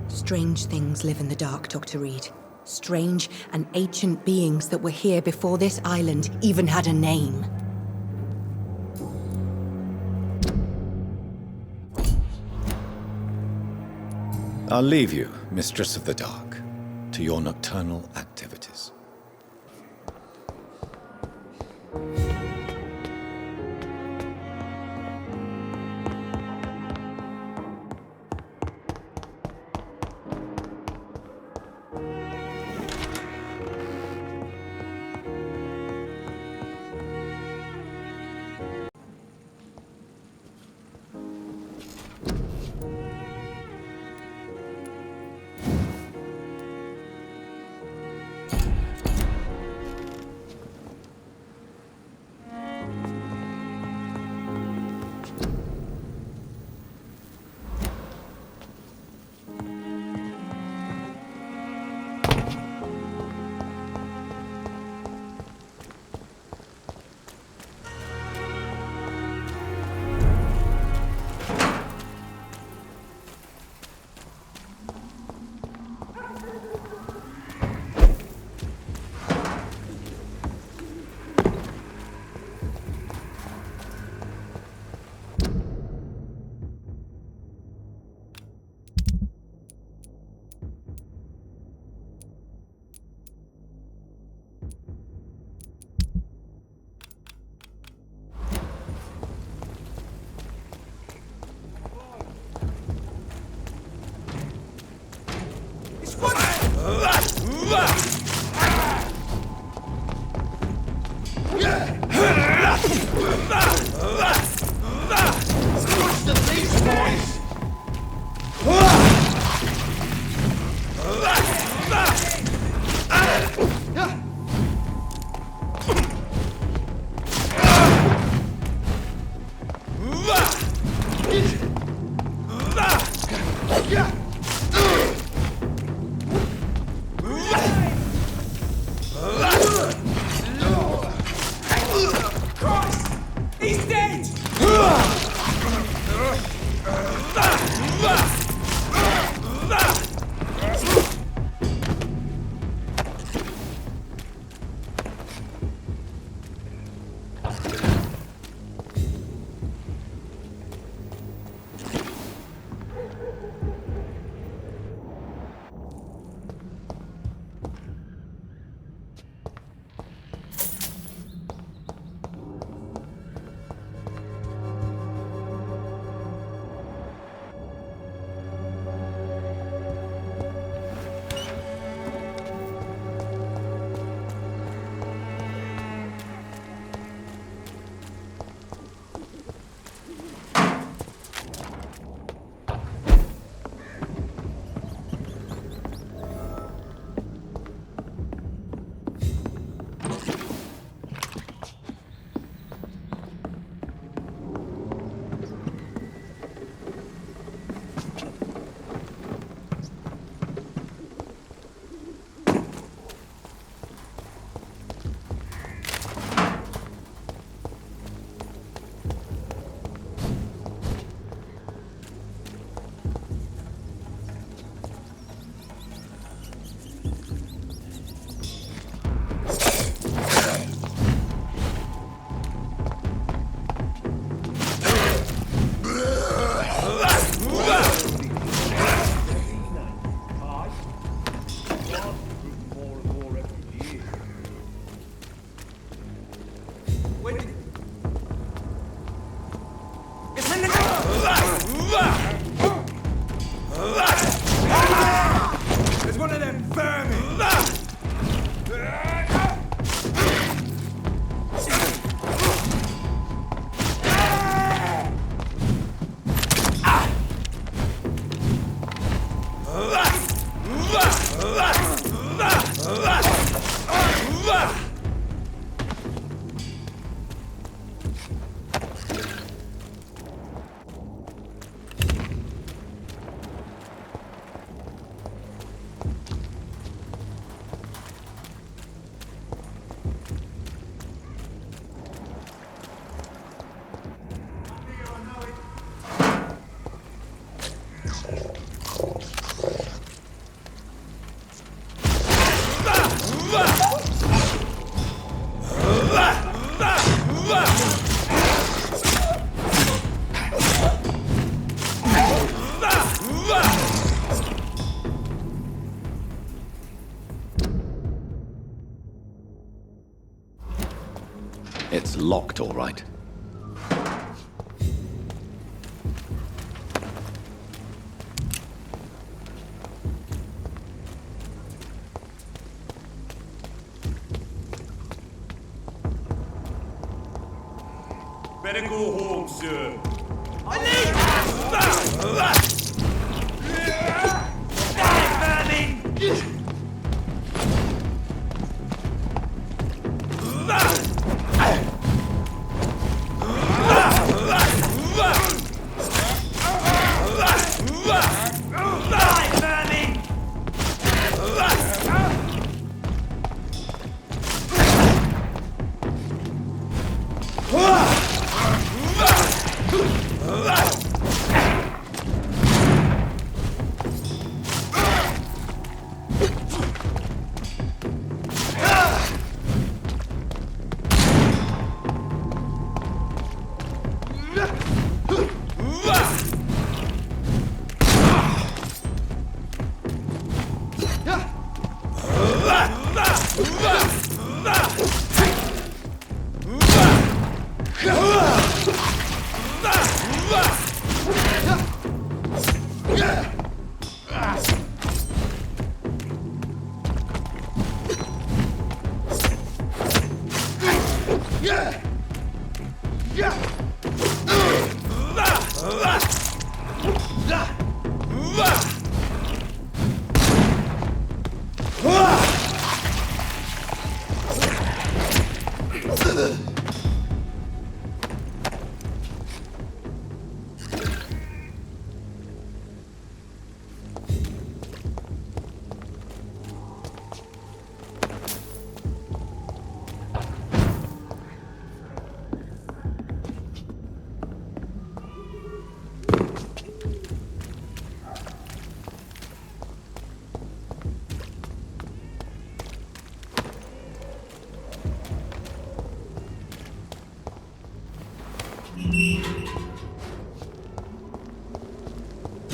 Strange things live in the dark, Dr. Reid. Strange and ancient beings that were here before this island even had a name. I'll leave you, Mistress of the Dark, to your nocturnal activities. He's dead! There's one of them vermin! It's locked, all right. Better go home, sir.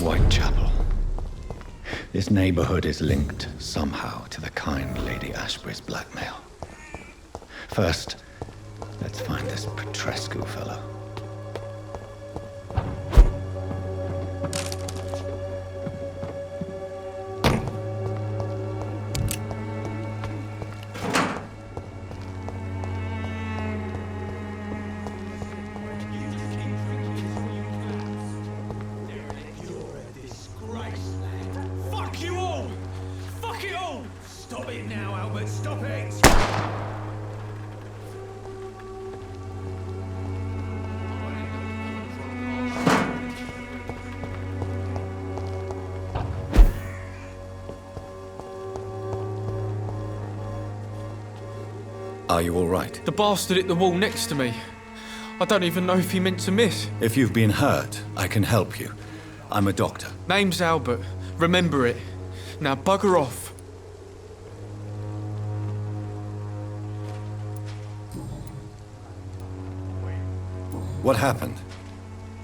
Whitechapel. This neighborhood is linked somehow to the kind Lady Ashbury's blackmail. First, let's find this Petrescu fellow. Fuck you all! Fuck it all! Stop it now, Albert, stop it! Are you all right? The bastard hit the wall next to me. I don't even know if he meant to miss. If you've been hurt, I can help you. I'm a doctor. Name's Albert. Remember it. Now bugger off. What happened?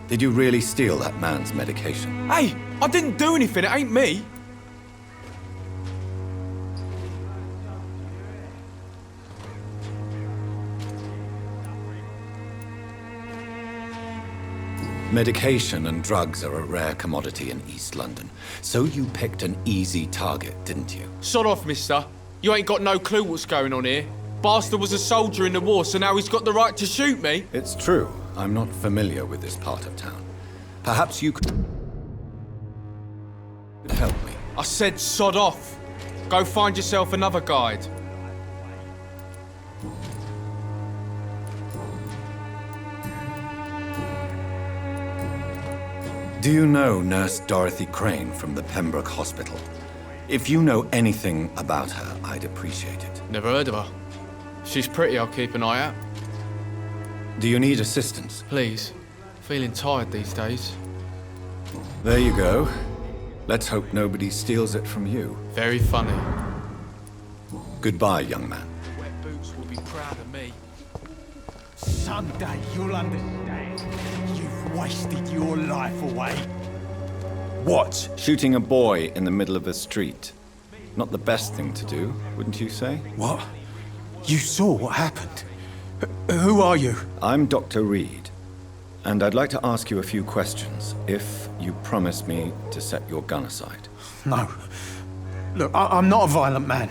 Did you really steal that man's medication? Hey, I didn't do anything. It ain't me. Medication and drugs are a rare commodity in East London. So you picked an easy target, didn't you? Sod off, mister. You ain't got no clue what's going on here. Bastard was a soldier in the war, so now he's got the right to shoot me. It's true. I'm not familiar with this part of town. Perhaps you could help me. I said sod off. Go find yourself another guide. Do you know Nurse Dorothy Crane from the Pembroke Hospital? If you know anything about her, I'd appreciate it. Never heard of her. She's pretty, I'll keep an eye out. Do you need assistance? Please. Feeling tired these days. There you go. Let's hope nobody steals it from you. Very funny. Goodbye, young man. Wet boots will be proud of me. Someday you'll understand. You've wasted your life away. What? Shooting a boy in the middle of a street. Not the best thing to do, wouldn't you say? What? You saw what happened? Who are you? I'm Dr. Reid, and I'd like to ask you a few questions, if you promise me to set your gun aside. No. Look, I'm not a violent man.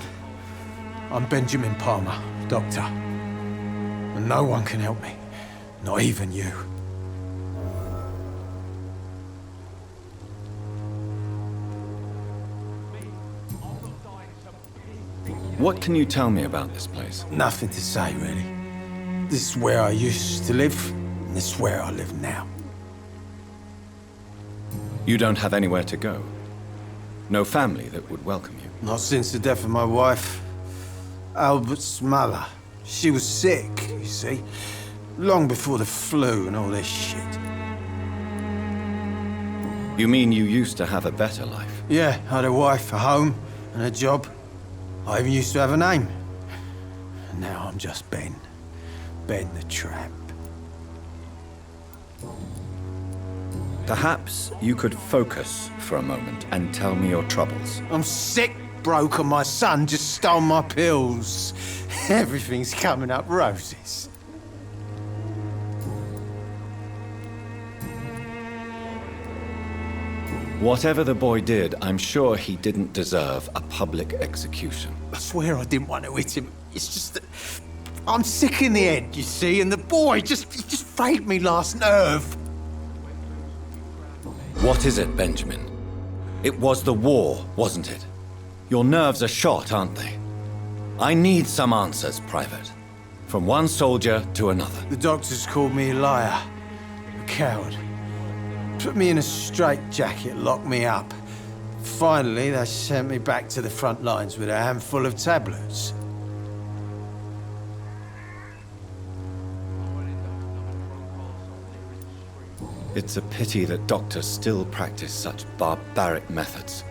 I'm Benjamin Palmer, doctor. And no one can help me. Not even you. What can you tell me about this place? Nothing to say, really. This is where I used to live, and this is where I live now. You don't have anywhere to go? No family that would welcome you? Not since the death of my wife, Albert's mother. She was sick, you see. Long before the flu and all this shit. You mean you used to have a better life? Yeah, I had a wife, a home, and a job. I even used to have a name. And now I'm just Ben. Ben the Tramp. Perhaps you could focus for a moment and tell me your troubles. I'm sick, broke, and my son just stole my pills. Everything's coming up roses. Whatever the boy did, I'm sure he didn't deserve a public execution. I swear I didn't want to hit him. It's just that I'm sick in the head, you see, and the boy just frayed me last nerve. What is it, Benjamin? It was the war, wasn't it? Your nerves are shot, aren't they? I need some answers, Private. From one soldier to another. The doctors called me a liar, a coward. Put me in a straitjacket, locked me up. Finally, they sent me back to the front lines with a handful of tablets. It's a pity that doctors still practice such barbaric methods.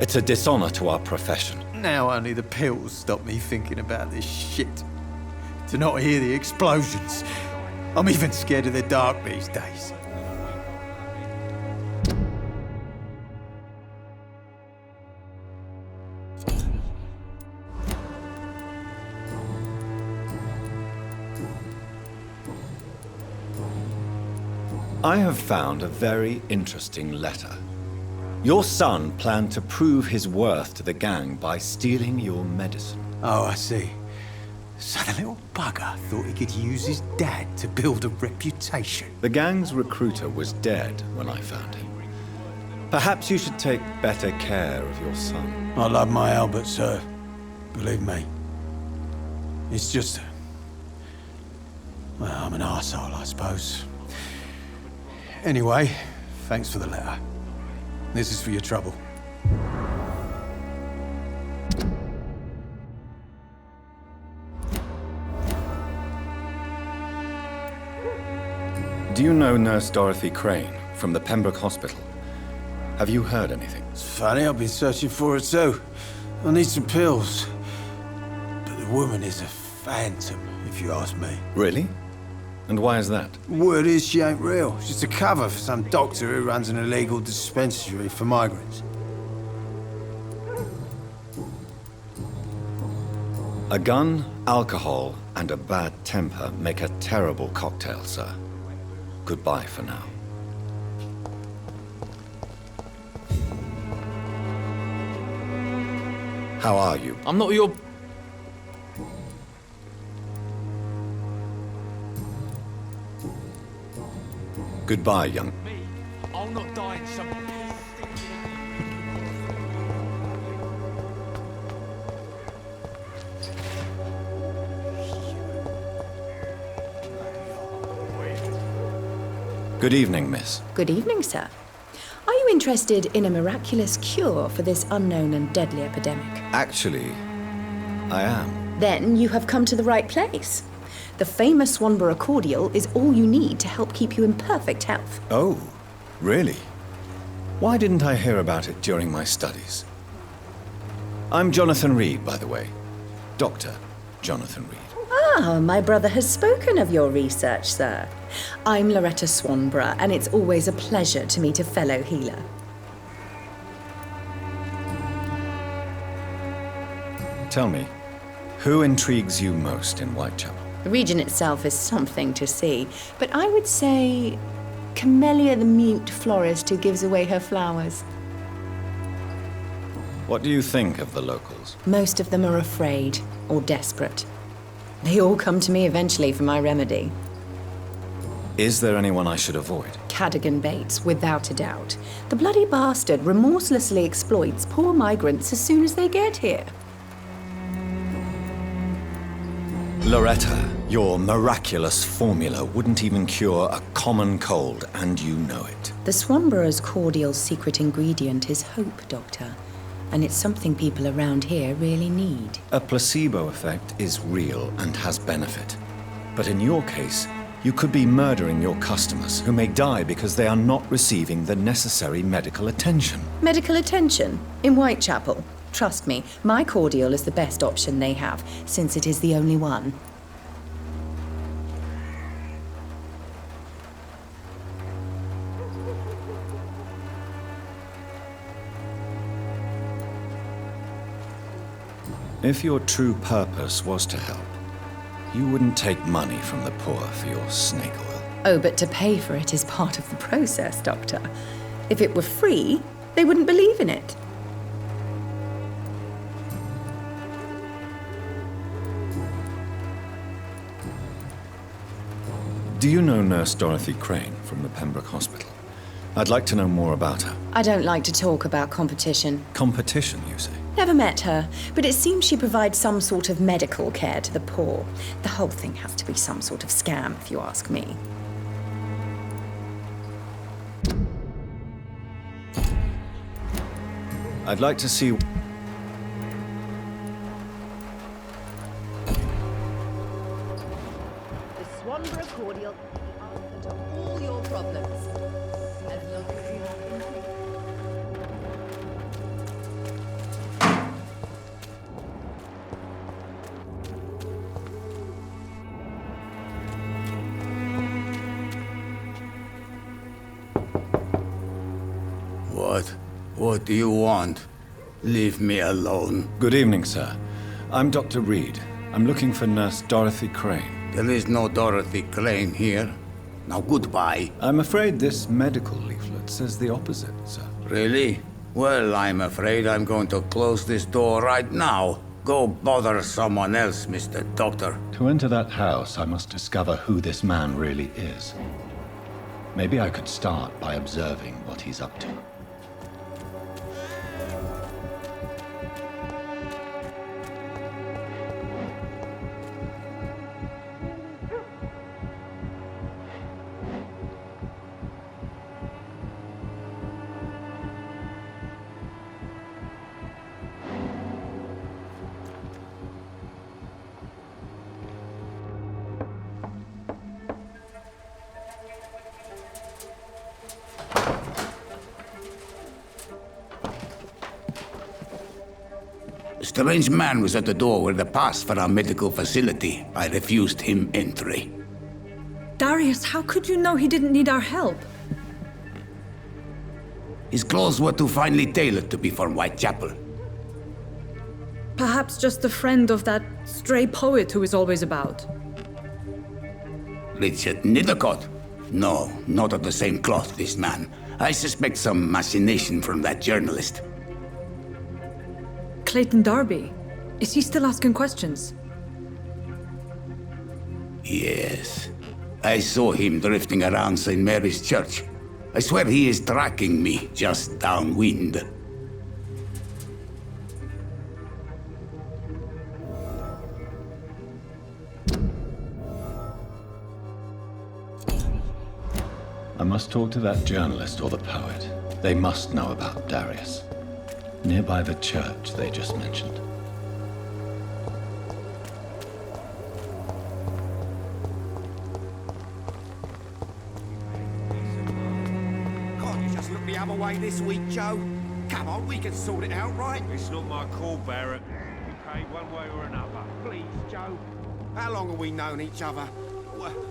It's a dishonor to our profession. Now only the pills stop me thinking about this shit. To not hear the explosions. I'm even scared of the dark these days. I have found a very interesting letter. Your son planned to prove his worth to the gang by stealing your medicine. Oh, I see. So the little bugger thought he could use his dad to build a reputation. The gang's recruiter was dead when I found him. Perhaps you should take better care of your son. I love my Albert, sir. Believe me. It's just... Well, I'm an arsehole, I suppose. Anyway, thanks for the letter. This is for your trouble. Do you know Nurse Dorothy Crane from the Pembroke Hospital? Have you heard anything? It's funny, I've been searching for her too. I need some pills. But the woman is a phantom, if you ask me. Really? And why is that? Word is she ain't real. She's a cover for some doctor who runs an illegal dispensary for migrants. A gun, alcohol, and a bad temper make a terrible cocktail, sir. Goodbye for now. How are you? I'm not your... Goodbye, young... I'll not die in some... Good evening, miss. Good evening, sir. Are you interested in a miraculous cure for this unknown and deadly epidemic? Actually, I am. Then you have come to the right place. The famous Swanborough cordial is all you need to help keep you in perfect health. Oh, really? Why didn't I hear about it during my studies? I'm Jonathan Reid, by the way. Dr. Jonathan Reid. Ah, my brother has spoken of your research, sir. I'm Loretta Swanborough, and it's always a pleasure to meet a fellow healer. Tell me, who intrigues you most in Whitechapel? The region itself is something to see, but I would say Camellia the mute florist who gives away her flowers. What do you think of the locals? Most of them are afraid or desperate. They all come to me eventually for my remedy. Is there anyone I should avoid? Cadogan Bates, without a doubt. The bloody bastard remorselessly exploits poor migrants as soon as they get here. Loretta, your miraculous formula wouldn't even cure a common cold, and you know it. The Swanborough's cordial's secret ingredient is hope, Doctor. And it's something people around here really need. A placebo effect is real and has benefit. But in your case, you could be murdering your customers who may die because they are not receiving the necessary medical attention. Medical attention? In Whitechapel? Trust me, my cordial is the best option they have, since it is the only one. If your true purpose was to help, you wouldn't take money from the poor for your snake oil. Oh, but to pay for it is part of the process, Doctor. If it were free, they wouldn't believe in it. Do you know Nurse Dorothy Crane from the Pembroke Hospital? I'd like to know more about her. I don't like to talk about competition. Competition, you say? Never met her, but it seems she provides some sort of medical care to the poor. The whole thing has to be some sort of scam, if you ask me. I'd like to see... The Swanborough cordial is the answer to all your problems. As long as you have interest. What do you want? Leave me alone. Good evening, sir. I'm Dr. Reid. I'm looking for Nurse Dorothy Crane. There is no Dorothy Crane here. Now goodbye. I'm afraid this medical leaflet says the opposite, sir. Really? Well, I'm afraid I'm going to close this door right now. Go bother someone else, Mr. Doctor. To enter that house, I must discover who this man really is. Maybe I could start by observing what he's up to. A strange man was at the door with a pass for our medical facility. I refused him entry. Darius, how could you know he didn't need our help? His clothes were too finely tailored to be from Whitechapel. Perhaps just a friend of that stray poet who is always about. Richard Nethercott? No, not of the same cloth, this man. I suspect some machination from that journalist. Clayton Darby. Is he still asking questions? Yes. I saw him drifting around St. Mary's Church. I swear he is tracking me just downwind. I must talk to that journalist or the poet. They must know about Darius. Nearby the church they just mentioned. Can't you just look the other way this week, Joe? Come on, we can sort it out, right? It's not my call, Barrett. You pay one way or another. Please, Joe. How long have we known each other?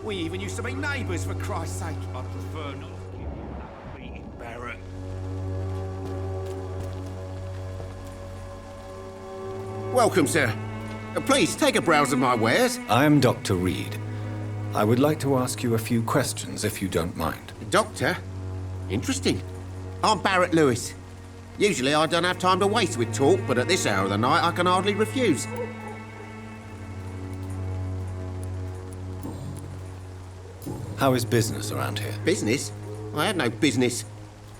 We even used to be neighbours, for Christ's sake. I prefer not to give you another beating, Barrett. Welcome, sir. Please, take a browse of my wares. I am Dr. Reid. I would like to ask you a few questions, if you don't mind. Doctor? Interesting. I'm Barrett Lewis. Usually I don't have time to waste with talk, but at this hour of the night I can hardly refuse. How is business around here? Business? I have no business.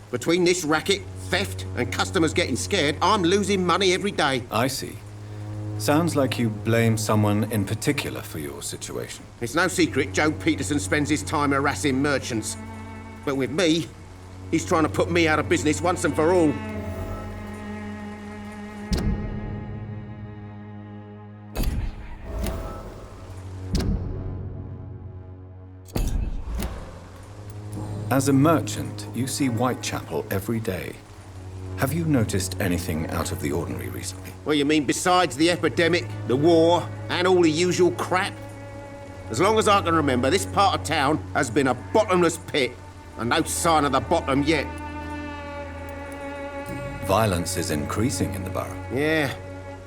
Between this racket, theft, and customers getting scared, I'm losing money every day. I see. Sounds like you blame someone in particular for your situation. It's no secret Joe Peterson spends his time harassing merchants. But with me, he's trying to put me out of business once and for all. As a merchant, you see Whitechapel every day. Have you noticed anything out of the ordinary recently? Well, you mean besides the epidemic, the war, and all the usual crap? As long as I can remember, this part of town has been a bottomless pit, and no sign of the bottom yet. Violence is increasing in the borough. Yeah.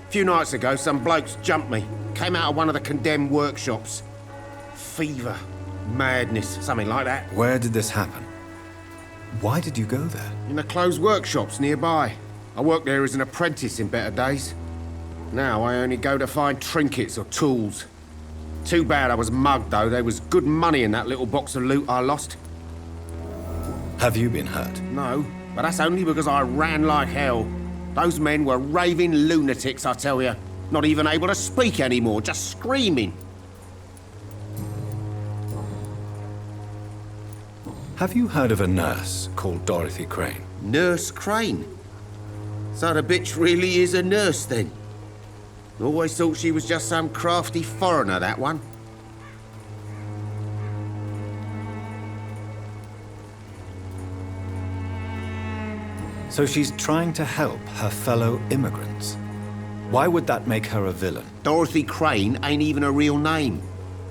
A few nights ago, some blokes jumped me. Came out of one of the condemned workshops. Fever. Madness, something like that. Where did this happen? Why did you go there? In the closed workshops nearby. I worked there as an apprentice in better days. Now I only go to find trinkets or tools. Too bad I was mugged, though. There was good money in that little box of loot I lost. Have you been hurt? No, but that's only because I ran like hell. Those men were raving lunatics, I tell you. Not even able to speak anymore, just screaming. Have you heard of a nurse called Dorothy Crane? Nurse Crane? So the bitch really is a nurse, then? Always thought she was just some crafty foreigner, that one. So she's trying to help her fellow immigrants. Why would that make her a villain? Dorothy Crane ain't even a real name.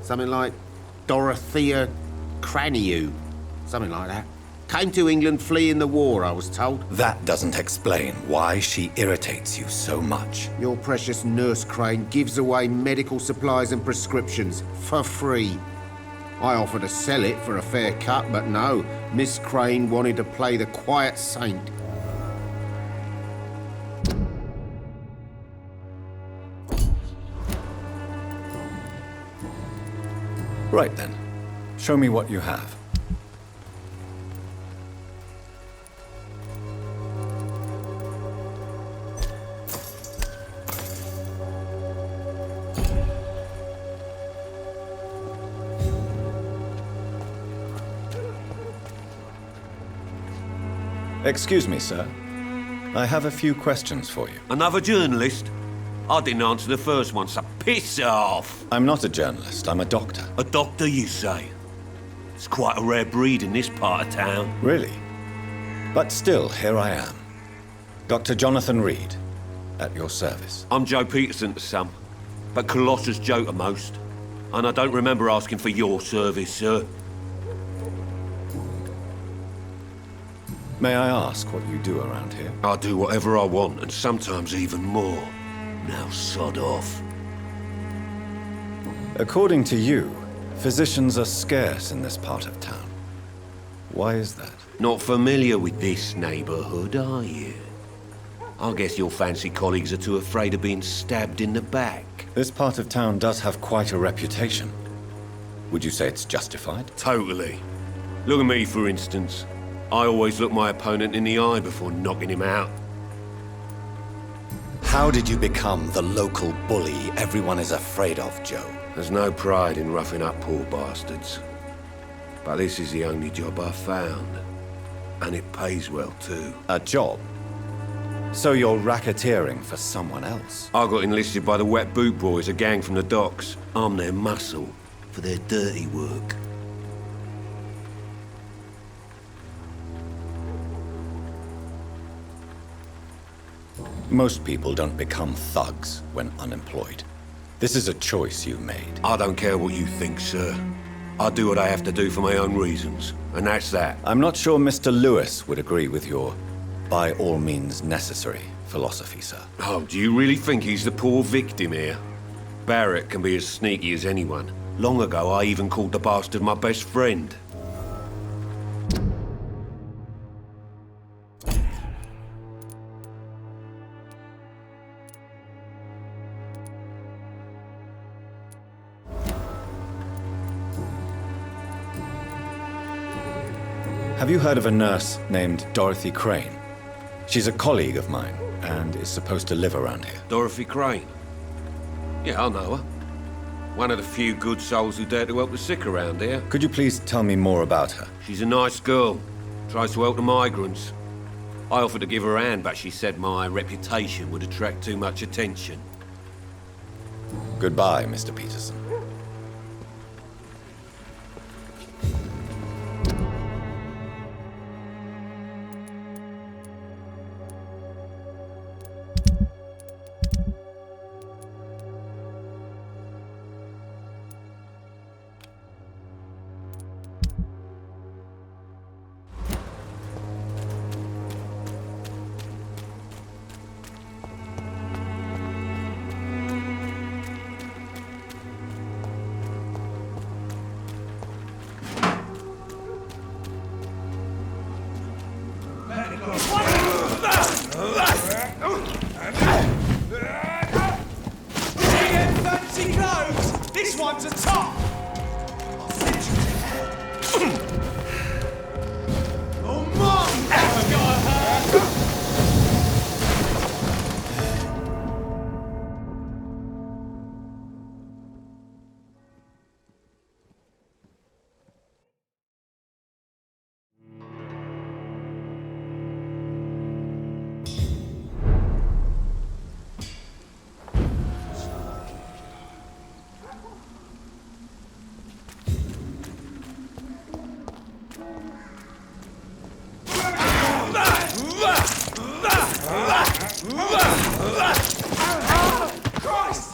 Something like Dorothea Craniu. Something like that. Came to England fleeing the war, I was told. That doesn't explain why she irritates you so much. Your precious Nurse Crane gives away medical supplies and prescriptions for free. I offered to sell it for a fair cut, but no. Miss Crane wanted to play the quiet saint. Right then. Show me what you have. Excuse me, sir. I have a few questions for you. Another journalist? I didn't answer the first one, so piss off! I'm not a journalist, I'm a doctor. A doctor, you say? It's quite a rare breed in this part of town. Really? But still, here I am. Dr. Jonathan Reid, at your service. I'm Joe Peterson to some, but Colossus Joe to most. And I don't remember asking for your service, sir. May I ask what you do around here? I do whatever I want, and sometimes even more. Now sod off. According to you, physicians are scarce in this part of town. Why is that? Not familiar with this neighborhood, are you? I guess your fancy colleagues are too afraid of being stabbed in the back. This part of town does have quite a reputation. Would you say it's justified? Totally. Look at me, for instance. I always look my opponent in the eye before knocking him out. How did you become the local bully everyone is afraid of, Joe? There's no pride in roughing up poor bastards. But this is the only job I've found. And it pays well, too. A job? So you're racketeering for someone else? I got enlisted by the Wet Boot Boys, a gang from the docks. I'm their muscle for their dirty work. Most people don't become thugs when unemployed. This is a choice you made. I don't care what you think, sir. I do what I have to do for my own reasons, and that's that. I'm not sure Mr. Lewis would agree with your by all means necessary philosophy, sir. Oh, do you really think he's the poor victim here? Barrett can be as sneaky as anyone. Long ago, I even called the bastard my best friend. Have you heard of a nurse named Dorothy Crane? She's a colleague of mine, and is supposed to live around here. Dorothy Crane? Yeah, I know her. One of the few good souls who dare to help the sick around here. Could you please tell me more about her? She's a nice girl. Tries to help the migrants. I offered to give her a hand, but she said my reputation would attract too much attention. Goodbye, Mr. Peterson. Fancy clothes! This one's a top! I'll send you to hell. Oh, Mom! That's got her! Christ!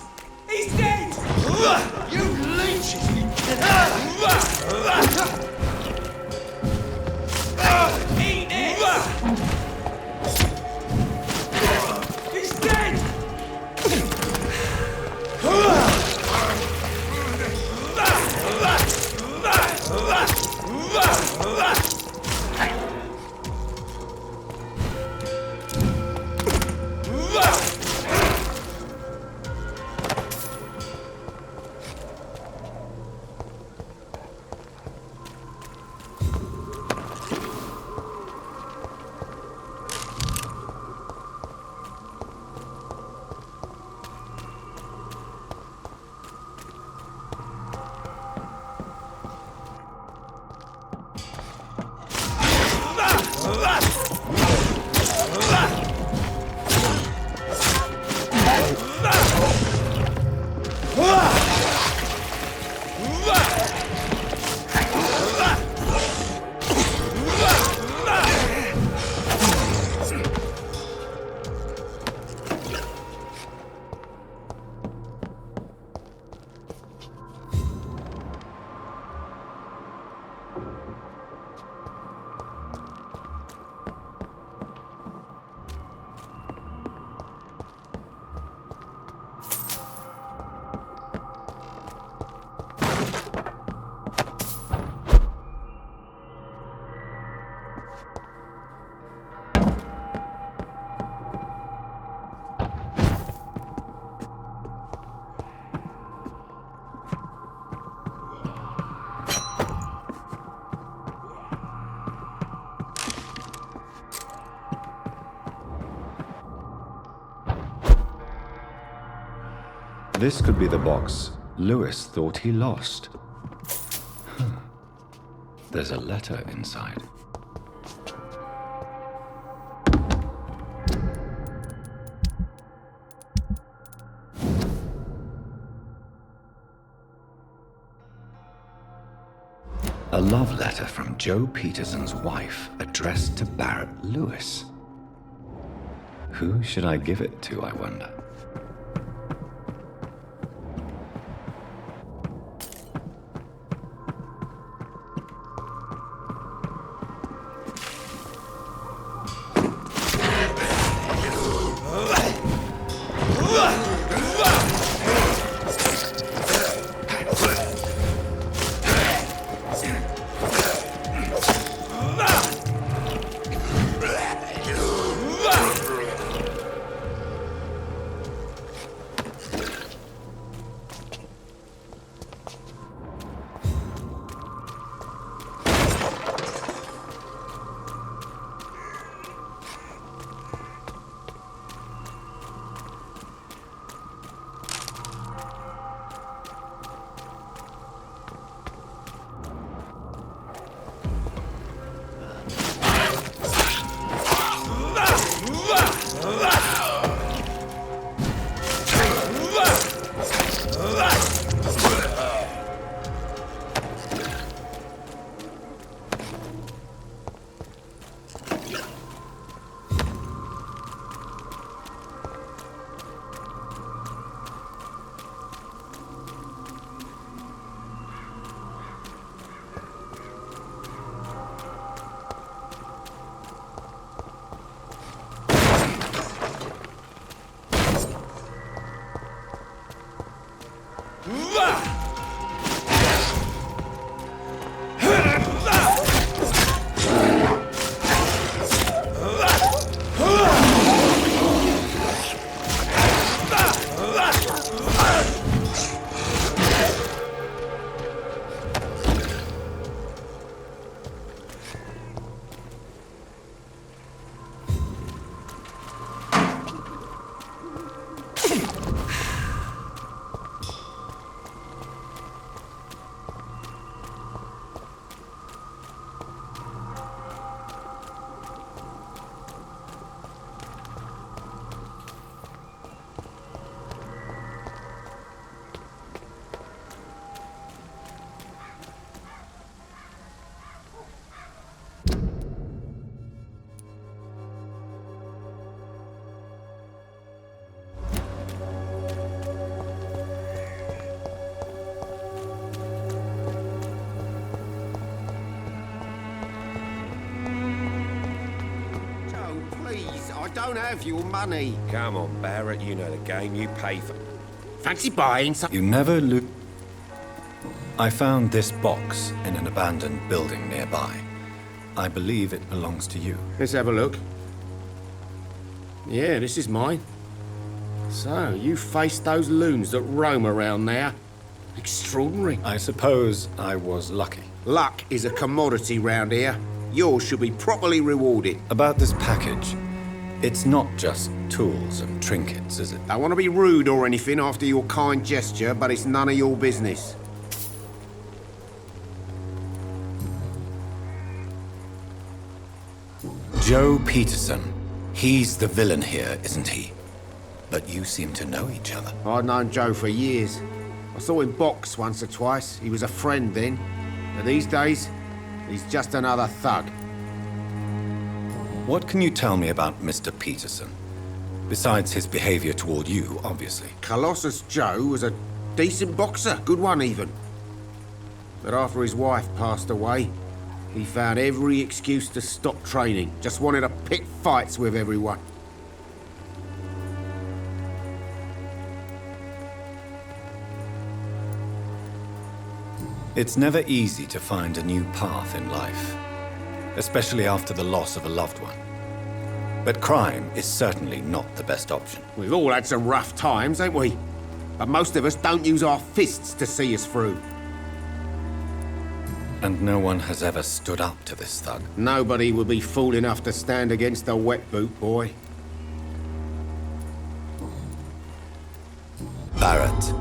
He's dead! You leeches, you Eat it! He's dead! This could be the box Lewis thought he lost. There's a letter inside. A love letter from Joe Peterson's wife, addressed to Barrett Lewis. Who should I give it to, I wonder? Don't have your money. Come on, Barrett, you know the game. You pay for... Fancy buying some... You never lose... I found this box in an abandoned building nearby. I believe it belongs to you. Let's have a look. Yeah, this is mine. So, you faced those loons that roam around there. Extraordinary. I suppose I was lucky. Luck is a commodity round here. Yours should be properly rewarded. About this package... It's not just tools and trinkets, is it? I want to be rude or anything after your kind gesture, but it's none of your business. Joe Peterson. He's the villain here, isn't he? But you seem to know each other. I've known Joe for years. I saw him box once or twice. He was a friend then. But these days, he's just another thug. What can you tell me about Mr. Peterson? Besides his behavior toward you, obviously. Colossus Joe was a decent boxer, good one even. But after his wife passed away, he found every excuse to stop training. Just wanted to pick fights with everyone. It's never easy to find a new path in life, especially after the loss of a loved one. But crime is certainly not the best option. We've all had some rough times, ain't we? But most of us don't use our fists to see us through. And no one has ever stood up to this thug. Nobody would be fool enough to stand against a wet boot boy. Barrett,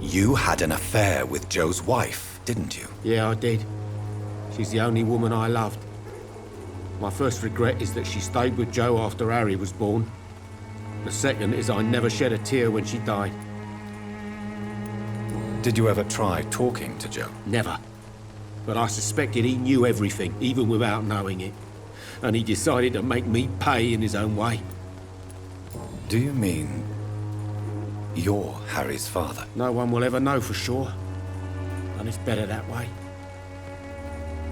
you had an affair with Joe's wife, didn't you? Yeah, I did. She's the only woman I loved. My first regret is that she stayed with Joe after Harry was born. The second is I never shed a tear when she died. Did you ever try talking to Joe? Never. But I suspected he knew everything, even without knowing it. And he decided to make me pay in his own way. Do you mean you're Harry's father? No one will ever know for sure. And it's better that way.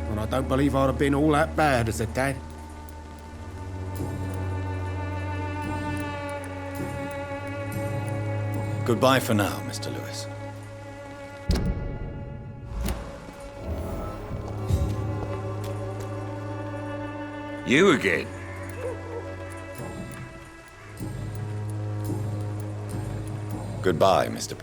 And I don't believe I'd have been all that bad as a dad. Goodbye for now, Mr. Lewis. You again? Goodbye, Mr.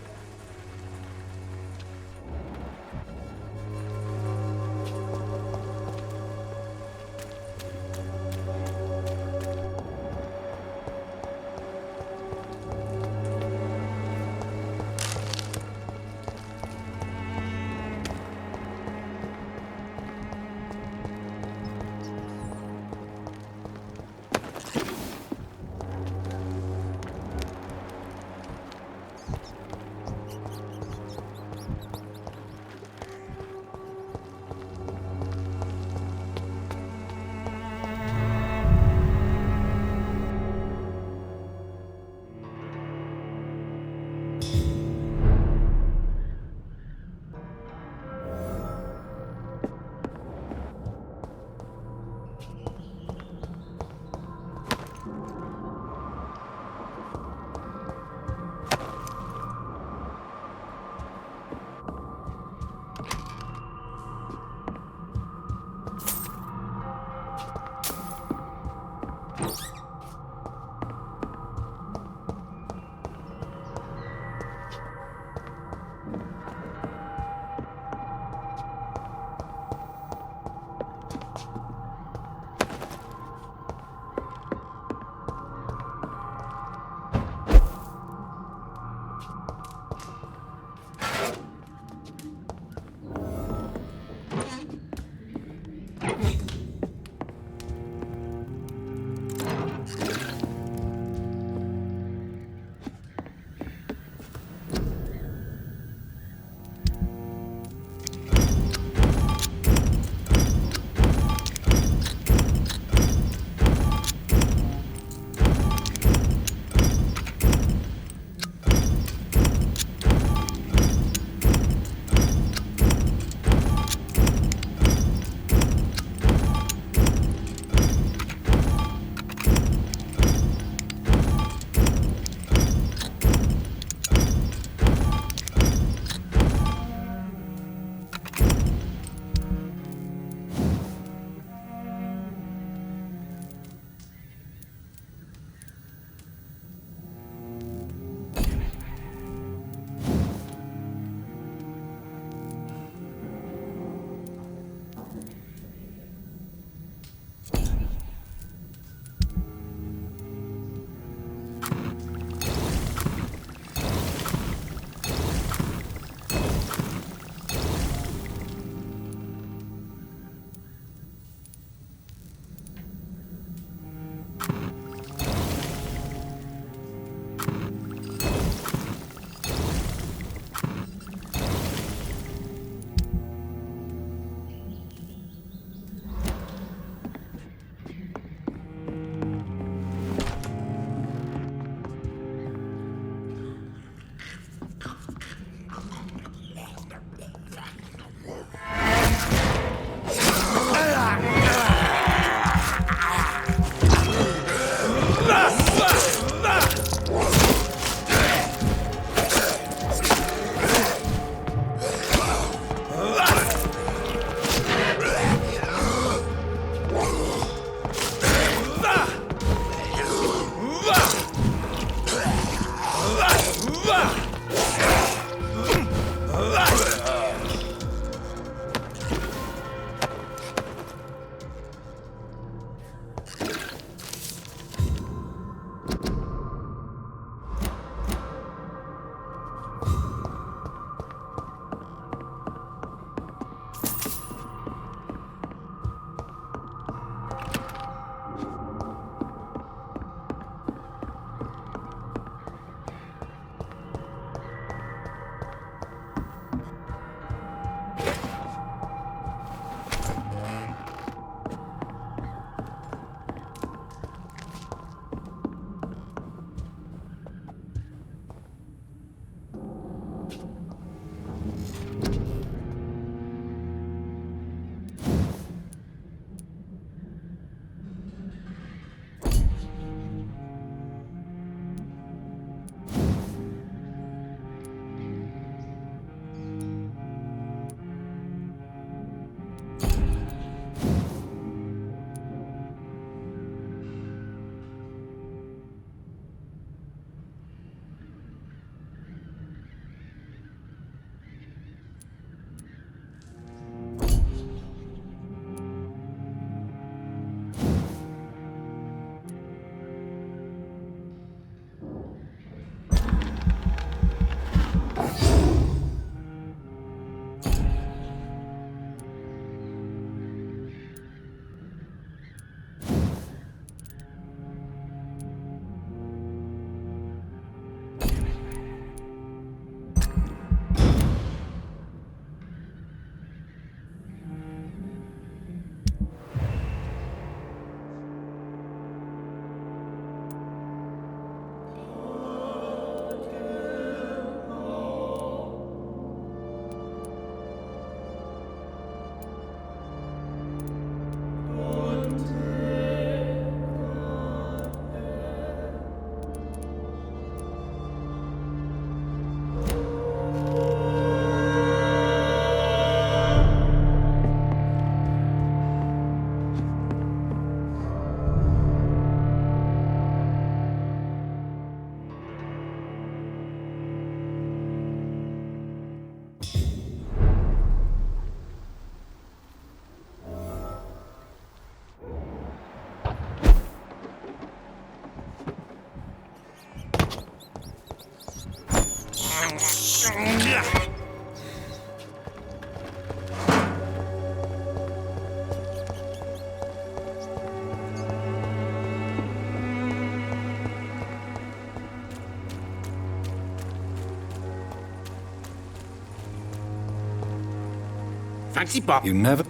Fancy pop. You never...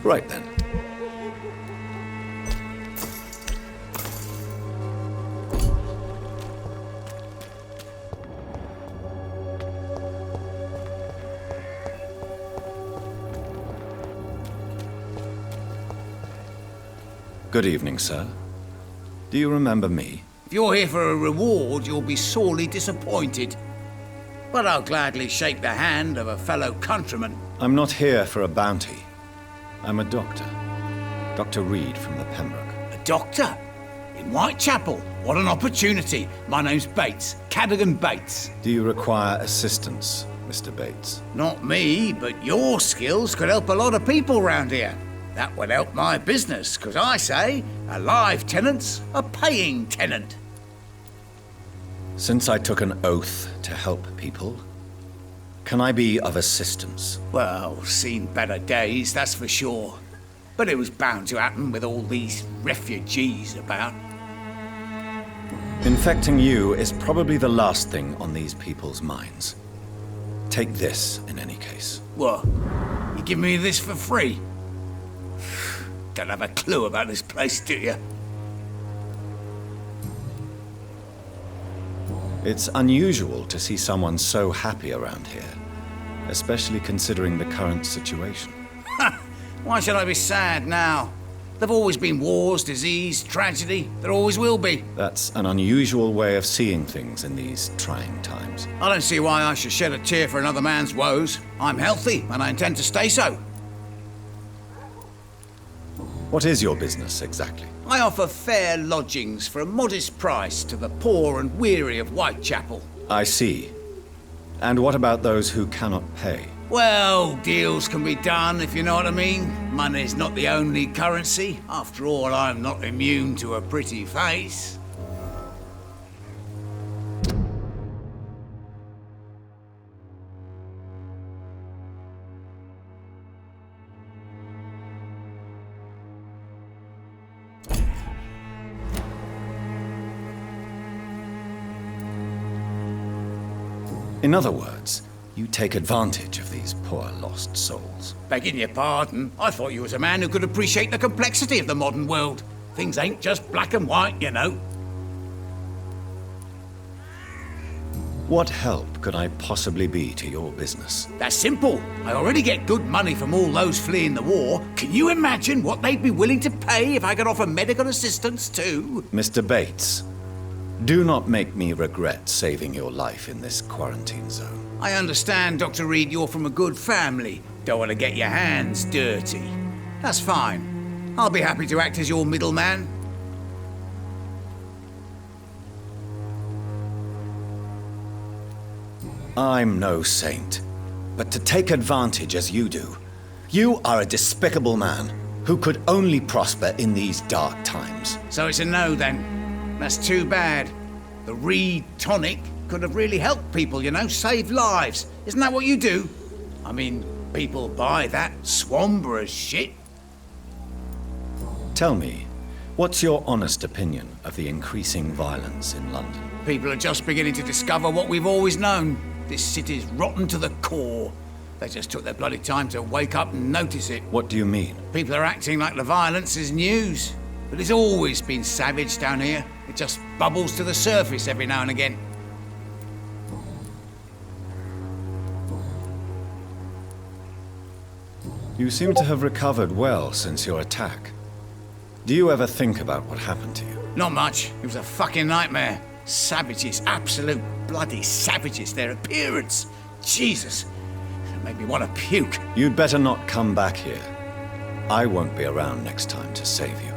Right then. Good evening, sir. Do you remember me? If you're here for a reward, you'll be sorely disappointed. But I'll gladly shake the hand of a fellow countryman. I'm not here for a bounty. I'm a doctor. Dr. Reid from the Pembroke. A doctor? In Whitechapel? What an opportunity. My name's Bates. Cadogan Bates. Do you require assistance, Mr. Bates? Not me, but your skills could help a lot of people round here. That would help my business, because I say a live tenant's a paying tenant. Since I took an oath to help people, can I be of assistance? Well, seen better days, that's for sure. But it was bound to happen with all these refugees about. Infecting you is probably the last thing on these people's minds. Take this, in any case. What? You give me this for free? Don't have a clue about this place, do you? It's unusual to see someone so happy around here, especially considering the current situation. Why should I be sad now? There've always been wars, disease, tragedy. There always will be. That's an unusual way of seeing things in these trying times. I don't see why I should shed a tear for another man's woes. I'm healthy, and I intend to stay so. What is your business, exactly? I offer fair lodgings for a modest price to the poor and weary of Whitechapel. I see. And what about those who cannot pay? Well, deals can be done, if you know what I mean. Money's not the only currency. After all, I'm not immune to a pretty face. In other words, you take advantage of these poor lost souls. Begging your pardon, I thought you was a man who could appreciate the complexity of the modern world. Things ain't just black and white, you know. What help could I possibly be to your business? That's simple. I already get good money from all those fleeing the war. Can you imagine what they'd be willing to pay if I could offer medical assistance too? Mr. Bates, do not make me regret saving your life in this quarantine zone. I understand, Dr. Reid, you're from a good family. Don't want to get your hands dirty. That's fine. I'll be happy to act as your middleman. I'm no saint, but to take advantage as you do, you are a despicable man who could only prosper in these dark times. So it's a no then. That's too bad. The Reid tonic could have really helped people, you know, save lives. Isn't that what you do? I mean, people buy that Swanborough shit. Tell me, what's your honest opinion of the increasing violence in London? People are just beginning to discover what we've always known. This city's rotten to the core. They just took their bloody time to wake up and notice it. What do you mean? People are acting like the violence is news. But it's always been savage down here. It just bubbles to the surface every now and again. You seem to have recovered well since your attack. Do you ever think about what happened to you? Not much. It was a fucking nightmare. Savages, absolute bloody savages. Their appearance. Jesus. It made me want to puke. You'd better not come back here. I won't be around next time to save you.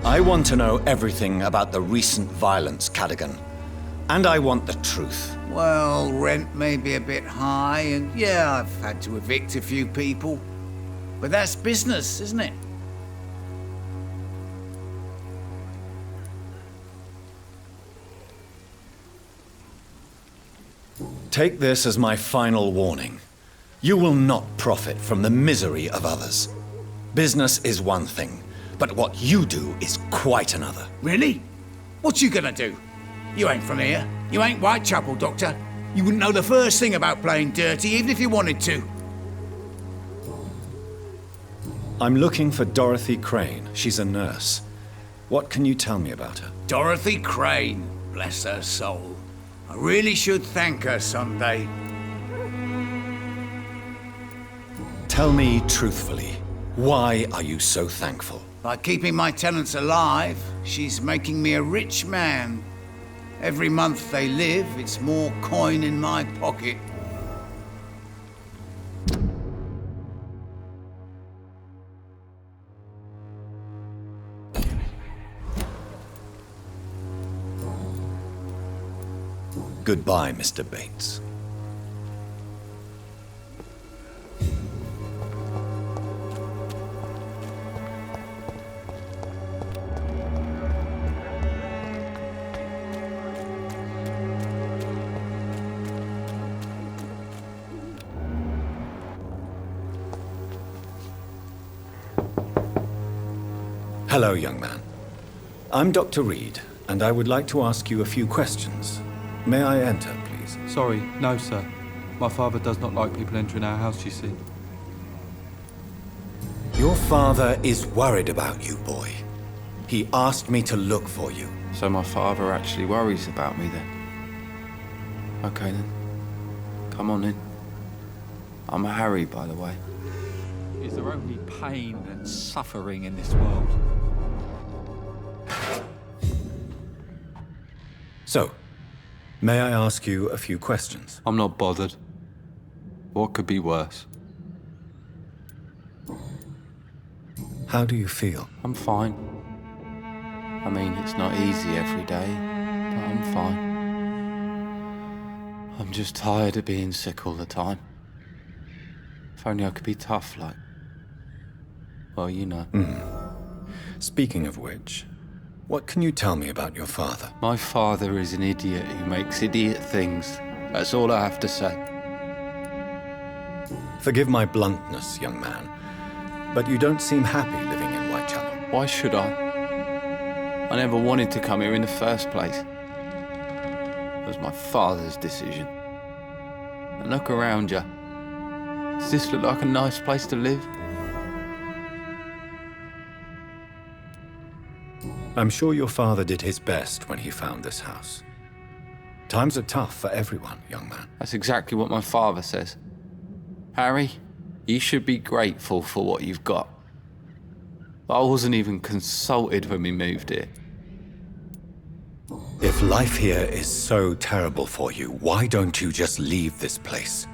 I want to know everything about the recent violence, Cadogan. And I want the truth. Well, rent may be a bit high, and yeah, I've had to evict a few people. But that's business, isn't it? Take this as my final warning. You will not profit from the misery of others. Business is one thing, but what you do is quite another. Really? What you gonna do? You ain't from here. You ain't Whitechapel, Doctor. You wouldn't know the first thing about playing dirty, even if you wanted to. I'm looking for Dorothy Crane. She's a nurse. What can you tell me about her? Dorothy Crane, bless her soul. I really should thank her someday. Tell me truthfully, why are you so thankful? By keeping my tenants alive, she's making me a rich man. Every month they live, it's more coin in my pocket. Goodbye, Mr. Bates. Hello, young man. I'm Dr. Reid, and I would like to ask you a few questions. May I enter, please? Sorry, no, sir. My father does not like people entering our house, you see. Your father is worried about you, boy. He asked me to look for you. So my father actually worries about me, then? Okay, then. Come on in. I'm Harry, by the way. Is there only pain and suffering in this world? So, may I ask you a few questions? I'm not bothered. What could be worse? How do you feel? I'm fine. I mean, it's not easy every day, but I'm fine. I'm just tired of being sick all the time. If only I could be tough, like... Well, you know. Speaking of which, what can you tell me about your father? My father is an idiot who makes idiot things. That's all I have to say. Forgive my bluntness, young man, but you don't seem happy living in Whitechapel. Why should I? I never wanted to come here in the first place. It was my father's decision. And look around you. Does this look like a nice place to live? I'm sure your father did his best when he found this house. Times are tough for everyone, young man. That's exactly what my father says. Harry, you should be grateful for what you've got. I wasn't even consulted when we moved here. If life here is so terrible for you, why don't you just leave this place?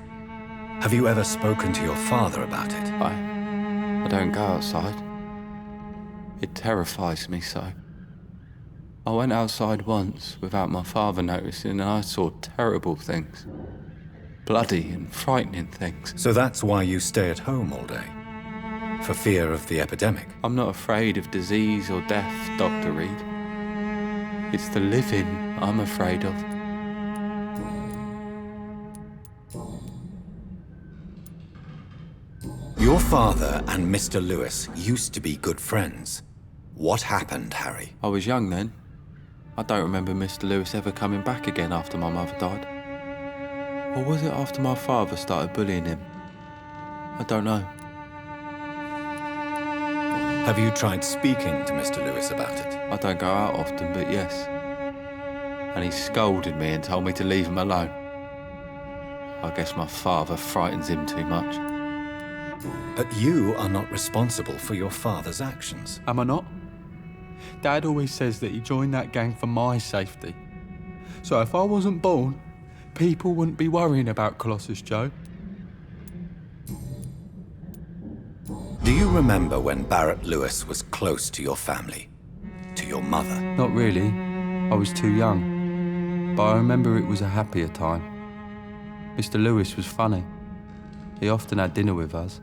Have you ever spoken to your father about it? I don't go outside. It terrifies me so. I went outside once without my father noticing and I saw terrible things. Bloody and frightening things. So that's why you stay at home all day? For fear of the epidemic? I'm not afraid of disease or death, Dr. Reid. It's the living I'm afraid of. Your father and Mr. Lewis used to be good friends. What happened, Harry? I was young then. I don't remember Mr. Lewis ever coming back again after my mother died. Or was it after my father started bullying him? I don't know. Have you tried speaking to Mr. Lewis about it? I don't go out often, but yes. And he scolded me and told me to leave him alone. I guess my father frightens him too much. But you are not responsible for your father's actions. Am I not? Dad always says that he joined that gang for my safety. So if I wasn't born, people wouldn't be worrying about Colossus Joe. Do you remember when Barrett Lewis was close to your family? To your mother? Not really. I was too young. But I remember it was a happier time. Mr. Lewis was funny. He often had dinner with us.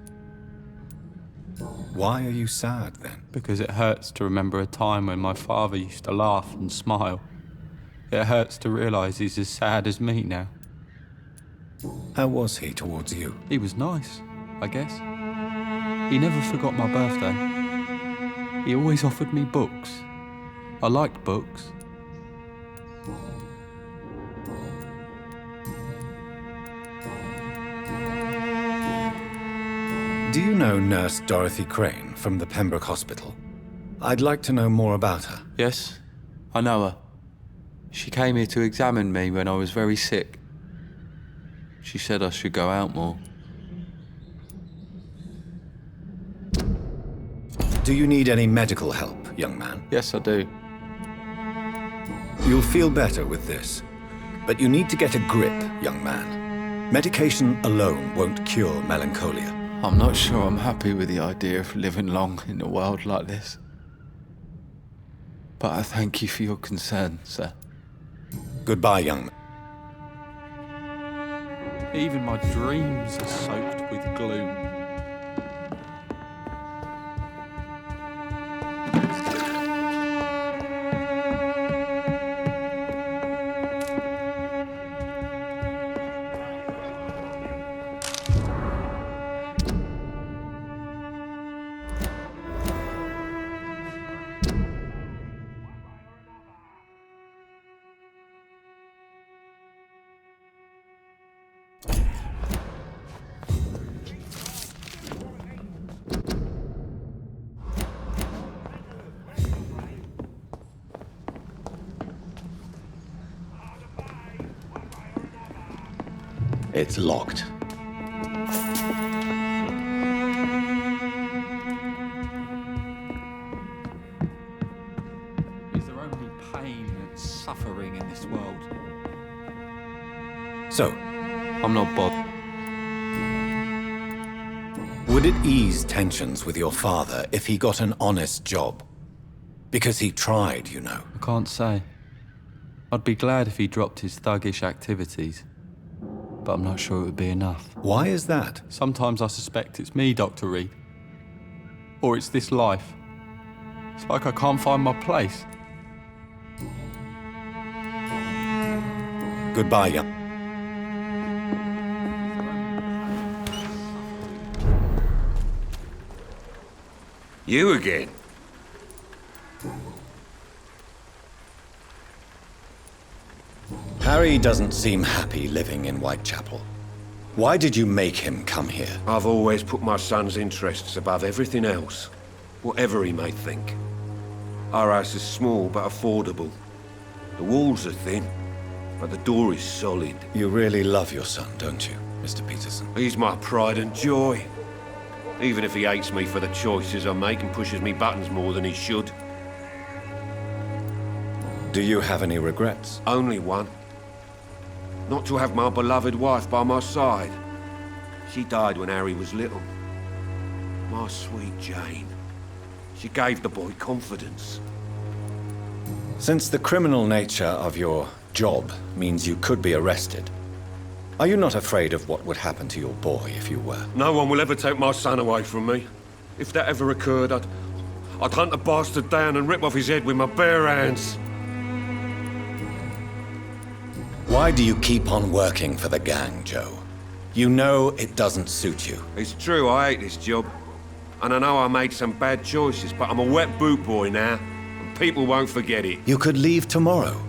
Why are you sad, then? Because it hurts to remember a time when my father used to laugh and smile. It hurts to realise he's as sad as me now. How was he towards you? He was nice, I guess. He never forgot my birthday. He always offered me books. I liked books. Do you know Nurse Dorothy Crane from the Pembroke Hospital? I'd like to know more about her. Yes, I know her. She came here to examine me when I was very sick. She said I should go out more. Do you need any medical help, young man? Yes, I do. You'll feel better with this. But you need to get a grip, young man. Medication alone won't cure melancholia. I'm not sure I'm happy with the idea of living long in a world like this. But I thank you for your concern, sir. Goodbye, young man. Even my dreams are soaked with gloom. It's locked. Is there only pain and suffering in this world? So, I'm not bothered. Would it ease tensions with your father if he got an honest job? Because he tried, you know. I can't say. I'd be glad if he dropped his thuggish activities. But I'm not sure it would be enough. Why is that? Sometimes I suspect it's me, Dr. Reid. Or it's this life. It's like I can't find my place. Goodbye, young. You again? Harry doesn't seem happy living in Whitechapel. Why did you make him come here? I've always put my son's interests above everything else, whatever he may think. Our house is small but affordable. The walls are thin, but the door is solid. You really love your son, don't you, Mr. Peterson? He's my pride and joy. Even if he hates me for the choices I make and pushes me buttons more than he should. Do you have any regrets? Only one. Not to have my beloved wife by my side. She died when Harry was little. My sweet Jane. She gave the boy confidence. Since the criminal nature of your job means you could be arrested, are you not afraid of what would happen to your boy if you were? No one will ever take my son away from me. If that ever occurred, I'd hunt the bastard down and rip off his head with my bare hands. Why do you keep on working for the gang, Joe? You know it doesn't suit you. It's true, I hate this job. And I know I made some bad choices, but I'm a wet boot boy now, and people won't forget it. You could leave tomorrow.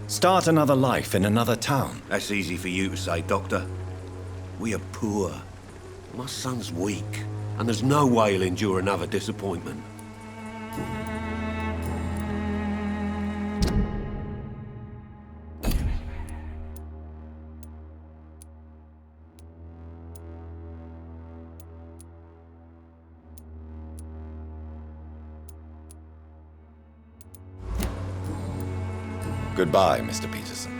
Start another life in another town. That's easy for you to say, Doctor. We are poor. My son's weak, and there's no way he'll endure another disappointment. Goodbye, Mr. Peterson.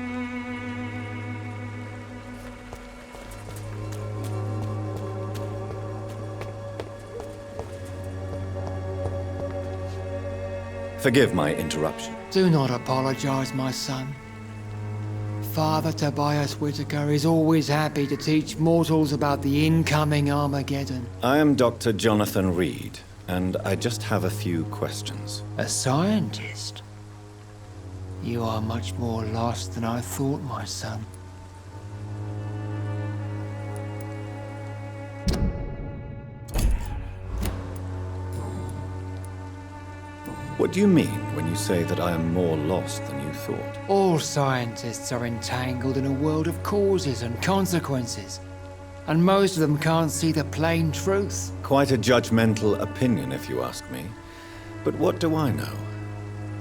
Forgive my interruption. Do not apologize, my son. Father Tobias Whitaker is always happy to teach mortals about the incoming Armageddon. I am Dr. Jonathan Reid, and I just have a few questions. A scientist? You are much more lost than I thought, my son. What do you mean when you say that I am more lost than you thought? All scientists are entangled in a world of causes and consequences. And most of them can't see the plain truth. Quite a judgmental opinion, if you ask me. But what do I know?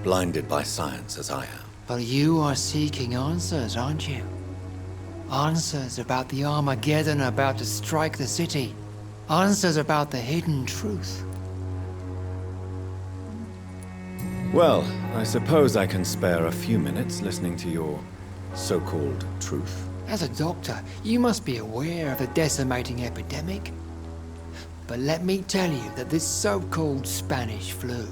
Blinded by science as I am. But you are seeking answers, aren't you? Answers about the Armageddon about to strike the city. Answers about the hidden truth. Well, I suppose I can spare a few minutes listening to your so-called truth. As a doctor, you must be aware of the decimating epidemic. But let me tell you that this so-called Spanish flu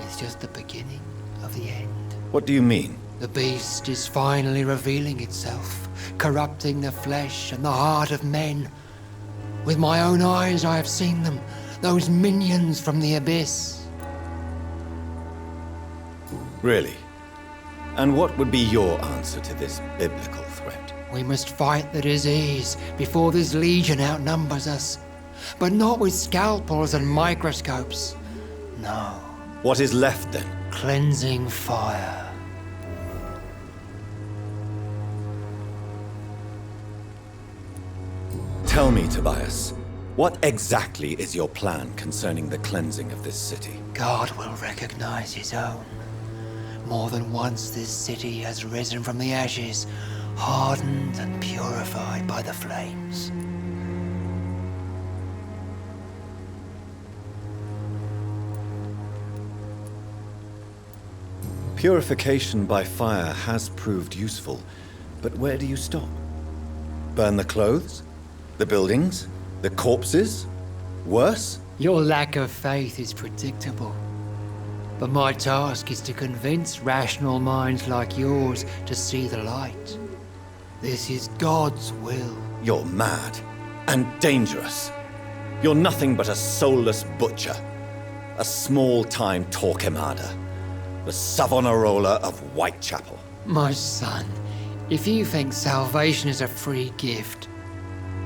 is just the beginning of the end. What do you mean? The beast is finally revealing itself, corrupting the flesh and the heart of men. With my own eyes I have seen them, those minions from the abyss. Really? And what would be your answer to this biblical threat? We must fight the disease before this legion outnumbers us. But not with scalpels and microscopes. No. What is left then? Cleansing fire. Tell me, Tobias, what exactly is your plan concerning the cleansing of this city? God will recognize his own. More than once this city has risen from the ashes, hardened and purified by the flames. Purification by fire has proved useful, but where do you stop? Burn the clothes? The buildings? The corpses? Worse? Your lack of faith is predictable. But my task is to convince rational minds like yours to see the light. This is God's will. You're mad. And dangerous. You're nothing but a soulless butcher. A small-time Torquemada. The Savonarola of Whitechapel. My son, if you think salvation is a free gift,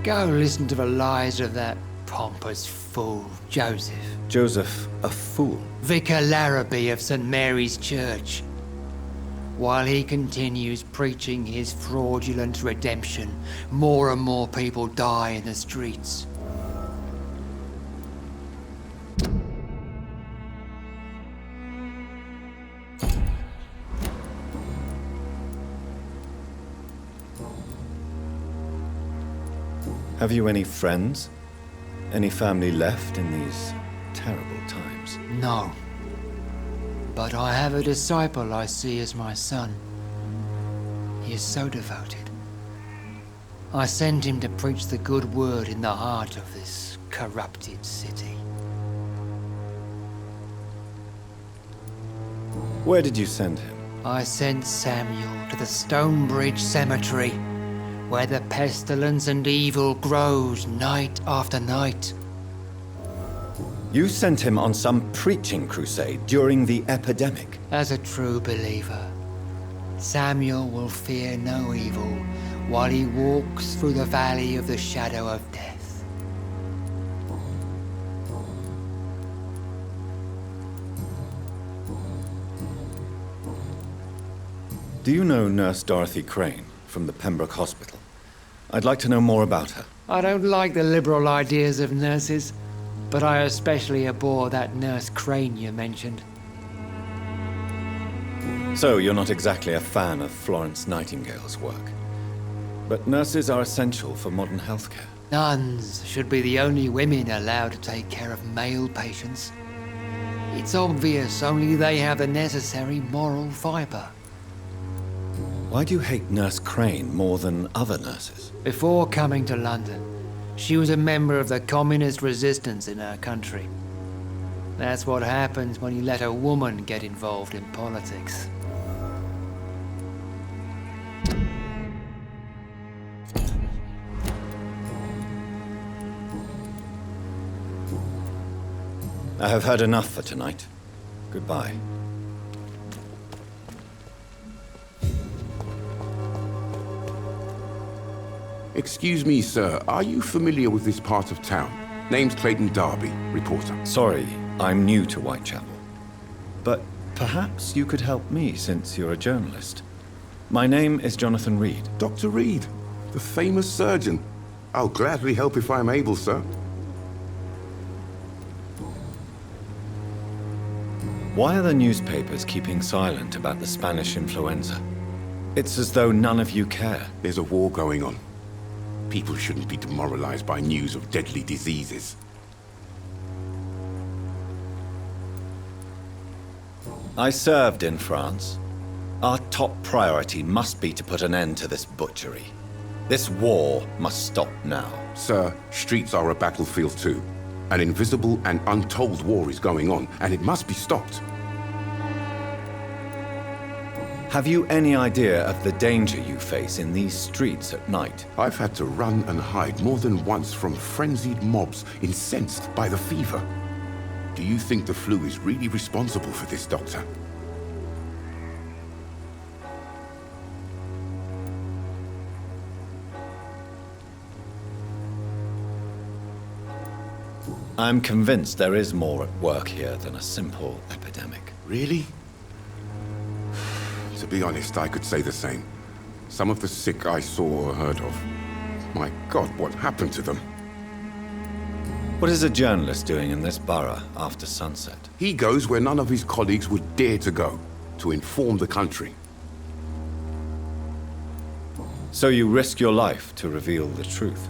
go listen to the lies of that pompous fool, Joseph. Joseph, a fool? Vicar Larrabee of St. Mary's Church. While he continues preaching his fraudulent redemption, more and more people die in the streets. Have you any friends? Any family left in these terrible times? No. But I have a disciple I see as my son. He is so devoted. I send him to preach the good word in the heart of this corrupted city. Where did you send him? I sent Samuel to the Stonebridge Cemetery, where the pestilence and evil grows night after night. You sent him on some preaching crusade during the epidemic. As a true believer, Samuel will fear no evil while he walks through the valley of the shadow of death. Do you know Nurse Dorothy Crane from the Pembroke Hospital? I'd like to know more about her. I don't like the liberal ideas of nurses, but I especially abhor that Nurse Crane you mentioned. So you're not exactly a fan of Florence Nightingale's work. But nurses are essential for modern healthcare. Nuns should be the only women allowed to take care of male patients. It's obvious only they have the necessary moral fiber. Why do you hate Nurse Crane more than other nurses? Before coming to London, she was a member of the communist resistance in her country. That's what happens when you let a woman get involved in politics. I have heard enough for tonight. Goodbye. Excuse me, sir. Are you familiar with this part of town? Name's Clayton Darby, reporter. Sorry, I'm new to Whitechapel. but perhaps you could help me since you're a journalist. My name is Jonathan Reid. Dr. Reid, the famous surgeon. I'll gladly help if I'm able, sir. Why are the newspapers keeping silent about the Spanish influenza? It's as though none of you care. There's a war going on. People shouldn't be demoralized by news of deadly diseases. I served in France. Our top priority must be to put an end to this butchery. This war must stop now. Sir, streets are a battlefield too. An invisible and untold war is going on, and it must be stopped. Have you any idea of the danger you face in these streets at night? I've had to run and hide more than once from frenzied mobs incensed by the fever. Do you think the flu is really responsible for this, Doctor? I'm convinced there is more at work here than a simple epidemic. Really? To be honest, I could say the same. Some of the sick I saw or heard of. My God, what happened to them? What is a journalist doing in this borough after sunset? He goes where none of his colleagues would dare to go, to inform the country. So you risk your life to reveal the truth.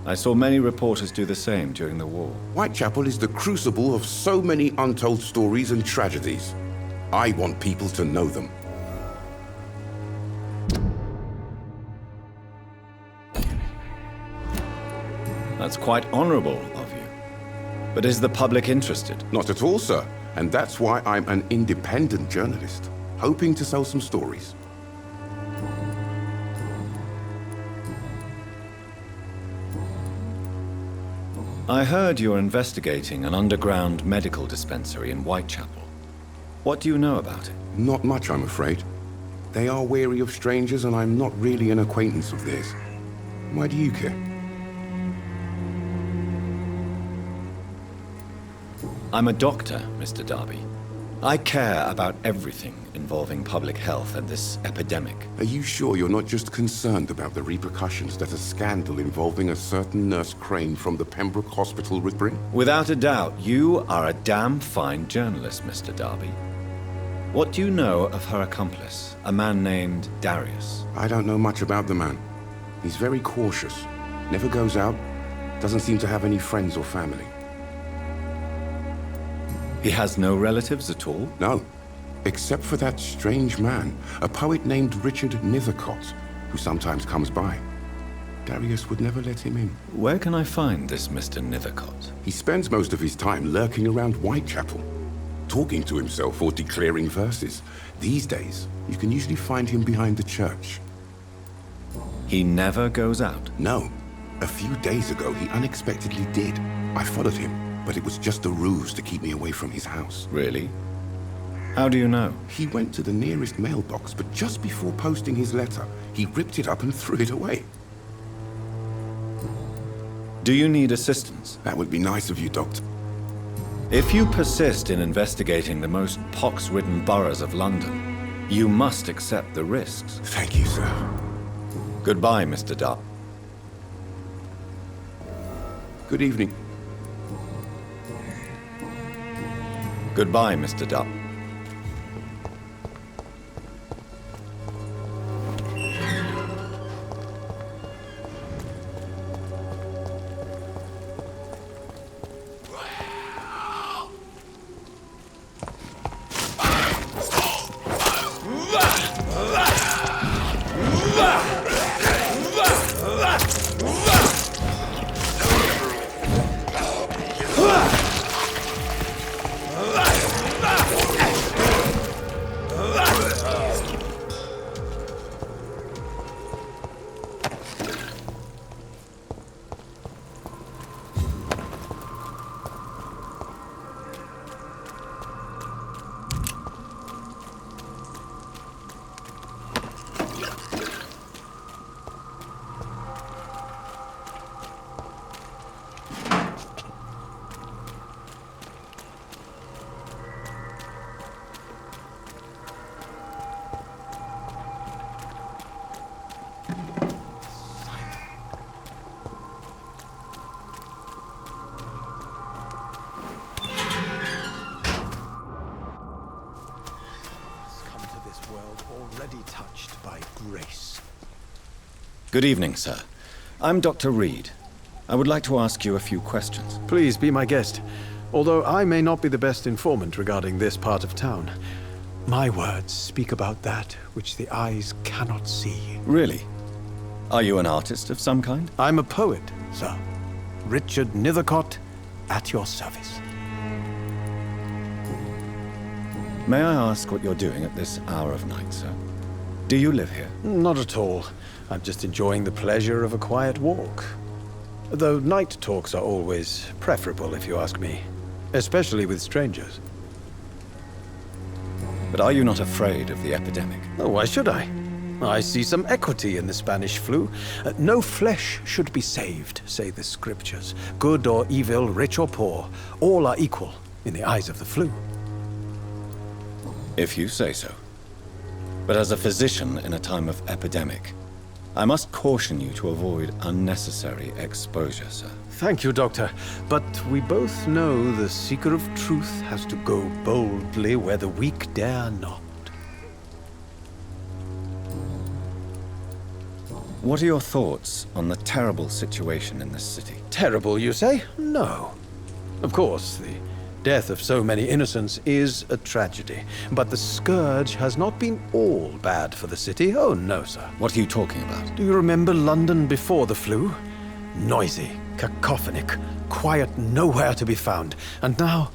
I saw many reporters do the same during the war. Whitechapel is the crucible of so many untold stories and tragedies. I want people to know them. That's quite honorable of you. But is the public interested? Not at all, sir. And that's why I'm an independent journalist, hoping to sell some stories. I heard you're investigating an underground medical dispensary in Whitechapel. What do you know about it? Not much, I'm afraid. They are wary of strangers, and I'm not really an acquaintance of theirs. Why do you care? I'm a doctor, Mr. Darby. I care about everything involving public health and this epidemic. Are you sure you're not just concerned about the repercussions that a scandal involving a certain Nurse Crane from the Pembroke Hospital would bring? Without a doubt, you are a damn fine journalist, Mr. Darby. What do you know of her accomplice, a man named Darius? I don't know much about the man. He's very cautious, never goes out, doesn't seem to have any friends or family. He has no relatives at all? No, except for that strange man, a poet named Richard Nethercott, who sometimes comes by. Darius would never let him in. Where can I find this Mr. Nethercott? He spends most of his time lurking around Whitechapel, talking to himself or declaring verses. These days, you can usually find him behind the church. He never goes out? No. A few days ago, he unexpectedly did. I followed him, but it was just a ruse to keep me away from his house. Really? How do you know? He went to the nearest mailbox, but just before posting his letter, he ripped it up and threw it away. Do you need assistance? That would be nice of you, Doctor. If you persist in investigating the most pox-ridden boroughs of London, you must accept the risks. Thank you, sir. Goodbye, Mr. Darby. Good evening. Goodbye, Mr. Darby. be touched by grace. Good evening, sir. I'm Dr. Reid. I would like to ask you a few questions. Please be my guest. Although I may not be the best informant regarding this part of town, my words speak about that which the eyes cannot see. Really? Are you an artist of some kind? I'm a poet, sir. Richard Nethercott, at your service. May I ask what you're doing at this hour of night, sir? Do you live here? Not at all. I'm just enjoying the pleasure of a quiet walk. Though night talks are always preferable, if you ask me. Especially with strangers. But are you not afraid of the epidemic? Oh, why should I? I see some equity in the Spanish flu. No flesh should be saved, say the scriptures. Good or evil, rich or poor, all are equal in the eyes of the flu. If you say so. But as a physician in a time of epidemic, I must caution you to avoid unnecessary exposure, sir. Thank you, Doctor. But we both know the seeker of truth has to go boldly where the weak dare not. What are your thoughts on the terrible situation in this city? Terrible, you say? No. Of course, the death of so many innocents is a tragedy. But the scourge has not been all bad for the city. Oh, no, sir. What are you talking about? Do you remember London before the flu? Noisy, cacophonic, quiet nowhere to be found. And now,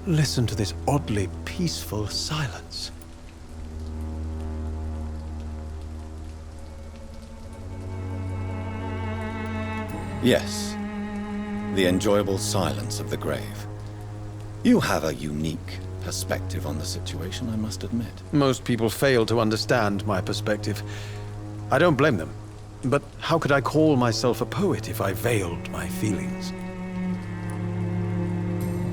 listen to this oddly peaceful silence. Yes, the enjoyable silence of the grave. You have a unique perspective on the situation, I must admit. Most people fail to understand my perspective. I don't blame them. But how could I call myself a poet if I veiled my feelings?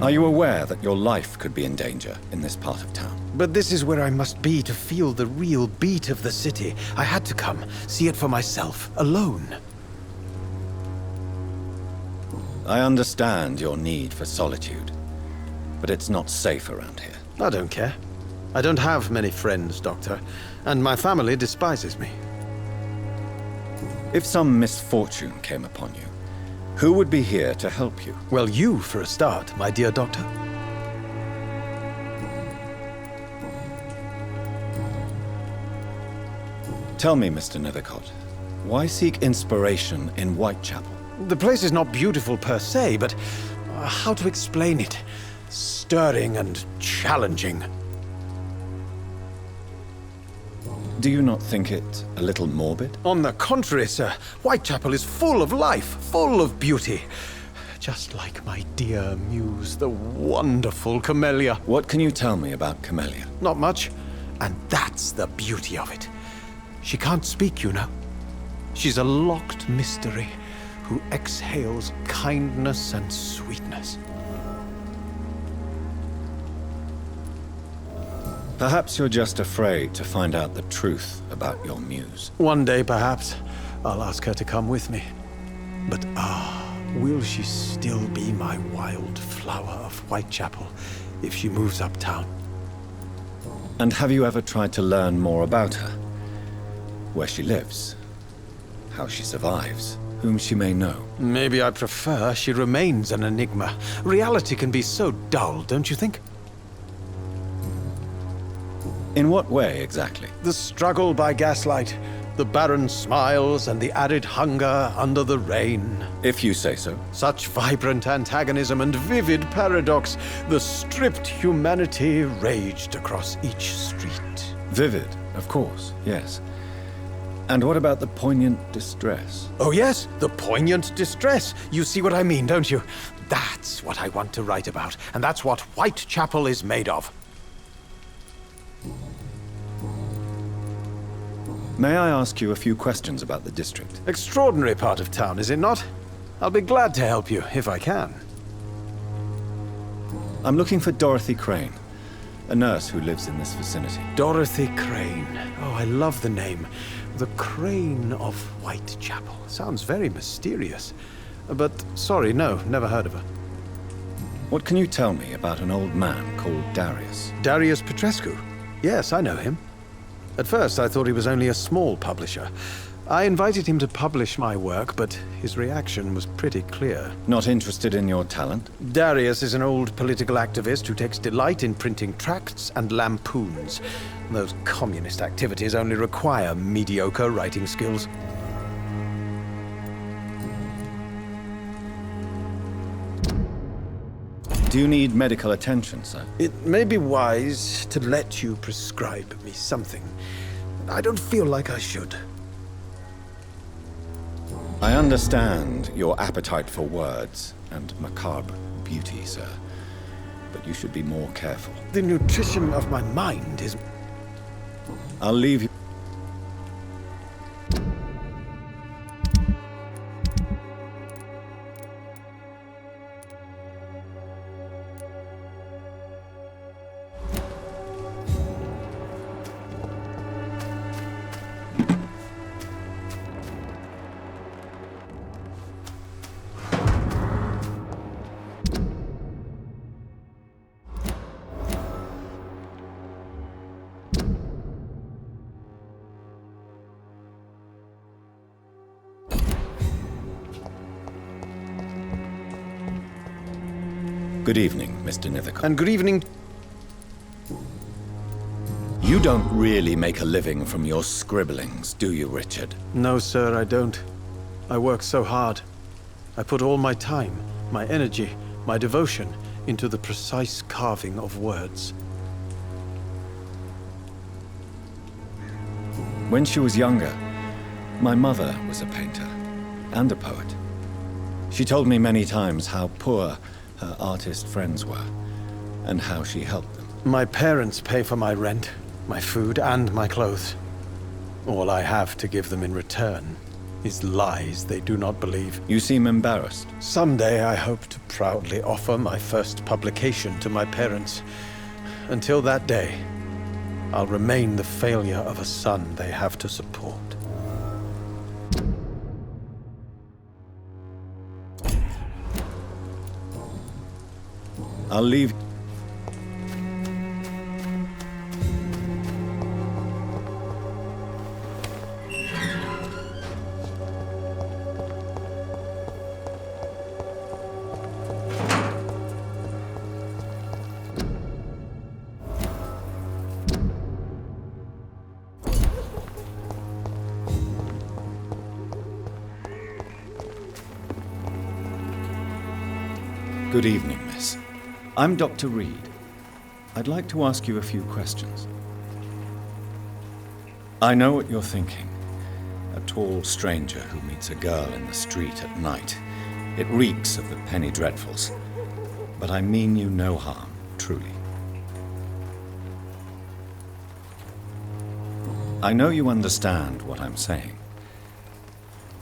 Are you aware that your life could be in danger in this part of town? But this is where I must be to feel the real beat of the city. I had to come, see it for myself, alone. I understand your need for solitude, but it's not safe around here. I don't care. I don't have many friends, Doctor, and my family despises me. If some misfortune came upon you, who would be here to help you? Well, you for a start, my dear Doctor. Tell me, Mr. Nethercott, why seek inspiration in Whitechapel? The place is not beautiful per se, but how to explain it? Stirring and challenging. Do you not think it a little morbid? On the contrary, sir. Whitechapel is full of life, full of beauty. Just like my dear muse, the wonderful Camellia. What can you tell me about Camellia? Not much. And that's the beauty of it. She can't speak, you know. She's a locked mystery who exhales kindness and sweetness. Perhaps you're just afraid to find out the truth about your muse. One day, perhaps, I'll ask her to come with me. But will she still be my wild flower of Whitechapel if she moves uptown? And have you ever tried to learn more about her? Where she lives? How she survives? Whom she may know? Maybe I prefer she remains an enigma. Reality can be so dull, don't you think? In what way, exactly? The struggle by gaslight, the barren smiles and the added hunger under the rain. If you say so. Such vibrant antagonism and vivid paradox, the stripped humanity raged across each street. Vivid, of course, yes. And what about the poignant distress? Oh yes, the poignant distress. You see what I mean, don't you? That's what I want to write about, and that's what Whitechapel is made of. May I ask you a few questions about the district? Extraordinary part of town, is it not? I'll be glad to help you, if I can. I'm looking for Dorothy Crane, a nurse who lives in this vicinity. Dorothy Crane. Oh, I love the name. The Crane of Whitechapel. Sounds very mysterious. But, sorry, no, never heard of her. What can you tell me about an old man called Darius? Darius Petrescu? Yes, I know him. At first, I thought he was only a small publisher. I invited him to publish my work, but his reaction was pretty clear. Not interested in your talent? Darius is an old political activist who takes delight in printing tracts and lampoons. Those communist activities only require mediocre writing skills. Do you need medical attention, sir? It may be wise to let you prescribe me something. I don't feel like I should. I understand your appetite for words and macabre beauty, sir. But you should be more careful. The nutrition of my mind is... I'll leave you... Good evening, Mr. Nithercott. And good evening. You don't really make a living from your scribblings, do you, Richard? No, sir, I don't. I work so hard. I put all my time, my energy, my devotion into the precise carving of words. When she was younger, my mother was a painter and a poet. She told me many times how poor her artist friends were, and how she helped them. My parents pay for my rent, my food, and my clothes. All I have to give them in return is lies they do not believe. You seem embarrassed. Someday I hope to proudly offer my first publication to my parents. Until that day, I'll remain the failure of a son they have to support. I'll leave... Good evening, miss. I'm Dr. Reid. I'd like to ask you a few questions. I know what you're thinking. A tall stranger who meets a girl in the street at night. It reeks of the penny dreadfuls. But I mean you no harm, truly. I know you understand what I'm saying.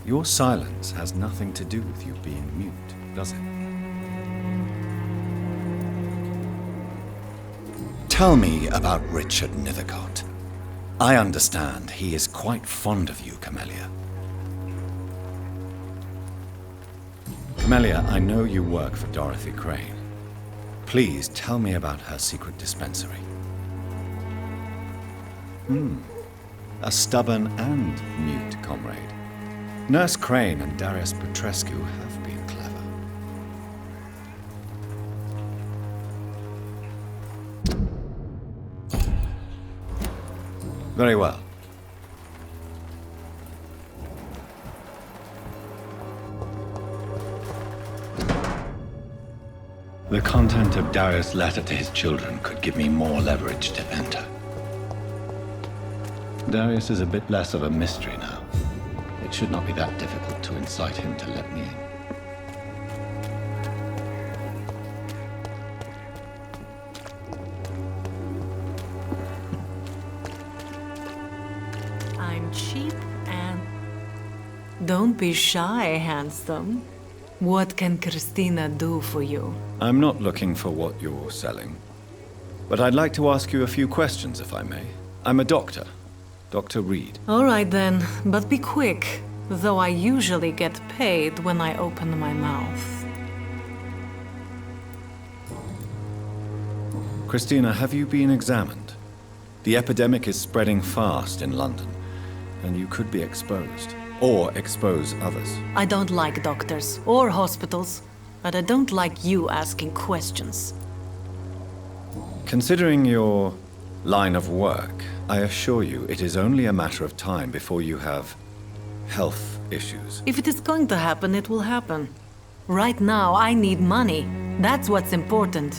Your silence has nothing to do with you being mute, does it? Tell me about Richard Nithercott. I understand he is quite fond of you, Camellia. Camellia, I know you work for Dorothy Crane. Please tell me about her secret dispensary. A stubborn and mute comrade. Nurse Crane and Darius Petrescu have been clever. Very well. The content of Darius' letter to his children could give me more leverage to enter. Darius is a bit less of a mystery now. It should not be that difficult to incite him to let me in. I'm cheap and... Don't be shy, handsome. What can Christina do for you? I'm not looking for what you're selling. But I'd like to ask you a few questions, if I may. I'm a doctor. Dr. Reid. All right then, but be quick, though I usually get paid when I open my mouth. Christina, have you been examined? The epidemic is spreading fast in London, and you could be exposed, or expose others. I don't like doctors or hospitals, but I don't like you asking questions. Considering your line of work, I assure you it is only a matter of time before you have health issues. If it is going to happen, it will happen. Right now, I need money. That's what's important.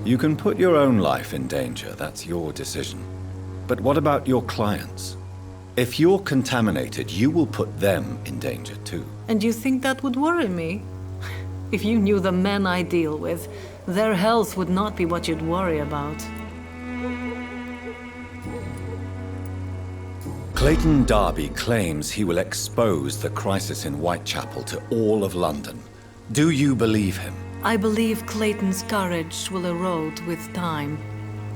You can put your own life in danger, that's your decision. But what about your clients? If you're contaminated, you will put them in danger too. And you think that would worry me? If you knew the men I deal with, their health would not be what you'd worry about. Clayton Darby claims he will expose the crisis in Whitechapel to all of London. Do you believe him? I believe Clayton's courage will erode with time,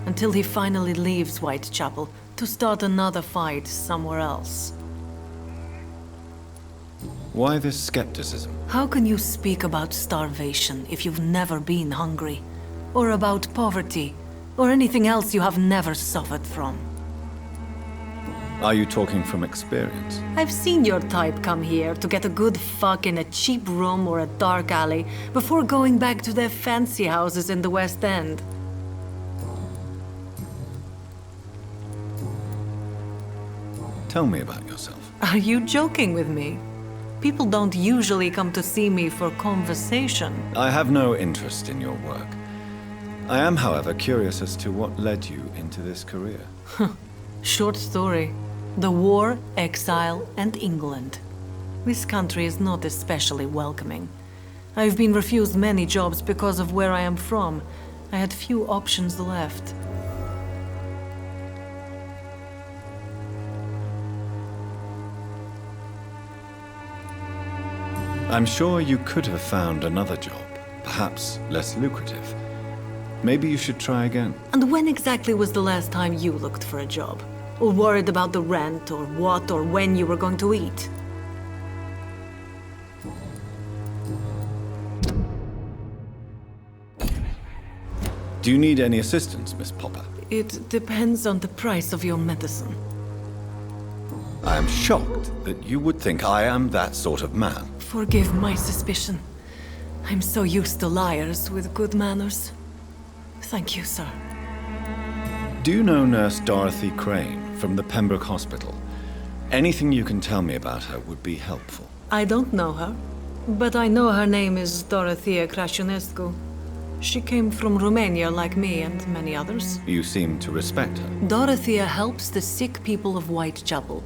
until he finally leaves Whitechapel to start another fight somewhere else. Why this skepticism? How can you speak about starvation if you've never been hungry? Or about poverty? Or anything else you have never suffered from? Are you talking from experience? I've seen your type come here to get a good fuck in a cheap room or a dark alley before going back to their fancy houses in the West End. Tell me about yourself. Are you joking with me? People don't usually come to see me for conversation. I have no interest in your work. I am, however, curious as to what led you into this career. Short story. The war, exile, and England. This country is not especially welcoming. I've been refused many jobs because of where I am from. I had few options left. I'm sure you could have found another job, perhaps less lucrative. Maybe you should try again. And when exactly was the last time you looked for a job? Or worried about the rent, or what, or when you were going to eat? Do you need any assistance, Miss Popper? It depends on the price of your medicine. I am shocked that you would think I am that sort of man. Forgive my suspicion. I'm so used to liars with good manners. Thank you, sir. Do you know Nurse Dorothy Crane from the Pembroke Hospital? Anything you can tell me about her would be helpful. I don't know her, but I know her name is Dorothea Crăciunescu. She came from Romania like me and many others. You seem to respect her. Dorothea helps the sick people of Whitechapel.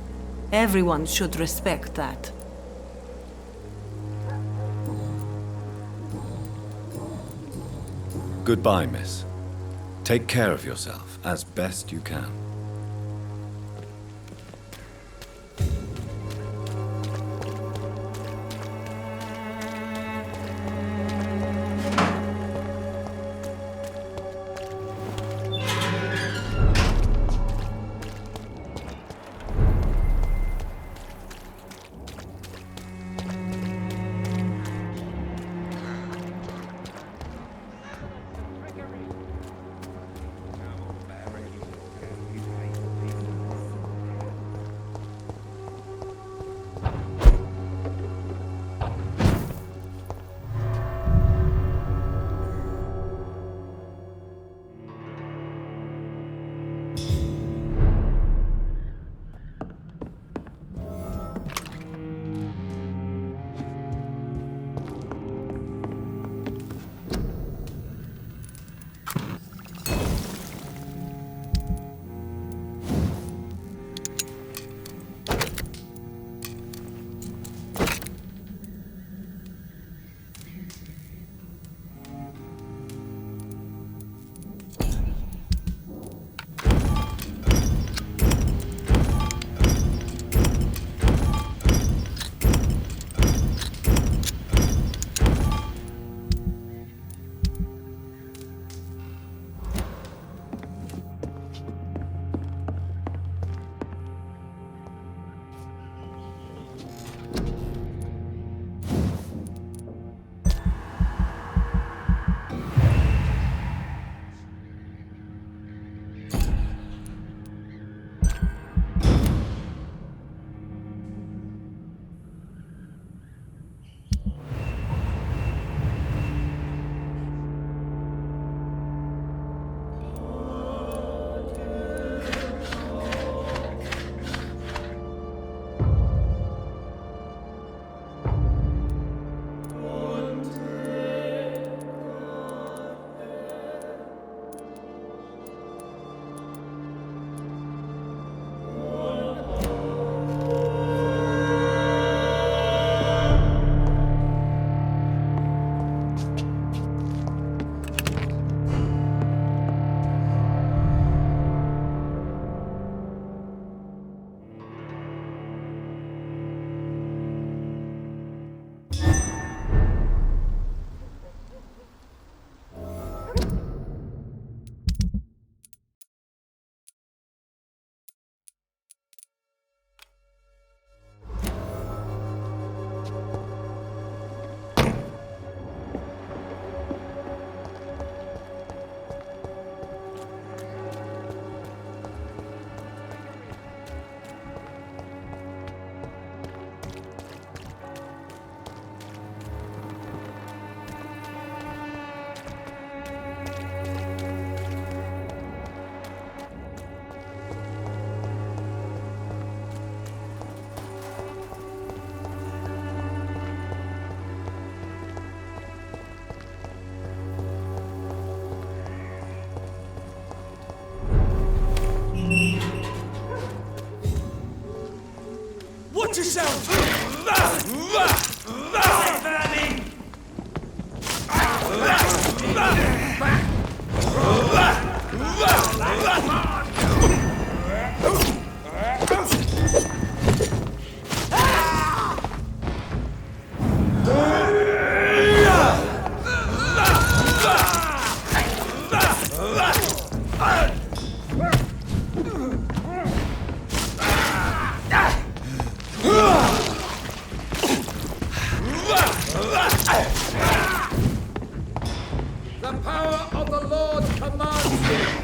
Everyone should respect that. Goodbye, miss. Take care of yourself as best you can. Watch yourself! The power of the Lord commands you.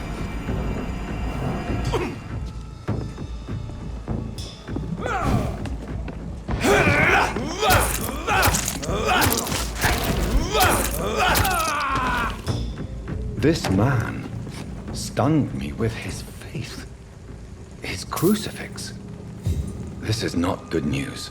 This man stunned me with his faith. His crucifix. This is not good news.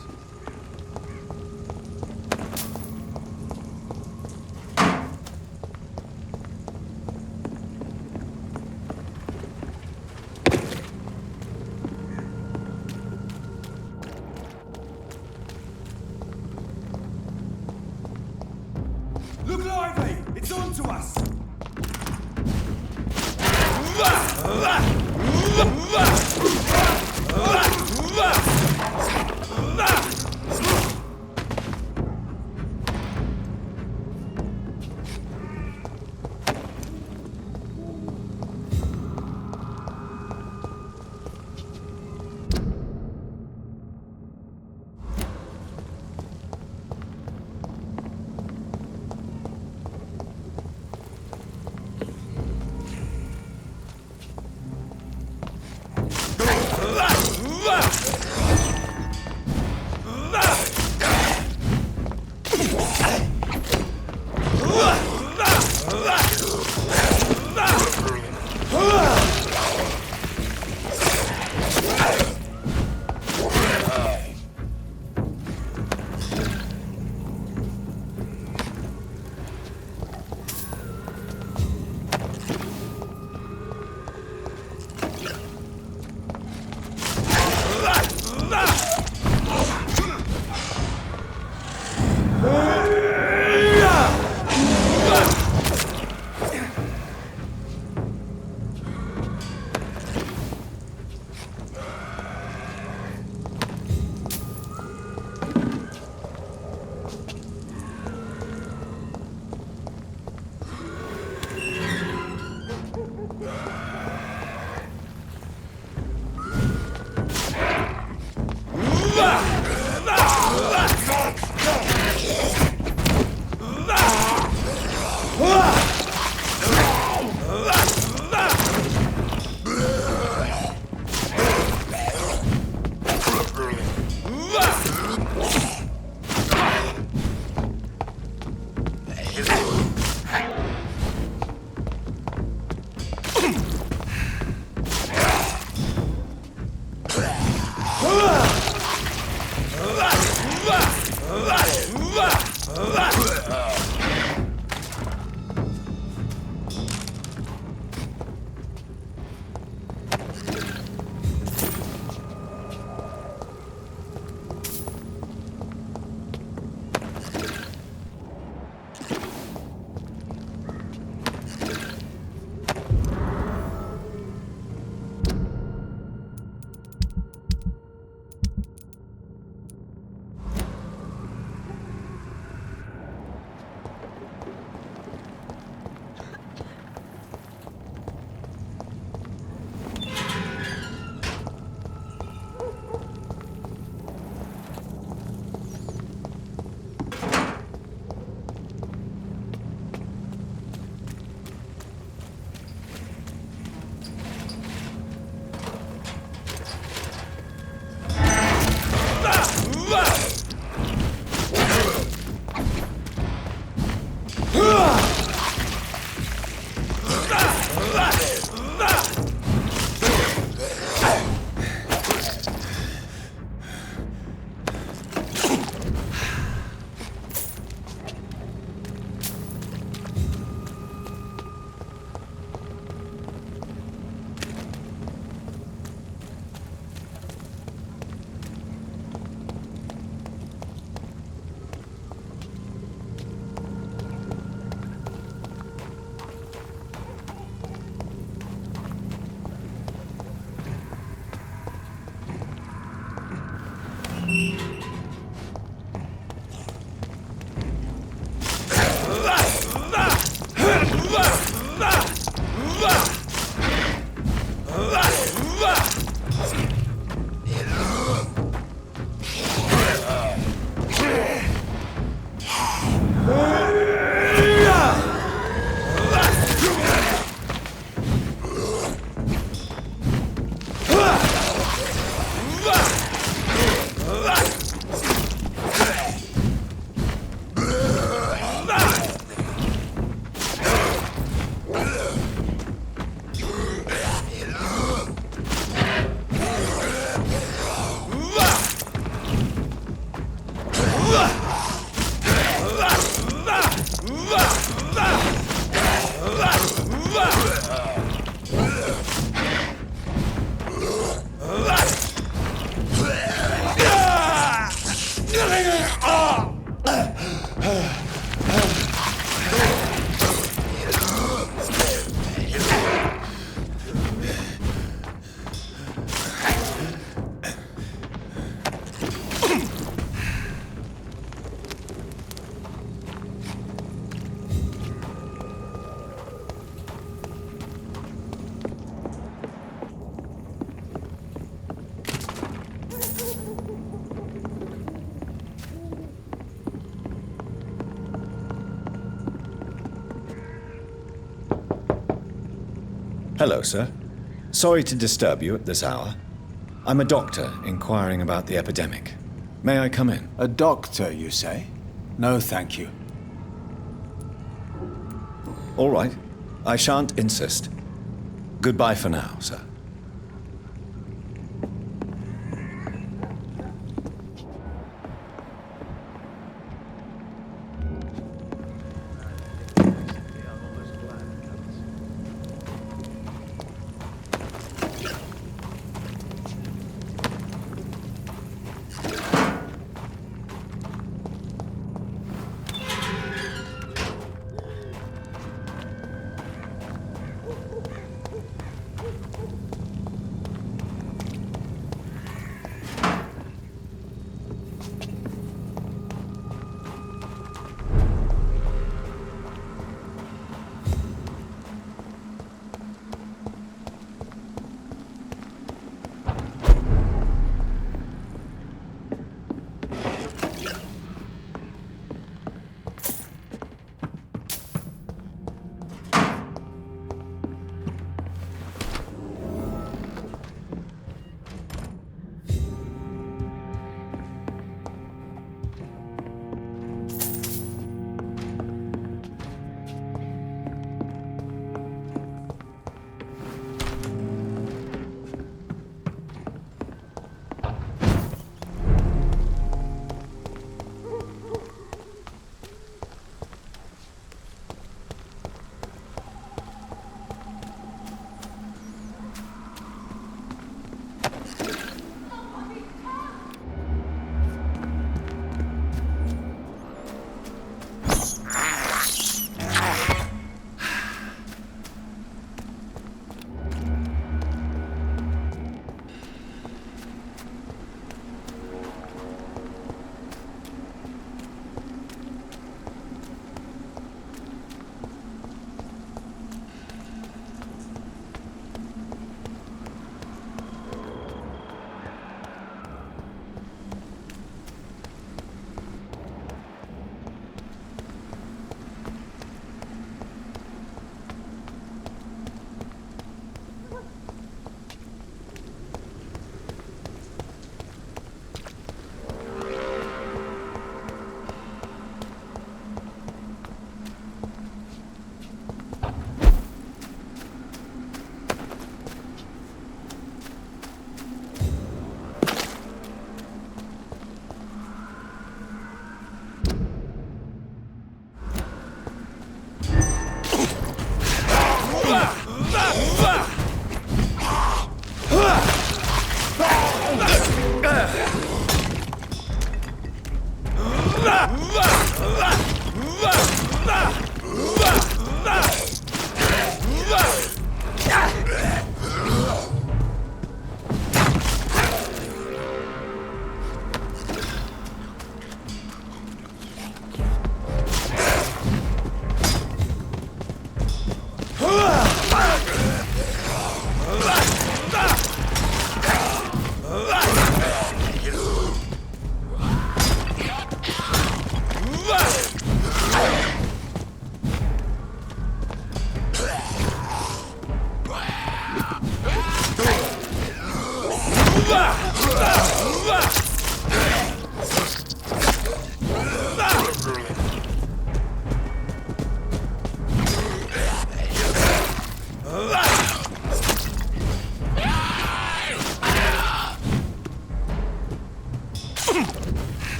Look lively! It's on to us! Hello, sir. Sorry to disturb you at this hour. I'm a doctor inquiring about the epidemic. May I come in? A doctor, you say? No, thank you. All right. I shan't insist. Goodbye for now, sir.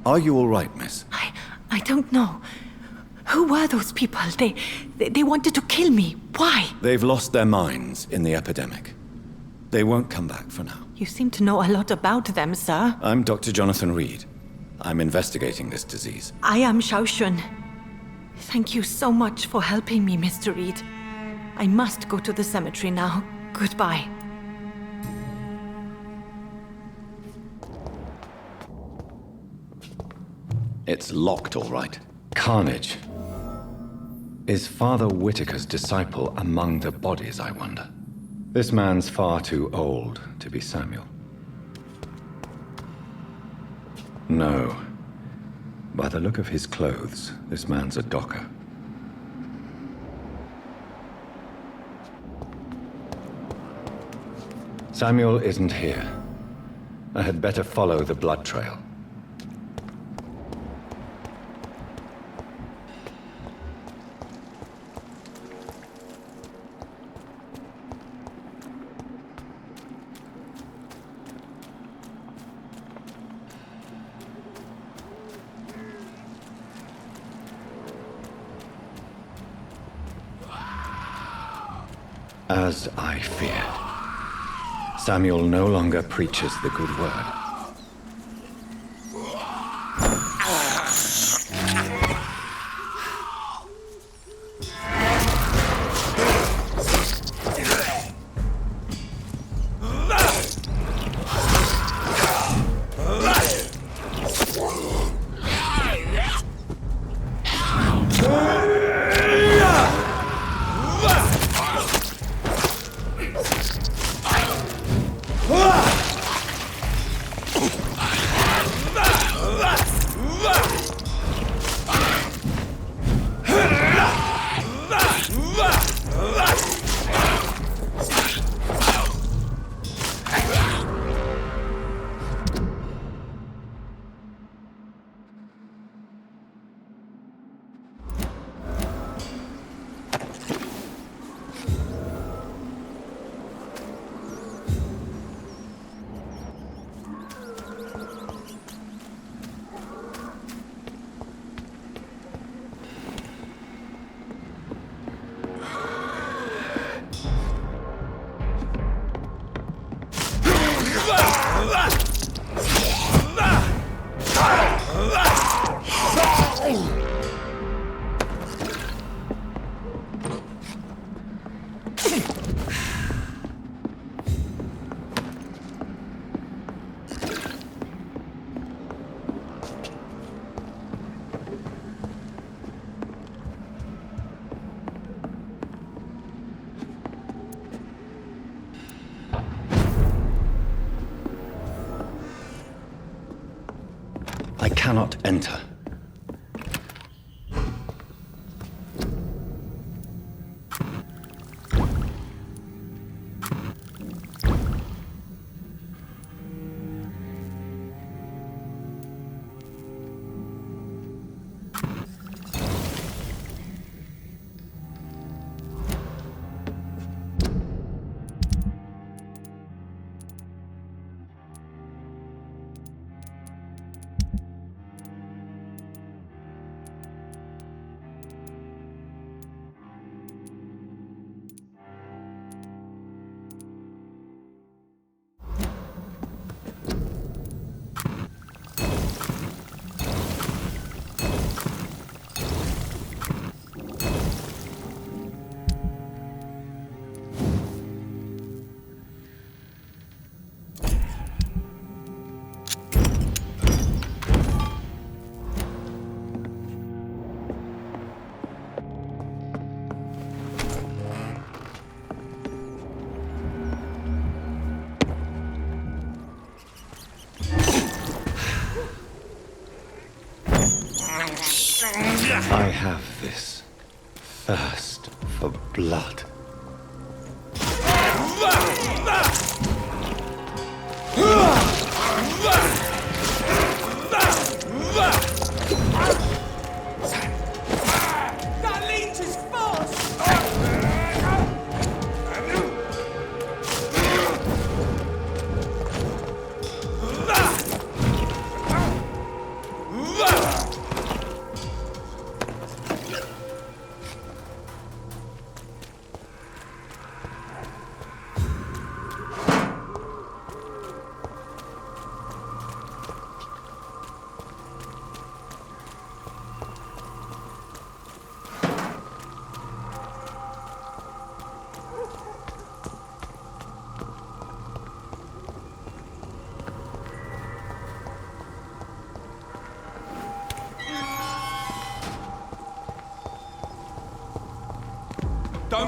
Are you all right, miss? I don't know. Who were those people? They wanted to kill me. Why? They've lost their minds in the epidemic. They won't come back for now. You seem to know a lot about them, sir. I'm Dr. Jonathan Reid. I'm investigating this disease. I am Xiaoxun. Thank you so much for helping me, Mr. Reid. I must go to the cemetery now. Goodbye. It's locked, all right. Carnage. Is Father Whitaker's disciple among the bodies, I wonder? This man's far too old to be Samuel. No. By the look of his clothes, this man's a docker. Samuel isn't here. I had better follow the blood trail. As I feared, Samuel no longer preaches the good word. I cannot enter. I have this thirst for blood. That leech is fast!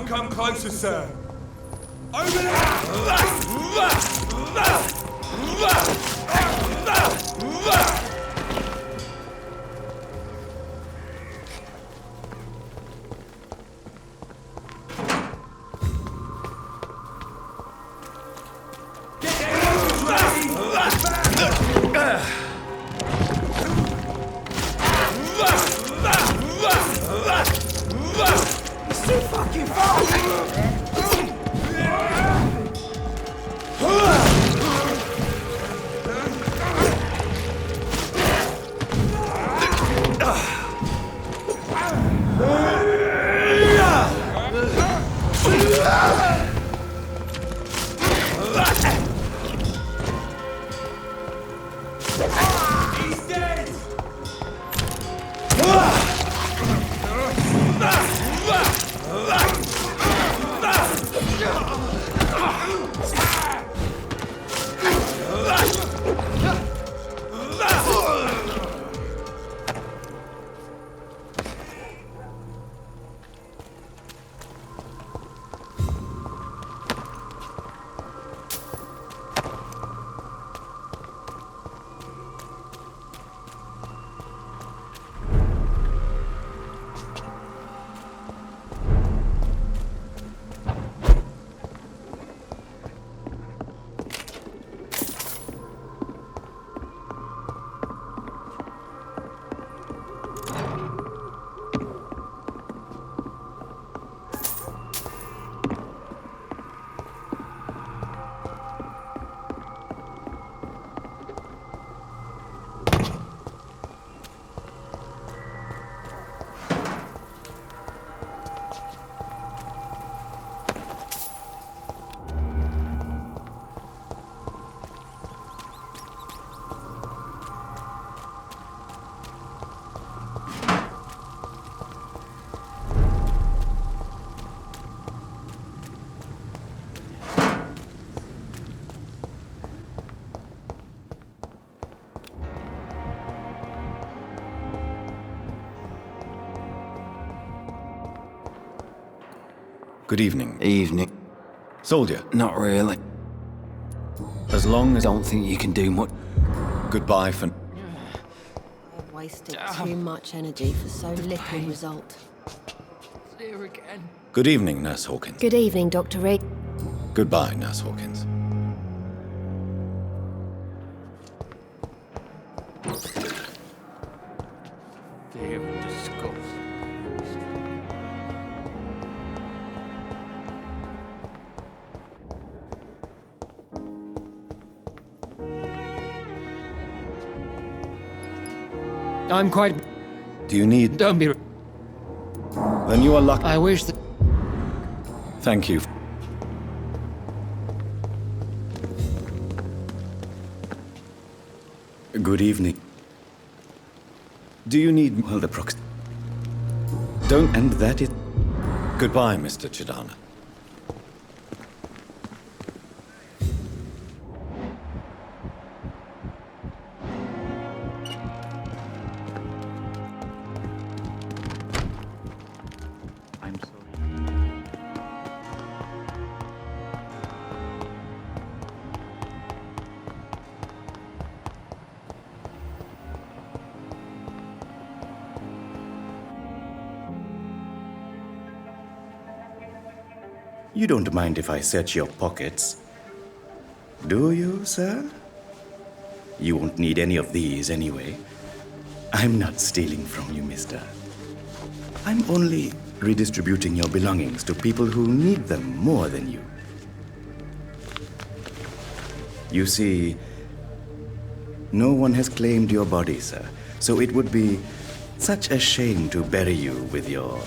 Don't come closer, sir. Over there! It's too fucking far! He's dead! Good evening. Evening. Soldier. Not really. As long as... Don't think you can do much. Goodbye for... I've wasted too much energy for so little result. Here again. Good evening, Nurse Hawkins. Good evening, Dr. Reid. Goodbye, Nurse Hawkins. Damn disgust. I'm quite... Do you need... Don't be... Then you are lucky. I wish that... Thank you. Good evening. Do you need... Well, the prox... Don't... And that is... Goodbye, Mr. Chidana. You don't mind if I search your pockets, do you, sir? You won't need any of these anyway. I'm not stealing from you, mister. I'm only redistributing your belongings to people who need them more than you. You see, no one has claimed your body, sir, so it would be such a shame to bury you with your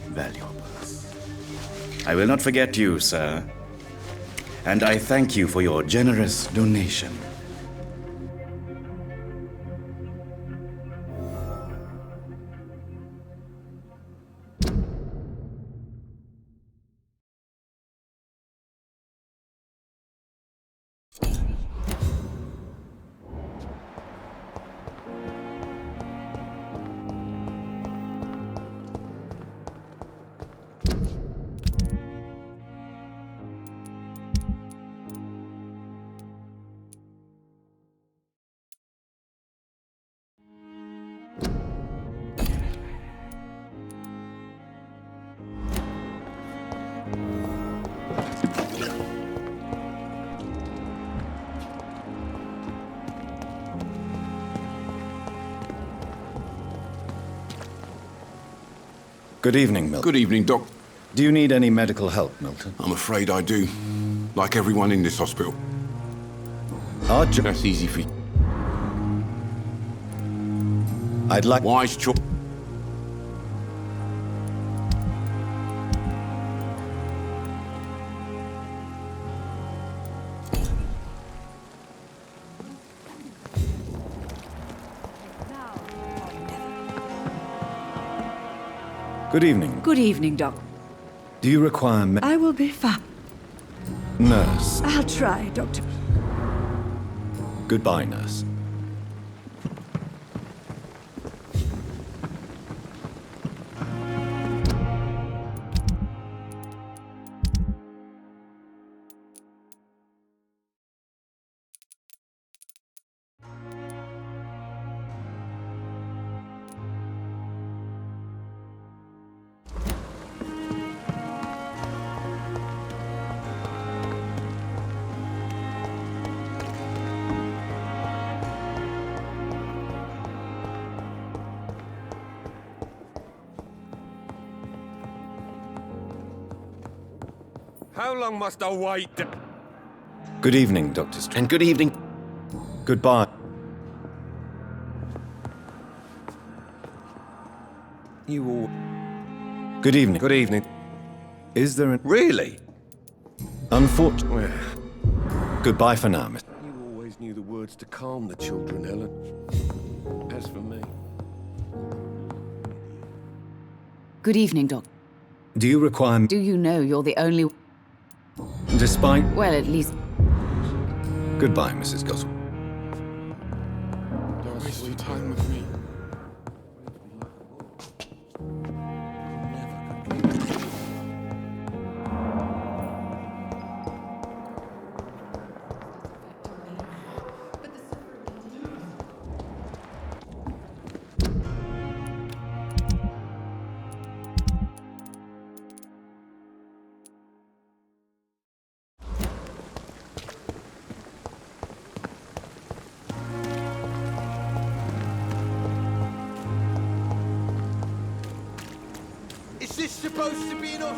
valuables. I will not forget you, sir, and I thank you for your generous donation. Good evening, Milton. Good evening, Doc. Do you need any medical help, Milton? I'm afraid I do. Like everyone in this hospital. That's easy for you. I'd like... Wise choice. Good evening. Good evening, Doc. Do you require I will be fine. Nurse. I'll try, Doctor. Goodbye, nurse. How long must I wait? Good evening, Dr. Strange. And good evening. Goodbye. You all... Good evening. Good evening. Is there an... Really? Unfortunately. Goodbye for now, Miss. You always knew the words to calm the children, Helen. As for me... Good evening, Doc. Do you require... Do you know you're the only... Despite... Well, at least... Goodbye, Mrs. Goswell. Don't waste your time with me. Is this supposed to be enough?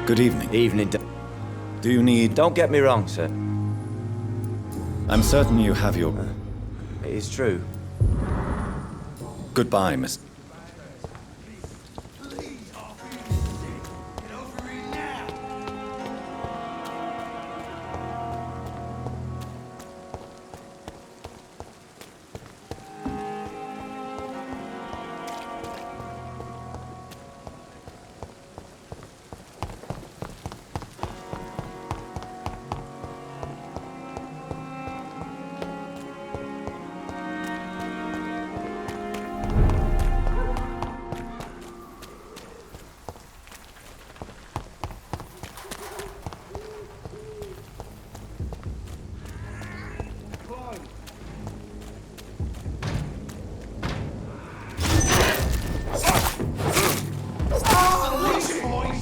Good evening. Evening, Do you need... Don't get me wrong, sir. I'm certain you have your... It is true. Goodbye, Miss...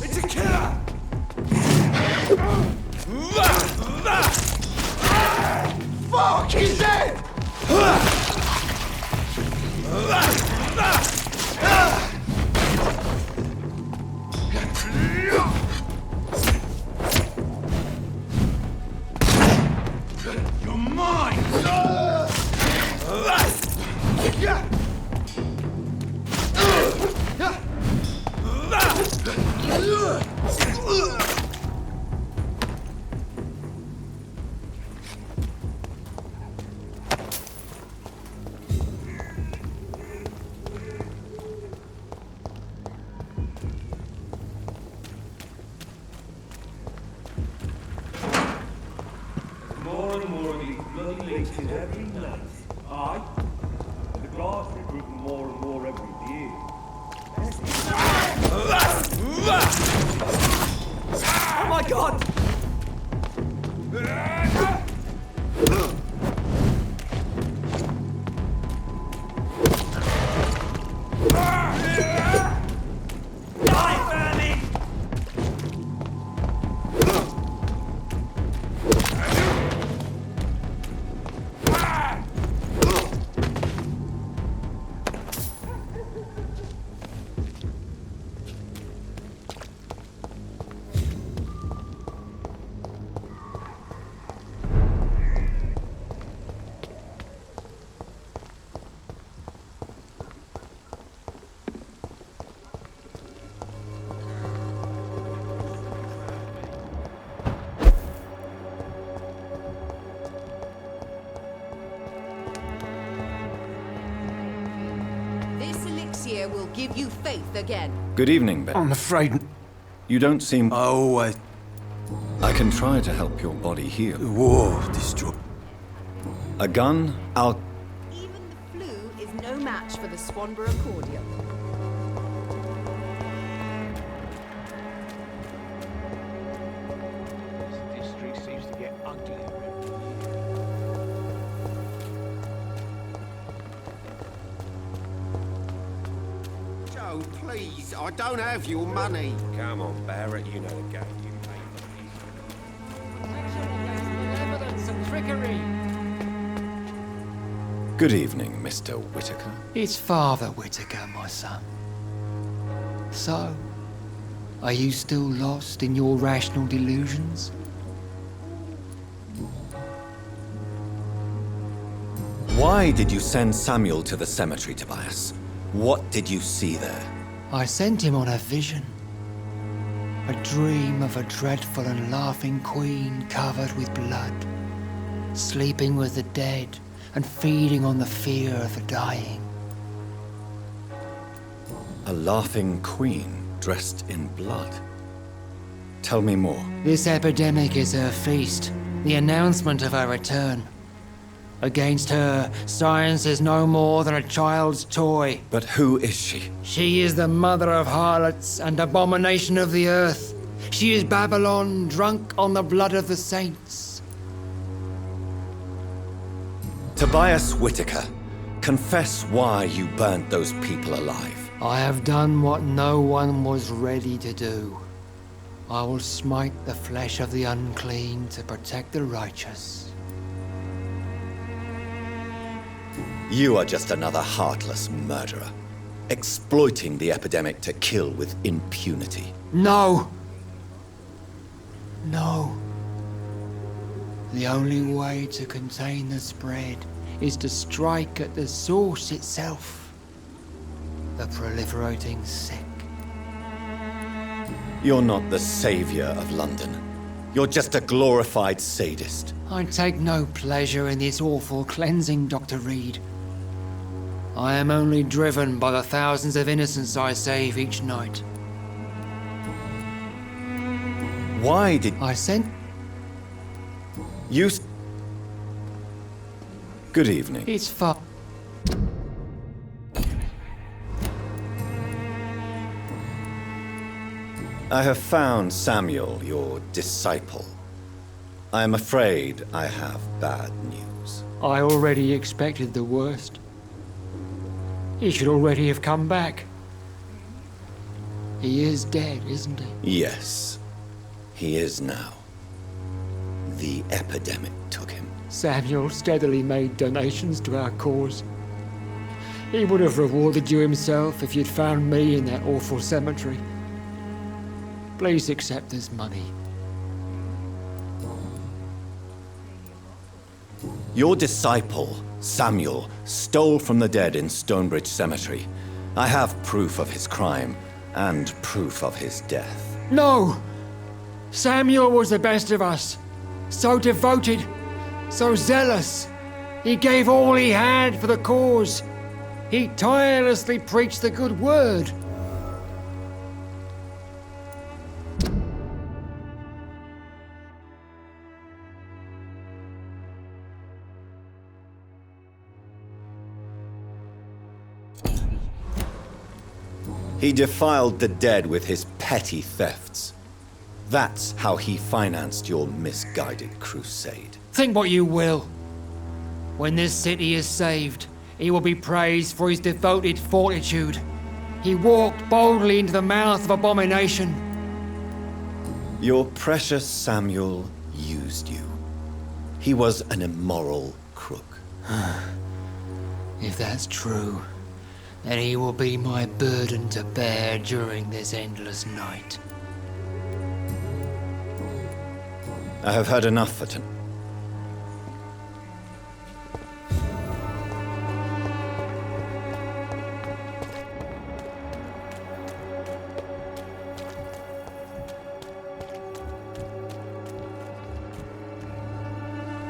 It's a killer! Fuck, he's dead! You're mine! More and more of these bloody leeches every night. Aye? And the grass recruiting more and more every year. Oh my god! Die, Fanny! here will give you faith again. Good evening, Ben. I'm afraid... You don't seem... Oh, I can try to help your body heal. Whoa, destroy... A gun? I'll... Even the flu is no match for the Swanborough cordial. This street seems to get uglier. Joe, please, I don't have your money. Come on, Barrett, you know the game. You pay Evidence of trickery. Good evening, Mr. Whitaker. It's Father Whitaker, my son. So, are you still lost in your rational delusions? Why did you send Samuel to the cemetery, Tobias? What did you see there? I sent him on a vision. A dream of a dreadful and laughing queen covered with blood, sleeping with the dead and feeding on the fear of the dying. A laughing queen dressed in blood. Tell me more. This epidemic is her feast, the announcement of her return. Against her, science is no more than a child's toy. But who is she? She is the mother of harlots and abomination of the earth. She is Babylon, drunk on the blood of the saints. Tobias Whitaker, confess why you burnt those people alive. I have done what no one was ready to do. I will smite the flesh of the unclean to protect the righteous. You are just another heartless murderer, exploiting the epidemic to kill with impunity. No! No. The only way to contain the spread is to strike at the source itself. The proliferating sick. You're not the savior of London. You're just a glorified sadist. I take no pleasure in this awful cleansing, Dr. Reid. I am only driven by the thousands of innocents I save each night. Why did... I sent... You... Good evening. It's far... I have found Samuel, your disciple. I am afraid I have bad news. I already expected the worst. He should already have come back. He is dead, isn't he? Yes, he is now. The epidemic took him. Samuel steadily made donations to our cause. He would have rewarded you himself if you'd found me in that awful cemetery. Please accept this money. Your disciple, Samuel, stole from the dead in Stonebridge Cemetery. I have proof of his crime and proof of his death. No! Samuel was the best of us. So devoted, so zealous. He gave all he had for the cause. He tirelessly preached the good word. He defiled the dead with his petty thefts. That's how he financed your misguided crusade. Think what you will. When this city is saved, he will be praised for his devoted fortitude. He walked boldly into the mouth of abomination. Your precious Samuel used you. He was an immoral crook. If that's true, then he will be my burden to bear during this endless night. I have heard enough for tonight.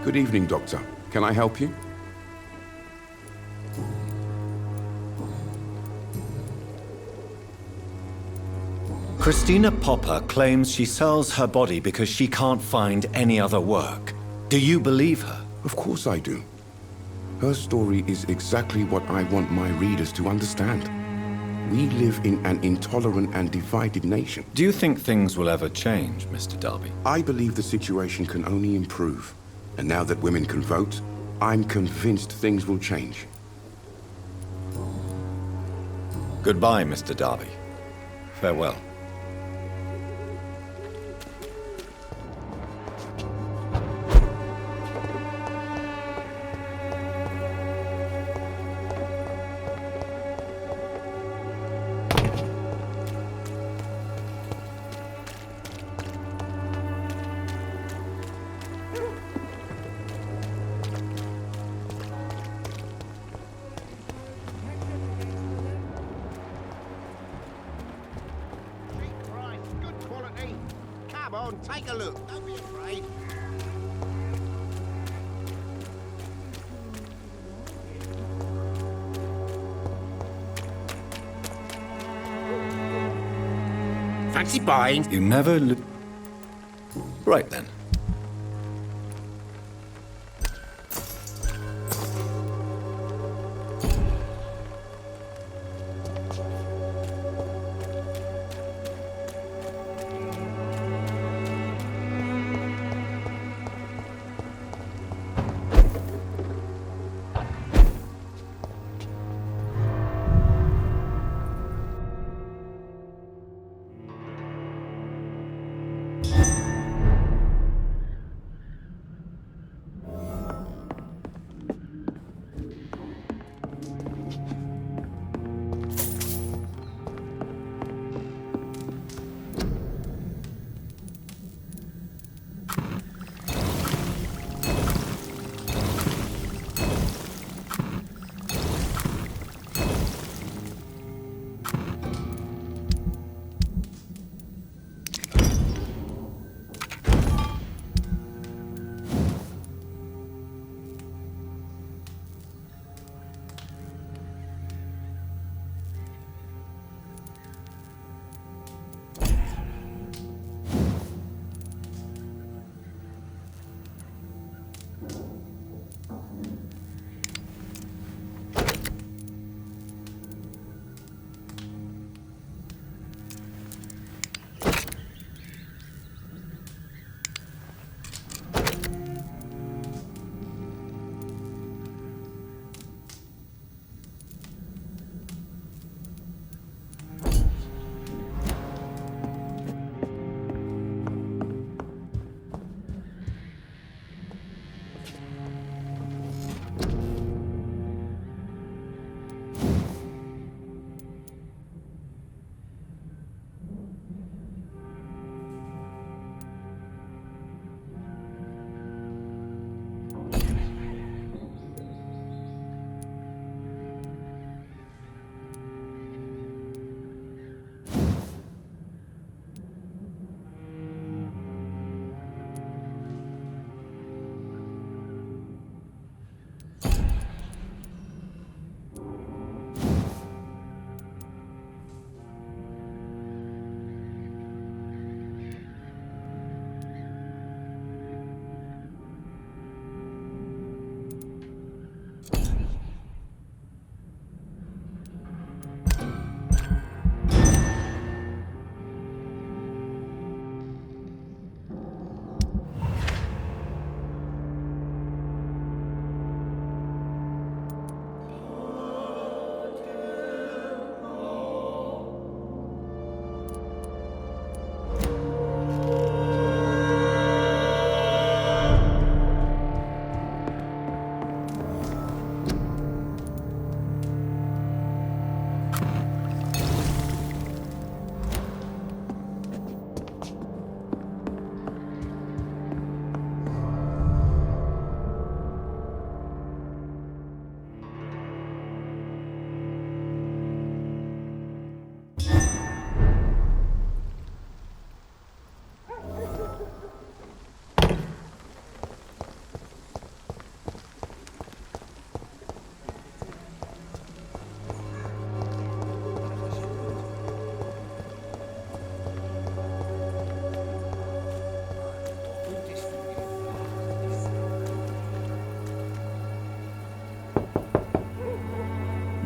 Good evening, Doctor. Can I help you? Christina Popper claims she sells her body because she can't find any other work. Do you believe her? Of course I do. Her story is exactly what I want my readers to understand. We live in an intolerant and divided nation. Do you think things will ever change, Mr. Darby? I believe the situation can only improve. And now that women can vote, I'm convinced things will change. Goodbye, Mr. Darby. Farewell. Take a look. Don't be afraid. Fancy buying? You never Right then.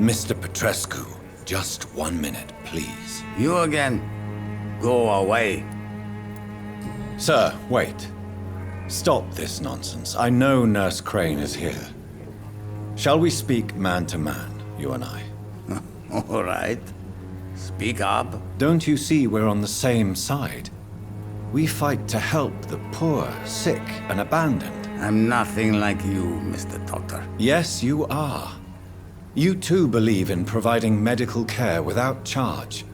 Mr. Petrescu, just 1 minute, please. You again? Go away. Sir, wait. Stop this nonsense. I know Nurse Crane is here. Shall we speak man to man, you and I? All right. Speak up. Don't you see we're on the same side? We fight to help the poor, sick, and abandoned. I'm nothing like you, Mr. Doctor. Yes, you are. You too believe in providing medical care without charge.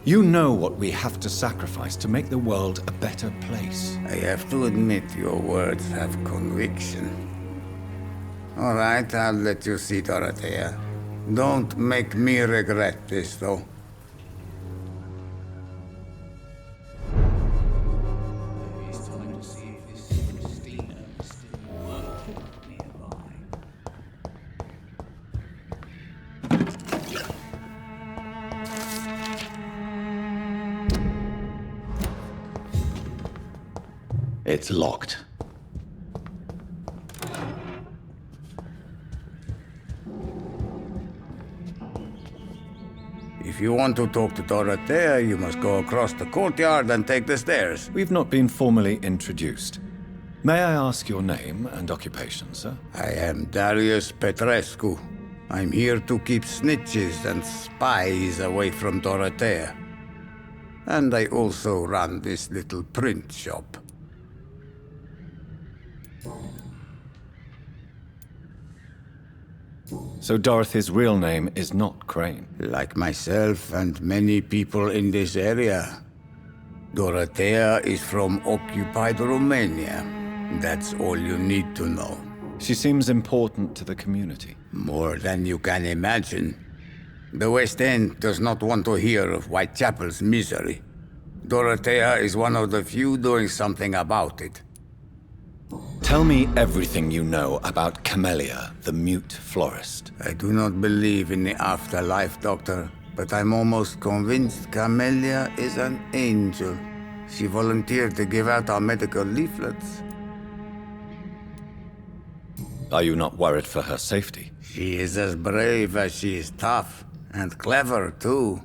You know what we have to sacrifice to make the world a better place. I have to admit your words have conviction. All right, I'll let you see, Dorothea. Don't make me regret this, though. It's locked. If you want to talk to Dorothea, you must go across the courtyard and take the stairs. We've not been formally introduced. May I ask your name and occupation, sir? I am Darius Petrescu. I'm here to keep snitches and spies away from Dorothea. And I also run this little print shop. So Dorothy's real name is not Crane? Like myself and many people in this area. Dorothea is from occupied Romania. That's all you need to know. She seems important to the community. More than you can imagine. The West End does not want to hear of Whitechapel's misery. Dorothea is one of the few doing something about it. Tell me everything you know about Camellia, the mute florist. I do not believe in the afterlife, Doctor, but I'm almost convinced Camellia is an angel. She volunteered to give out our medical leaflets. Are you not worried for her safety? She is as brave as she is tough, and clever, too.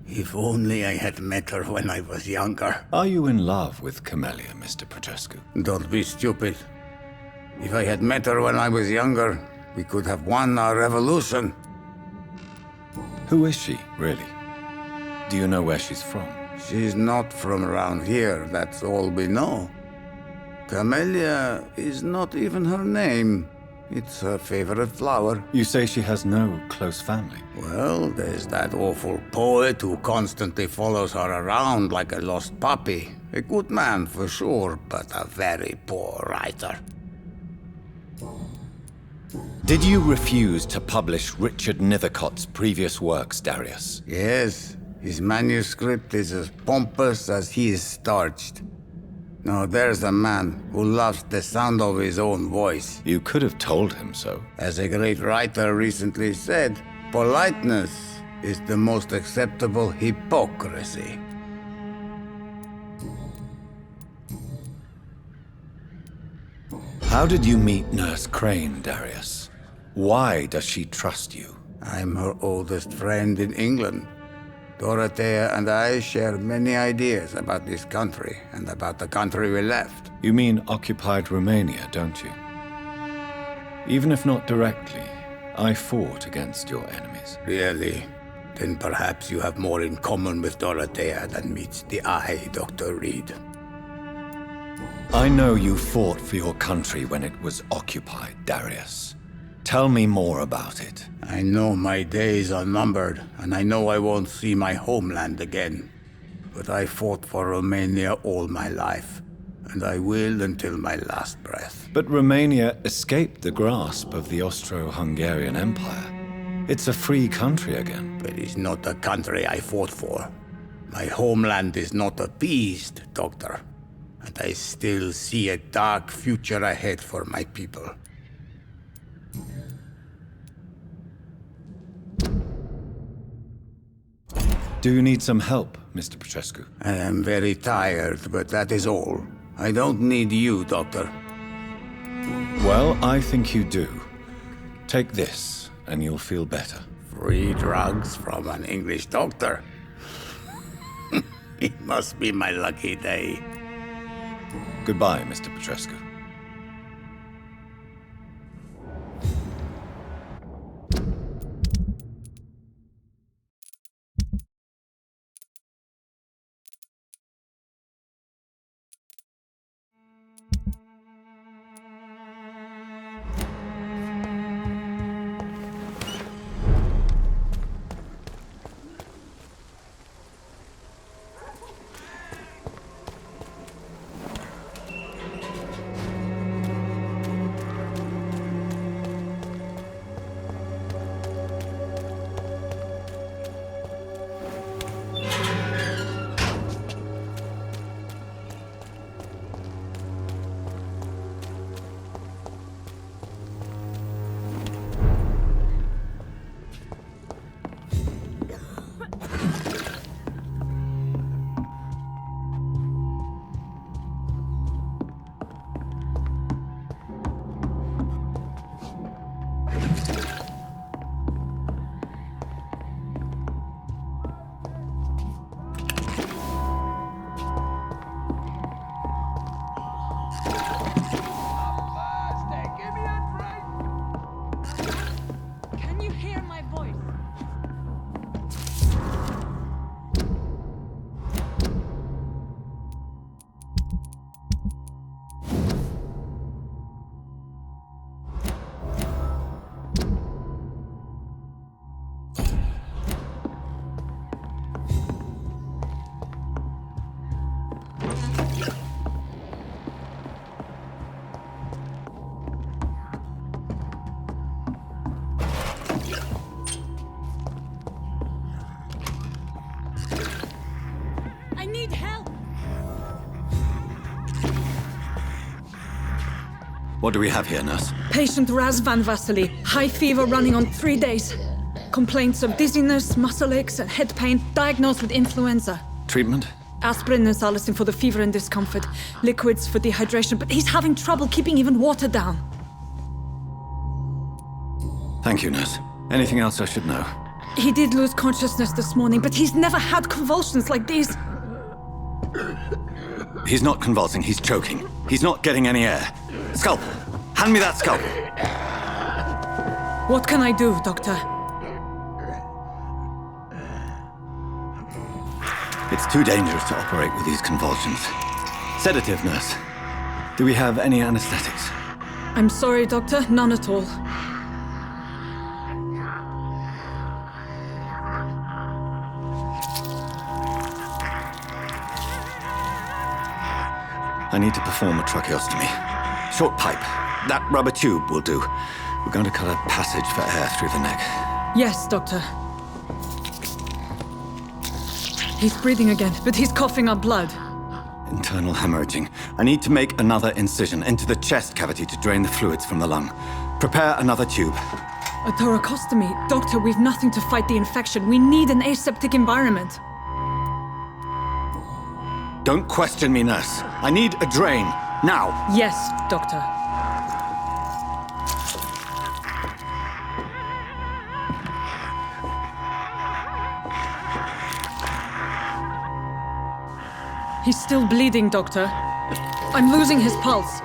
If only I had met her when I was younger. Are you in love with Camellia, Mr. Petrescu? Don't be stupid. If I had met her when I was younger, we could have won our revolution. Who is she, really? Do you know where she's from? She's not from around here, that's all we know. Camellia is not even her name. It's her favorite flower. You say she has no close family? Well, there's that awful poet who constantly follows her around like a lost puppy. A good man for sure, but a very poor writer. Did you refuse to publish Richard Nethercott's previous works, Darius? Yes. His manuscript is as pompous as he is starched. Now there's a man who loves the sound of his own voice. You could have told him so. As a great writer recently said, politeness is the most acceptable hypocrisy. How did you meet Nurse Crane, Darius? Why does she trust you? I'm her oldest friend in England. Dorothea and I share many ideas about this country and about the country we left. You mean occupied Romania, don't you? Even if not directly, I fought against your enemies. Really? Then perhaps you have more in common with Dorothea than meets the eye, Dr. Reid. I know you fought for your country when it was occupied, Darius. Tell me more about it. I know my days are numbered, and I know I won't see my homeland again. But I fought for Romania all my life, and I will until my last breath. But Romania escaped the grasp of the Austro-Hungarian Empire. It's a free country again. But it's not the country I fought for. My homeland is not appeased, Doctor. And I still see a dark future ahead for my people. Do you need some help, Mr. Petrescu? I am very tired, but that is all. I don't need you, Doctor. Well, I think you do. Take this, and you'll feel better. Free drugs from an English doctor. It must be my lucky day. Goodbye, Mr. Petrescu. Can you hear my voice? I need help. What do we have here, nurse? Patient Raz Van Vasily. High fever running on 3 days. Complaints of dizziness, muscle aches, and head pain. Diagnosed with influenza. Treatment? Aspirin and salicin for the fever and discomfort. Liquids for dehydration, but he's having trouble keeping even water down. Thank you, nurse. Anything else I should know? He did lose consciousness this morning, but he's never had convulsions like these. He's not convulsing, he's choking. He's not getting any air. Scalpel! Hand me that scalpel! What can I do, Doctor? It's too dangerous to operate with these convulsions. Sedative, nurse. Do we have any anesthetics? I'm sorry, Doctor. None at all. I need to perform a tracheostomy. Short pipe. That rubber tube will do. We're going to cut a passage for air through the neck. Yes, Doctor. He's breathing again, but he's coughing up blood. Internal hemorrhaging. I need to make another incision into the chest cavity to drain the fluids from the lung. Prepare another tube. A thoracostomy. Doctor, we've nothing to fight the infection. We need an aseptic environment. Don't question me, nurse. I need a drain. Now. Yes, Doctor. He's still bleeding, Doctor. I'm losing his pulse.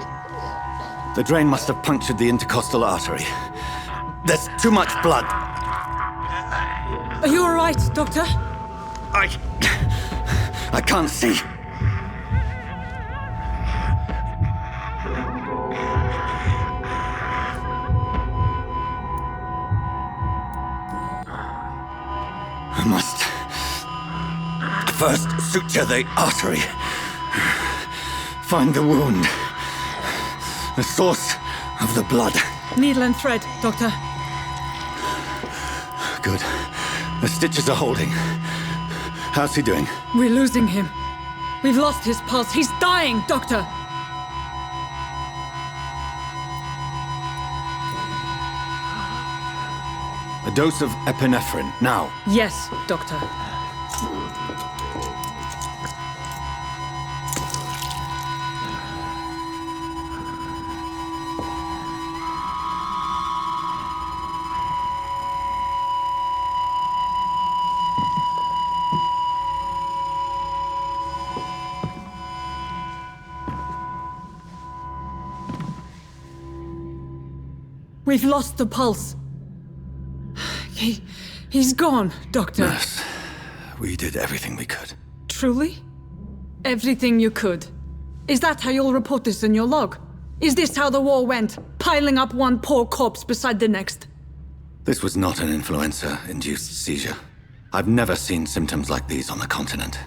The drain must have punctured the intercostal artery. There's too much blood. Are you all right, Doctor? I can't see. I must first suture the artery. Find the wound. The source of the blood. Needle and thread, Doctor. Good. The stitches are holding. How's he doing? We're losing him. We've lost his pulse. He's dying, Doctor. A dose of epinephrine, now. Yes, Doctor. We've lost the pulse. He's gone, Doctor. Nurse, we did everything we could. Truly? Everything you could. Is that how you'll report this in your log? Is this how the war went? Piling up one poor corpse beside the next? This was not an influenza-induced seizure. I've never seen symptoms like these on the continent.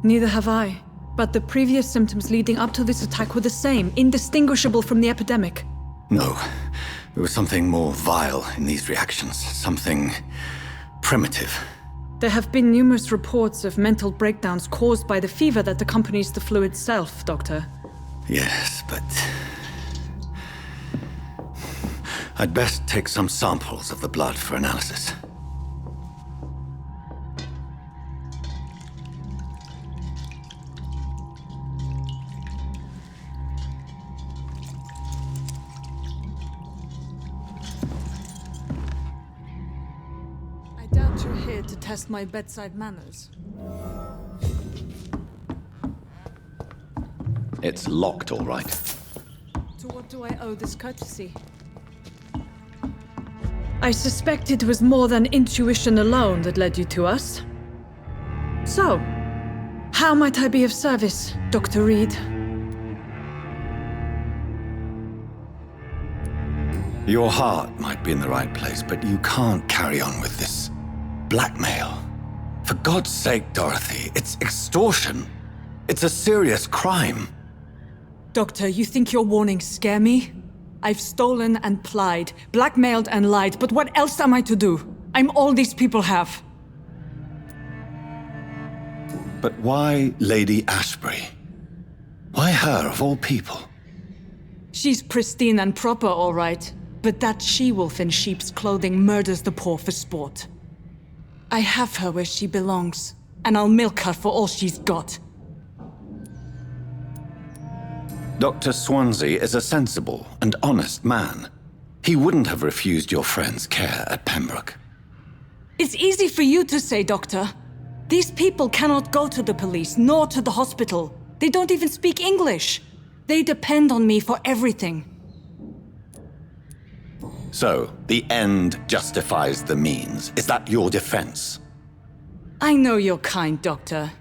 Neither have I. But the previous symptoms leading up to this attack were the same, indistinguishable from the epidemic. No. There was something more vile in these reactions. Something primitive. There have been numerous reports of mental breakdowns caused by the fever that accompanies the flu itself, Doctor. Yes, but... I'd best take some samples of the blood for analysis. I doubt you're here to test my bedside manners. It's locked, all right. To what do I owe this courtesy? I suspect it was more than intuition alone that led you to us. So, how might I be of service, Dr. Reid? Your heart might be in the right place, but you can't carry on with this blackmail. For God's sake, Dorothy, it's extortion. It's a serious crime. Doctor, you think your warnings scare me? I've stolen and plied, blackmailed and lied, but what else am I to do? I'm all these people have. But why Lady Ashbury? Why her, of all people? She's pristine and proper, all right. But that she-wolf in sheep's clothing murders the poor for sport. I have her where she belongs, and I'll milk her for all she's got. Dr. Swansea is a sensible and honest man. He wouldn't have refused your friend's care at Pembroke. It's easy for you to say, Doctor. These people cannot go to the police, nor to the hospital. They don't even speak English. They depend on me for everything. So, the end justifies the means. Is that your defense? I know you're kind, Doctor.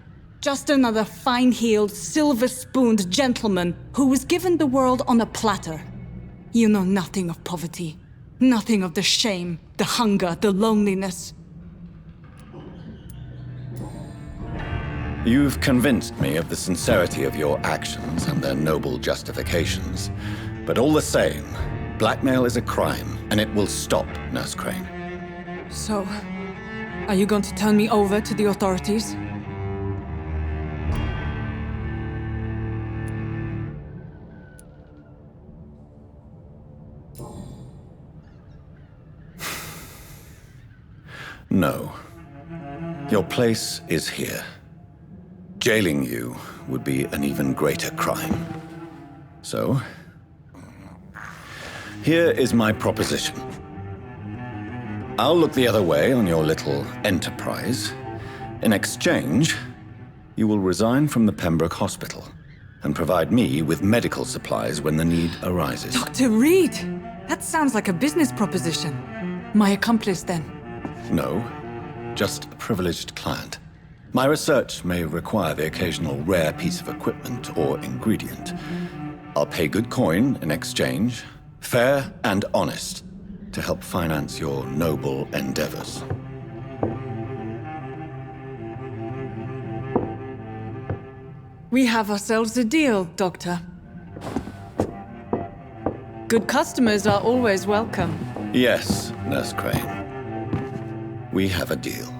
Just another fine-heeled, silver-spooned gentleman who was given the world on a platter. You know nothing of poverty. Nothing of the shame, the hunger, the loneliness. You've convinced me of the sincerity of your actions and their noble justifications. But all the same, blackmail is a crime, and it will stop, Nurse Crane. So, are you going to turn me over to the authorities? No. Your place is here. Jailing you would be an even greater crime. So, here is my proposition. I'll look the other way on your little enterprise. In exchange, you will resign from the Pembroke Hospital and provide me with medical supplies when the need arises. Dr. Reid! That sounds like a business proposition. My accomplice, then? No, just a privileged client. My research may require the occasional rare piece of equipment or ingredient. I'll pay good coin in exchange, fair and honest, to help finance your noble endeavors. We have ourselves a deal, Doctor. Good customers are always welcome. Yes, Nurse Crane. We have a deal.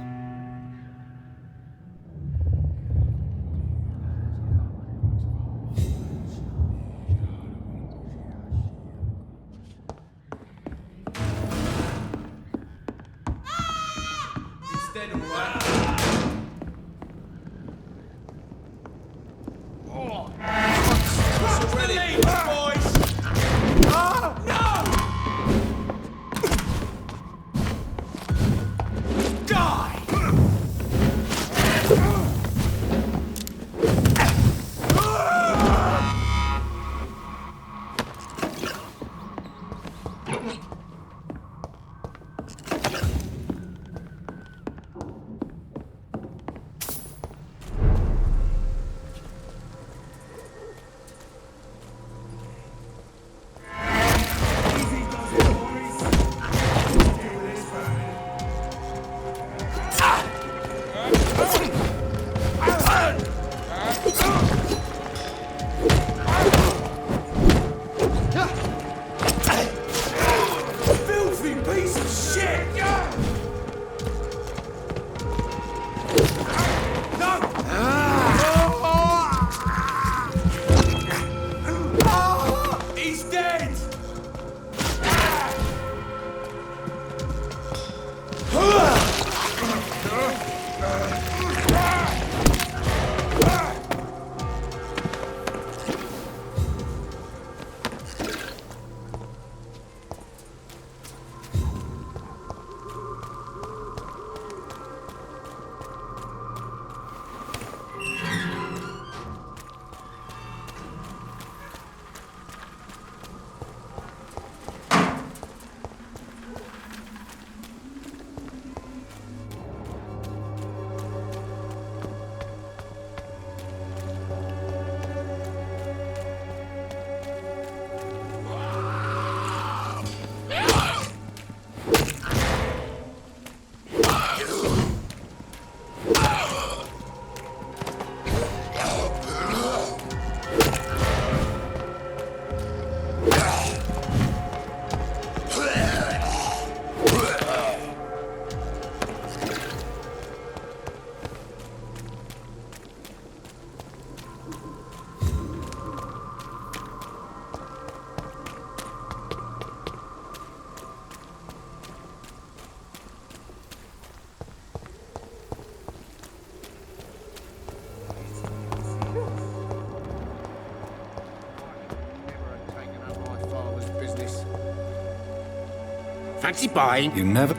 Fancy buying? You never...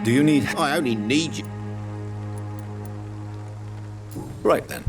Do you need... I only need you. Right then.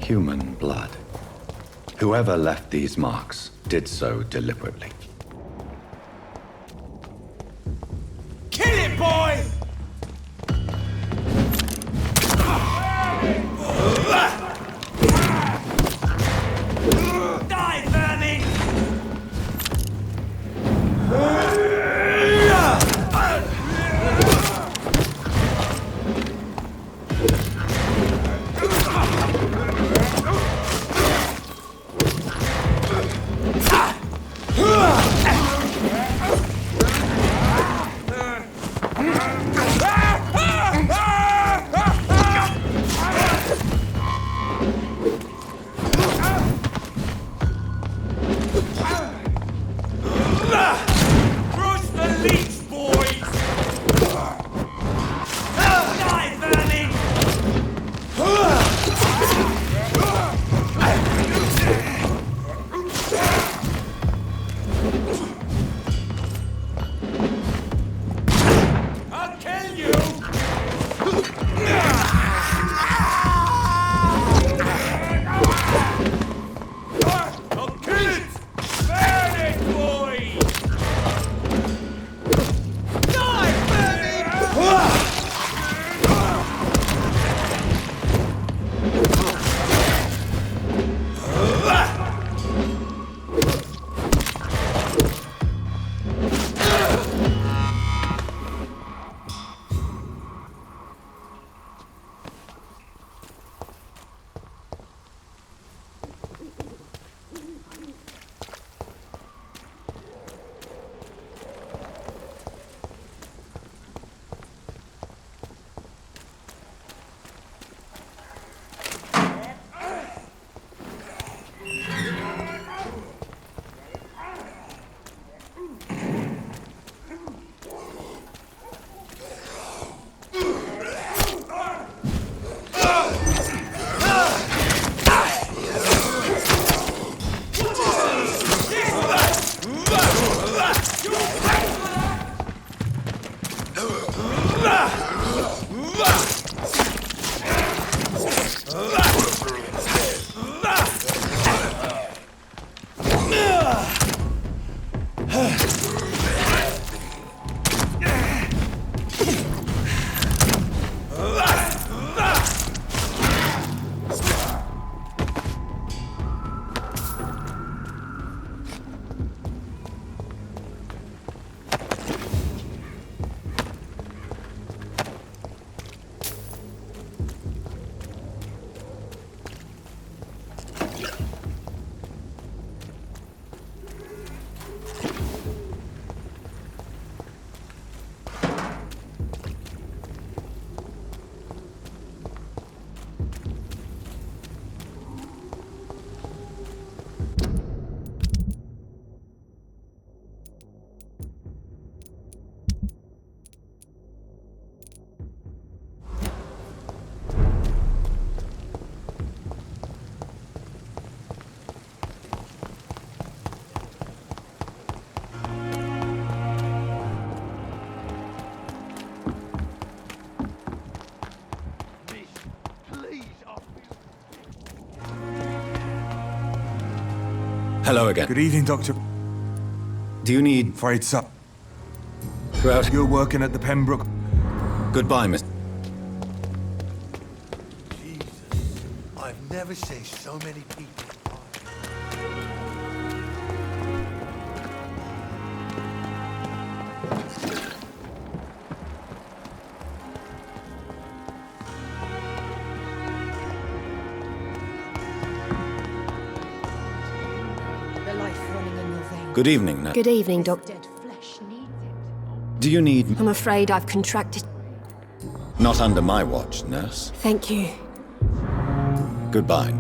Human blood. Whoever left these marks did so deliberately. Kill it, boy! Die, vermin! Hello again. Good evening, Doctor. Do you need... Freight's up. Throughout... You're working at the Pembroke. Goodbye, Mr. Jesus, I've never seen so many people. The life running in your veins. Good evening, nurse. Good evening, Doctor. Do you need... I'm afraid I've contracted. Not under my watch, nurse. Thank you. Goodbye.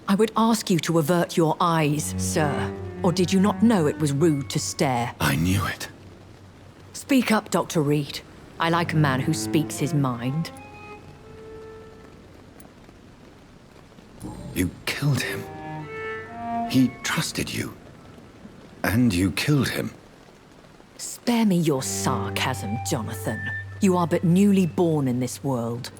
I would ask you to avert your eyes, sir. Or did you not know it was rude to stare? I knew it. Speak up, Dr. Reid. I like a man who speaks his mind. You killed him. He trusted you. And you killed him. Spare me your sarcasm, Jonathan. You are but newly born in this world.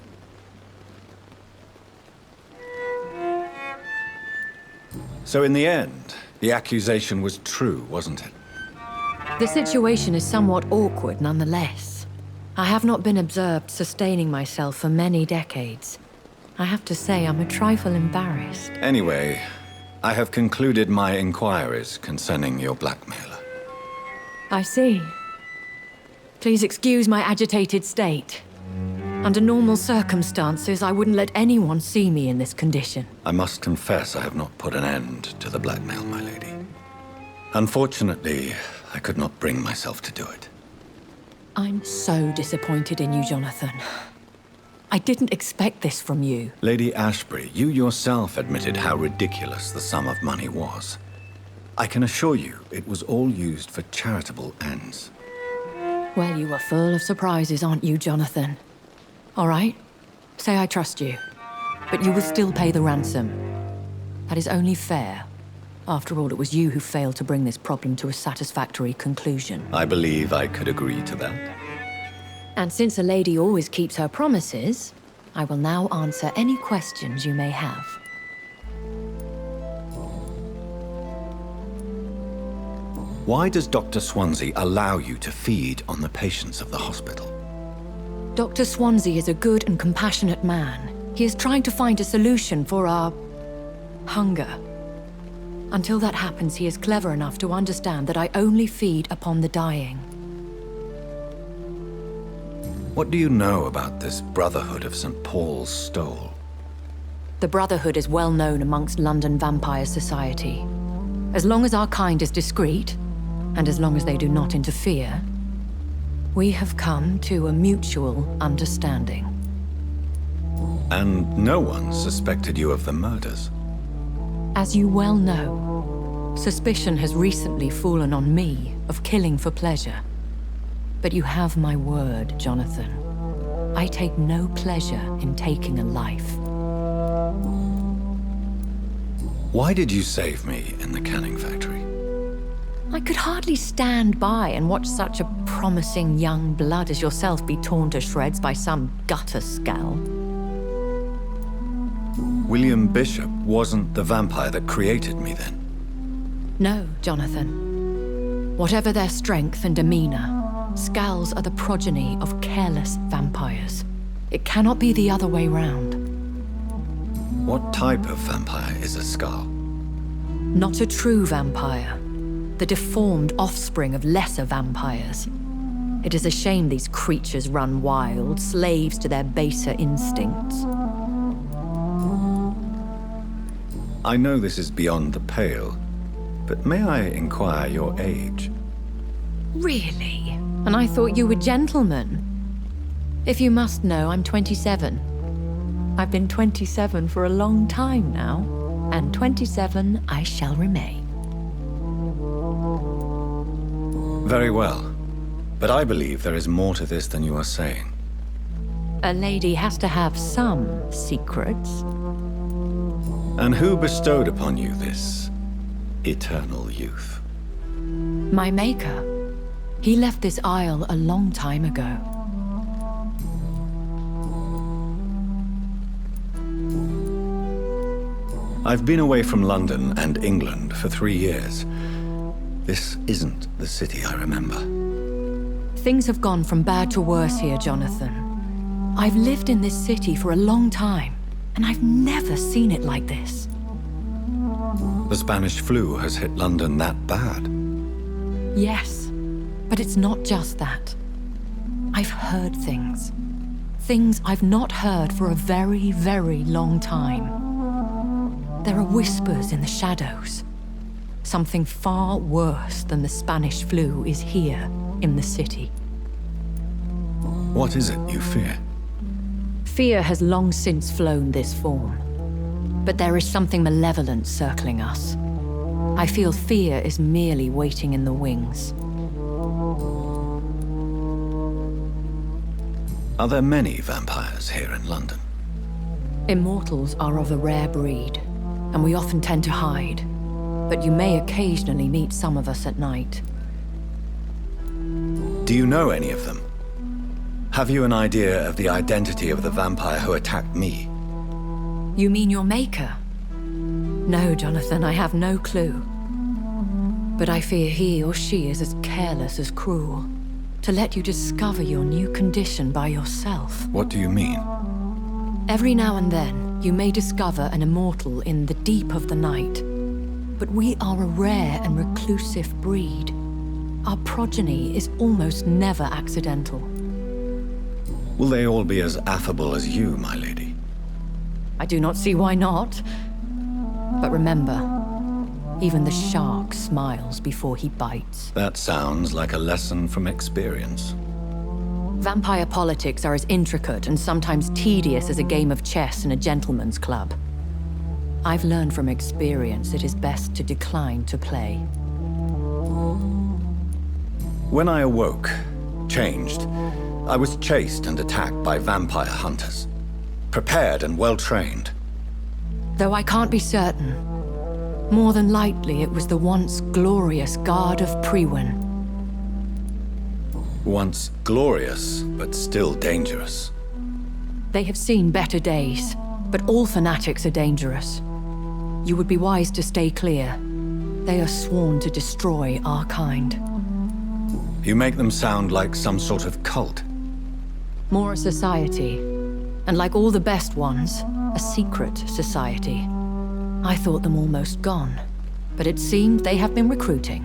So in the end, the accusation was true, wasn't it? The situation is somewhat awkward nonetheless. I have not been observed sustaining myself for many decades. I have to say I'm a trifle embarrassed. Anyway, I have concluded my inquiries concerning your blackmailer. I see. Please excuse my agitated state. Under normal circumstances, I wouldn't let anyone see me in this condition. I must confess I have not put an end to the blackmail, my lady. Unfortunately, I could not bring myself to do it. I'm so disappointed in you, Jonathan. I didn't expect this from you. Lady Ashbury, you yourself admitted how ridiculous the sum of money was. I can assure you it was all used for charitable ends. Well, you are full of surprises, aren't you, Jonathan? All right, say I trust you, but you will still pay the ransom. That is only fair. After all, it was you who failed to bring this problem to a satisfactory conclusion. I believe I could agree to that. And since a lady always keeps her promises, I will now answer any questions you may have. Why does Dr. Swansea allow you to feed on the patients of the hospital? Dr. Swansea is a good and compassionate man. He is trying to find a solution for our hunger. Until that happens, he is clever enough to understand that I only feed upon the dying. What do you know about this Brotherhood of St. Paul's Stole? The Brotherhood is well known amongst London vampire society. As long as our kind is discreet, and as long as they do not interfere, we have come to a mutual understanding. And no one suspected you of the murders? As you well know, suspicion has recently fallen on me of killing for pleasure. But you have my word, Jonathan. I take no pleasure in taking a life. Why did you save me in the canning factory? I could hardly stand by and watch such a promising young blood as yourself be torn to shreds by some gutter scowl. William Bishop wasn't the vampire that created me then? No, Jonathan. Whatever their strength and demeanor, Scowls are the progeny of careless vampires. It cannot be the other way round. What type of vampire is a Scowl? Not a true vampire. The deformed offspring of lesser vampires. It is a shame these creatures run wild, slaves to their baser instincts. I know this is beyond the pale, But may I inquire your age? Really? And I thought you were gentlemen. If you must know, I'm 27. I've been 27 for a long time now, and 27 I shall remain. Very well. But I believe there is more to this than you are saying. A lady has to have some secrets. And who bestowed upon you this eternal youth? My maker. He left this isle a long time ago. I've been away from London and England for 3 years. This isn't the city I remember. Things have gone from bad to worse here, Jonathan. I've lived in this city for a long time, and I've never seen it like this. The Spanish flu has hit London that bad. Yes, but it's not just that. I've heard things. Things I've not heard for a very, very long time. There are whispers in the shadows. Something far worse than the Spanish flu is here in the city. What is it you fear? Fear has long since flown this form. But there is something malevolent circling us. I feel fear is merely waiting in the wings. Are there many vampires here in London? Immortals are of a rare breed, and we often tend to hide. But you may occasionally meet some of us at night. Do you know any of them? Have you an idea of the identity of the vampire who attacked me? You mean your maker? No, Jonathan, I have no clue. But I fear he or she is as careless as cruel. To let you discover your new condition by yourself. What do you mean? Every now and then, you may discover an immortal in the deep of the night. But we are a rare and reclusive breed. Our progeny is almost never accidental. Will they all be as affable as you, my lady? I do not see why not. But remember, even the shark smiles before he bites. That sounds like a lesson from experience. Vampire politics are as intricate and sometimes tedious as a game of chess in a gentleman's club. I've learned from experience it is best to decline to play. When I awoke, changed, I was chased and attacked by vampire hunters. Prepared and well-trained. Though I can't be certain, more than likely it was the once glorious Guard of Priwen. Once glorious, but still dangerous. They have seen better days, but all fanatics are dangerous. You would be wise to stay clear. They are sworn to destroy our kind. You make them sound like some sort of cult. More a society, and like all the best ones, a secret society. I thought them almost gone, but it seemed they have been recruiting.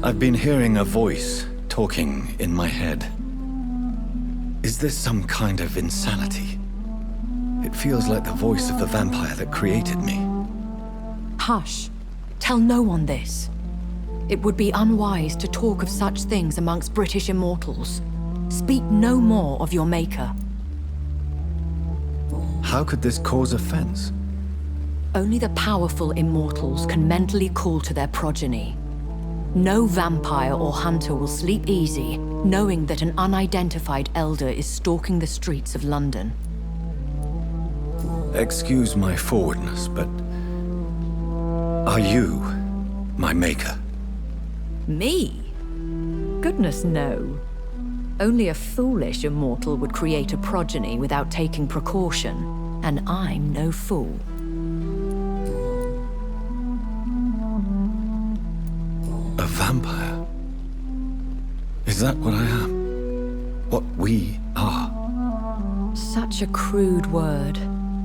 I've been hearing a voice talking in my head. Is this some kind of insanity? It feels like the voice of the vampire that created me. Hush. Tell no one this. It would be unwise to talk of such things amongst British immortals. Speak no more of your maker. How could this cause offense? Only the powerful immortals can mentally call to their progeny. No vampire or hunter will sleep easy, knowing that an unidentified elder is stalking the streets of London. Excuse my forwardness, but are you my maker? Me? Goodness, no. Only a foolish immortal would create a progeny without taking precaution, and I'm no fool. A vampire? Is that what I am? What we are? Such a crude word,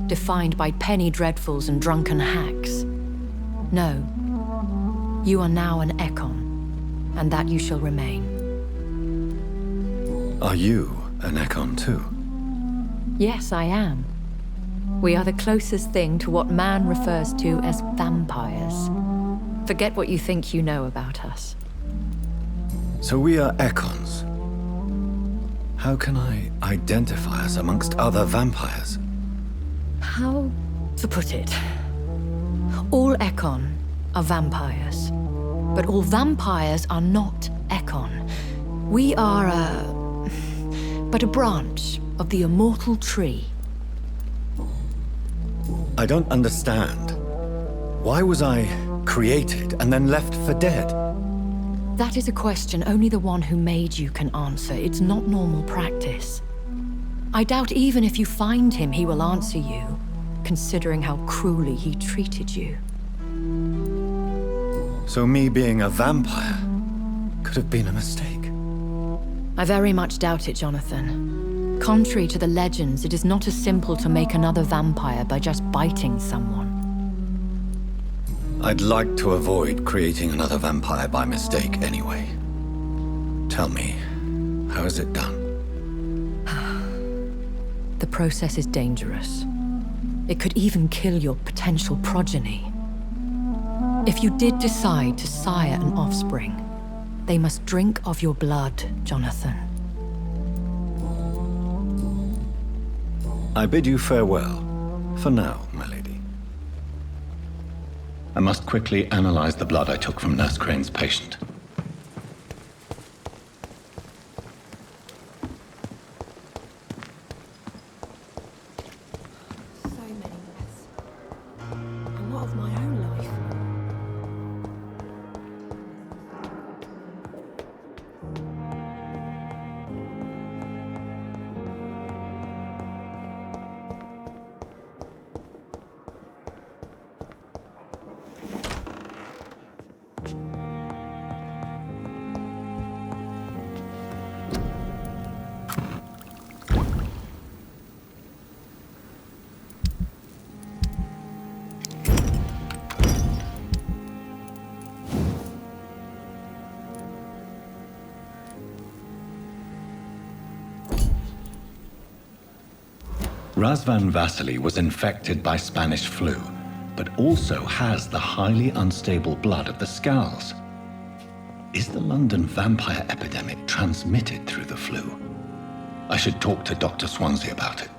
defined by penny dreadfuls and drunken hacks. No. You are now an Ekon, and that you shall remain. Are you an Ekon too? Yes, I am. We are the closest thing to what man refers to as vampires. Forget what you think you know about us. So we are Ekons. How can I identify us amongst other vampires? How to put it? All Ekon are vampires. But all vampires are not Ekon. We are but a branch of the immortal tree. I don't understand. Why was I created and then left for dead? That is a question only the one who made you can answer. It's not normal practice. I doubt even if you find him, he will answer you, considering how cruelly he treated you. So me being a vampire could have been a mistake. I very much doubt it, Jonathan. Contrary to the legends, it is not as simple to make another vampire by just biting someone. I'd like to avoid creating another vampire by mistake anyway. Tell me, how is it done? The process is dangerous. It could even kill your potential progeny. If you did decide to sire an offspring, they must drink of your blood, Jonathan. I bid you farewell. For now, my lady. I must quickly analyze the blood I took from Nurse Crane's patient. So many myths. A lot of my own life. Razvan Vasily was infected by Spanish flu, but also has the highly unstable blood of the Scows. Is the London vampire epidemic transmitted through the flu? I should talk to Dr. Swansea about it.